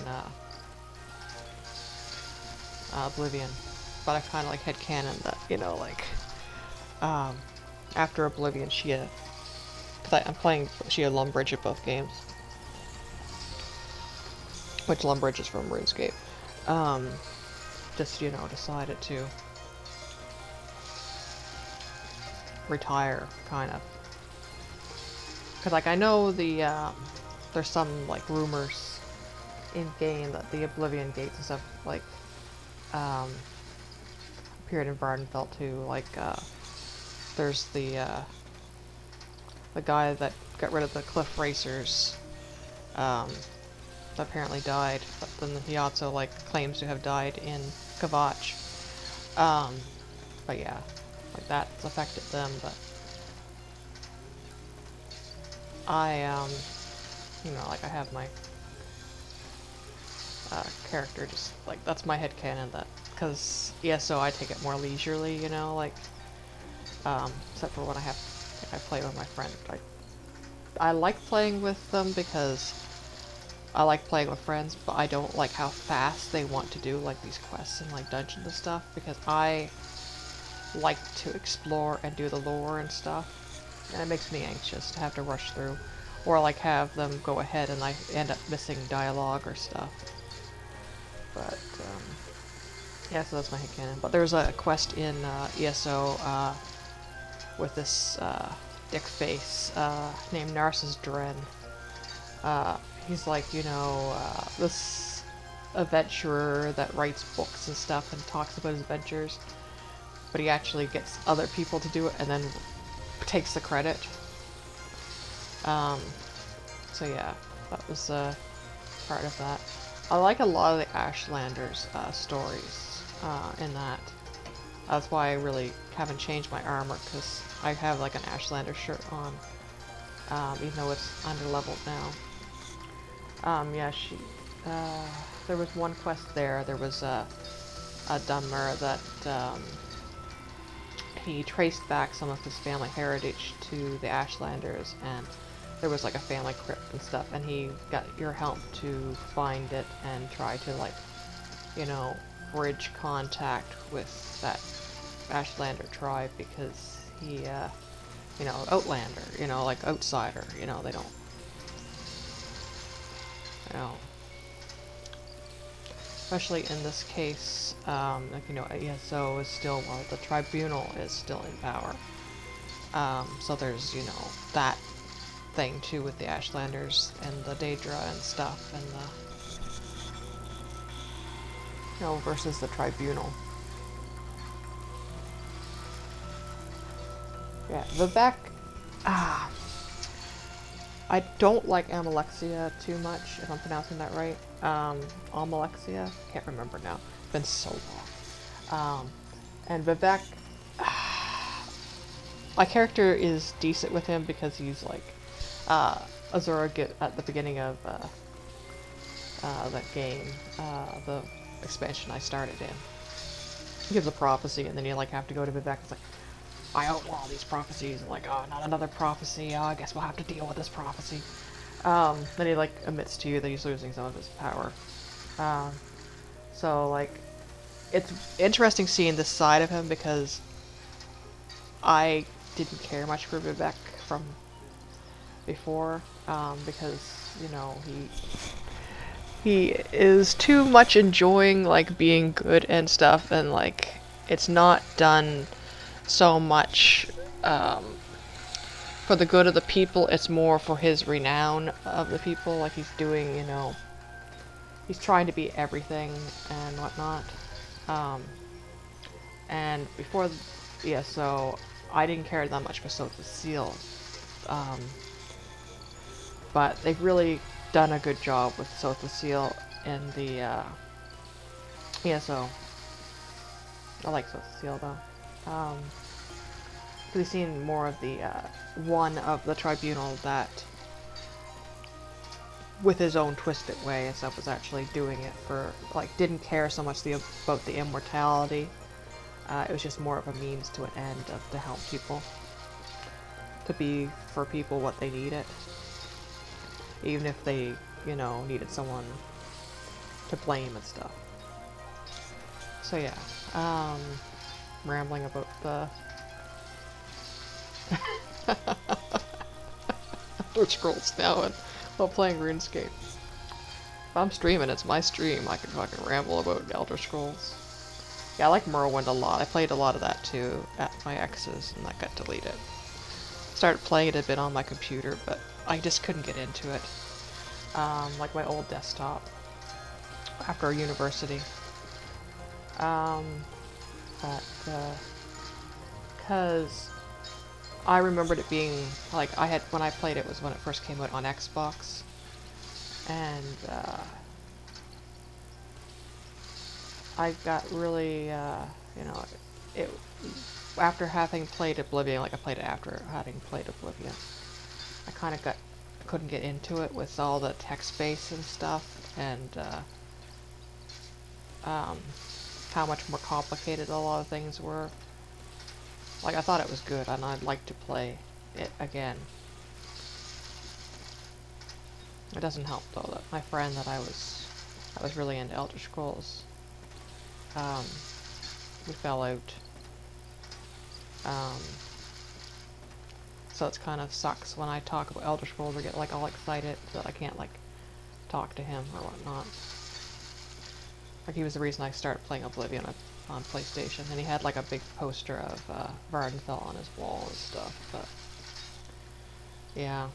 Oblivion. But I kind of like headcanon that, you know, like, after Oblivion, because I'm playing Shia Lumbridge at both games. Which Lumbridge is from RuneScape. Just, you know, decided to retire, kind of. Because, like, I know there's some, like, rumors in-game that the Oblivion Gates and stuff, like, appeared in Vardenfell too. Like, there's the guy that got rid of the Cliff Racers, that apparently died, but then he also, like, claims to have died in Kvatch. But yeah, like, that's affected them, but you know, like, I have my character just, like, that's my headcanon, that, because ESO I take it more leisurely, you know, like, except for when I play with my friend. I like playing with them because I like playing with friends, but I don't like how fast they want to do, like, these quests and, like, dungeons and stuff, because I like to explore and do the lore and stuff, and it makes me anxious to have to rush through, or, like, have them go ahead and I end up missing dialogue or stuff. But, yeah, so that's my headcanon. But there's a quest in ESO with this dick face named Narcissus Dren. He's like, you know, this adventurer that writes books and stuff and talks about his adventures, but he actually gets other people to do it and then takes the credit. So yeah, that was part of that. I like a lot of the Ashlanders stories in that. That's why I really haven't changed my armor, because I have like an Ashlander shirt on, even though it's underleveled now. Yeah, there was one quest there. There was a Dunmer that he traced back some of his family heritage to the Ashlanders, and there was like a family crypt and stuff, and he got your help to find it and try to, like, you know, bridge contact with that Ashlander tribe, because he, you know, Outlander, you know, like outsider, you know, they don't, you know, especially in this case, like, you know, ESO is still, well, the Tribunal is still in power, so there's, you know, that thing too with the Ashlanders and the Daedra and stuff, and the, you know, versus the Tribunal. Yeah, Vivec, I don't like Amalexia too much, if I'm pronouncing that right. Amalexia? Can't remember now. It's been so long. And Vivec, my character is decent with him because he's like Azura at the beginning of that game, the expansion I started in. He gives a prophecy, and then you like have to go to Vivec. It's like, I outlaw these prophecies. I'm like, oh, not another prophecy. Oh, I guess we'll have to deal with this prophecy. Then he like admits to you that he's losing some of his power. So like, it's interesting seeing this side of him, because I didn't care much for Vivec from before, because, you know, he is too much enjoying, like, being good and stuff, and like, it's not done so much for the good of the people, it's more for his renown of the people. Like, he's doing, you know, he's trying to be everything and whatnot. And before ESO, I didn't care that much for Sotha Seal. But they've really done a good job with Sotha Seal in the ESO. I like Sotha Seal though. we've seen more of the one of the tribunal that, with his own twisted way and stuff, was actually doing it for, like, didn't care so much about the immortality. It was just more of a means to an end to help people, to be for people what they needed, even if they, you know, needed someone to blame and stuff. So yeah, rambling about the Elder Scrolls now and while playing RuneScape. If I'm streaming, it's my stream. I can fucking ramble about Elder Scrolls. Yeah, I like Morrowind a lot. I played a lot of that too at my ex's, and that got deleted. Started playing it a bit on my computer, but I just couldn't get into it. Like my old desktop after university. Because I remembered it being, like, when I played it was when it first came out on Xbox, and I got really, you know, after having played Oblivion, like I played it after having played Oblivion, I kind of couldn't get into it with all the text-based and stuff, and how much more complicated a lot of things were. Like, I thought it was good, and I'd like to play it again. It doesn't help, though, that my friend that was really into Elder Scrolls, we fell out. So it's kind of sucks when I talk about Elder Scrolls or get, like, all excited that I can't, like, talk to him or whatnot. Like, he was the reason I started playing Oblivion on PlayStation, and he had, like, a big poster of Vardenfell on his wall and stuff, but yeah.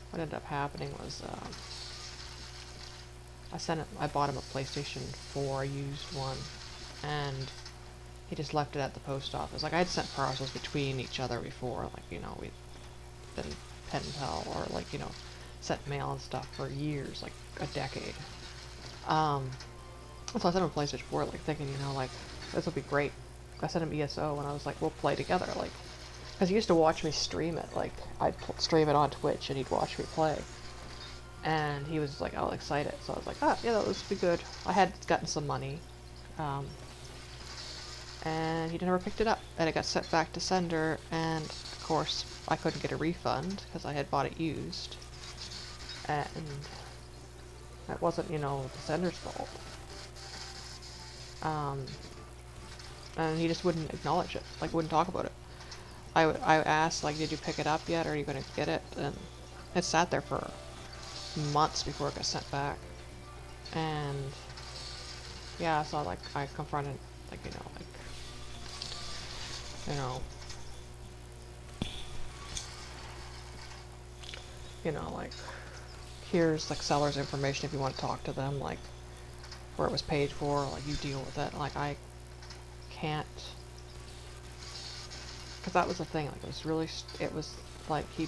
What ended up happening was, I bought him a PlayStation 4, used one, and he just left it at the post office. Like, I had sent parcels between each other before, like, you know, we'd been pen pal, or, like, you know, sent mail and stuff for years, like, a decade. So I sent him a PlayStation 4, like, thinking, you know, like, this will be great. I sent him ESO, and I was like, we'll play together, like, because he used to watch me stream it, like, I'd stream it on Twitch, and he'd watch me play. And he was, like, all excited, so I was like, ah, yeah, that would be good. I had gotten some money, and he never picked it up, and it got sent back to sender, and, of course, I couldn't get a refund, because I had bought it used. And that wasn't, you know, the sender's fault. And he just wouldn't acknowledge it, like, wouldn't talk about it. I asked, like, did you pick it up yet, or are you going to get it? And it sat there for months before it got sent back. And yeah, so, like, I confronted, like, like, here's, like, seller's information if you want to talk to them, like, where it was paid for, like, you deal with it. Like, I can't, because that was the thing, like, it was like, he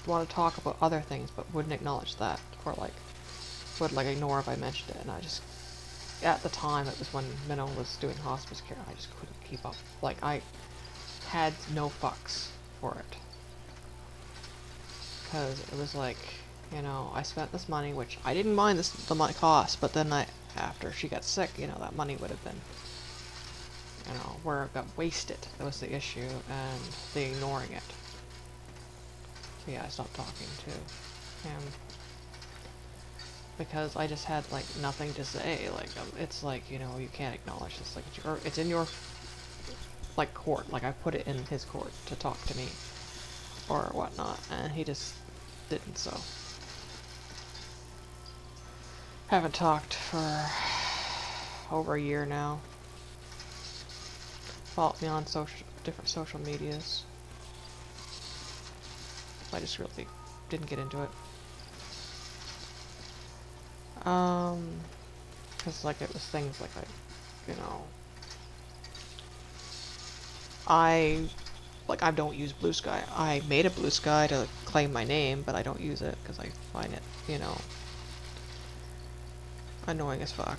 wanted to talk about other things, but wouldn't acknowledge that, or, like, would, like, ignore if I mentioned it, and I just, at the time, it was when Minnow was doing hospice care, I just couldn't keep up. Like, I had no fucks for it. Because it was like, you know, I spent this money, which I didn't mind the money cost, but then after she got sick, you know, that money would have been, you know, where it got wasted. That was the issue, and the ignoring it. So yeah, I stopped talking to him. Because I just had, like, nothing to say. Like, it's like, you know, you can't acknowledge this. Like, it's in your, like, court. Like, I put it in his court to talk to me, or whatnot, and he just didn't, so. Haven't talked for over a year now. Followed me on different social medias. I just really didn't get into it. Cause, like, it was things like, you know, I don't use Blue Sky. I made a Blue Sky to claim my name, but I don't use it because I find it, you know, annoying as fuck.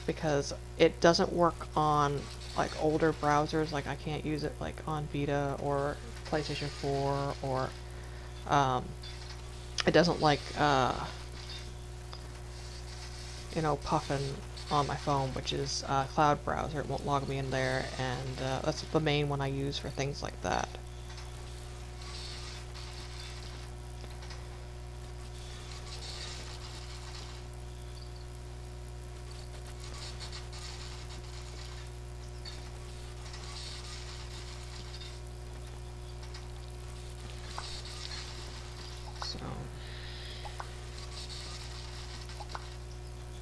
because it doesn't work on like older browsers. Like I can't use it like on Vita or PlayStation 4, or it doesn't like you know, Puffin on my phone, which is a cloud browser. It won't log me in there, and that's the main one I use for things like that. So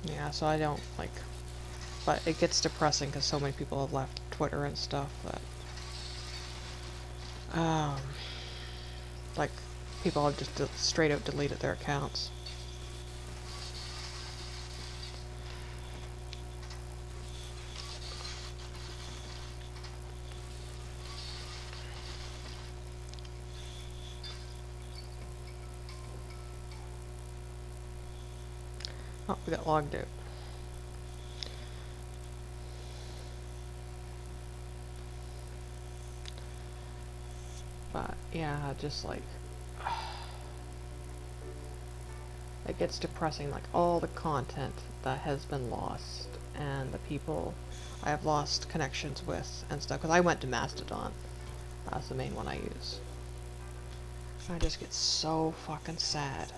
yeah, so I don't like, but it gets depressing because so many people have left Twitter and stuff that like people have just straight out deleted their accounts. Oh, we got logged out. But yeah, just like it gets depressing, like all the content that has been lost and the people I have lost connections with and stuff, because I went to Mastodon. That's the main one I use. I just get so fucking sad.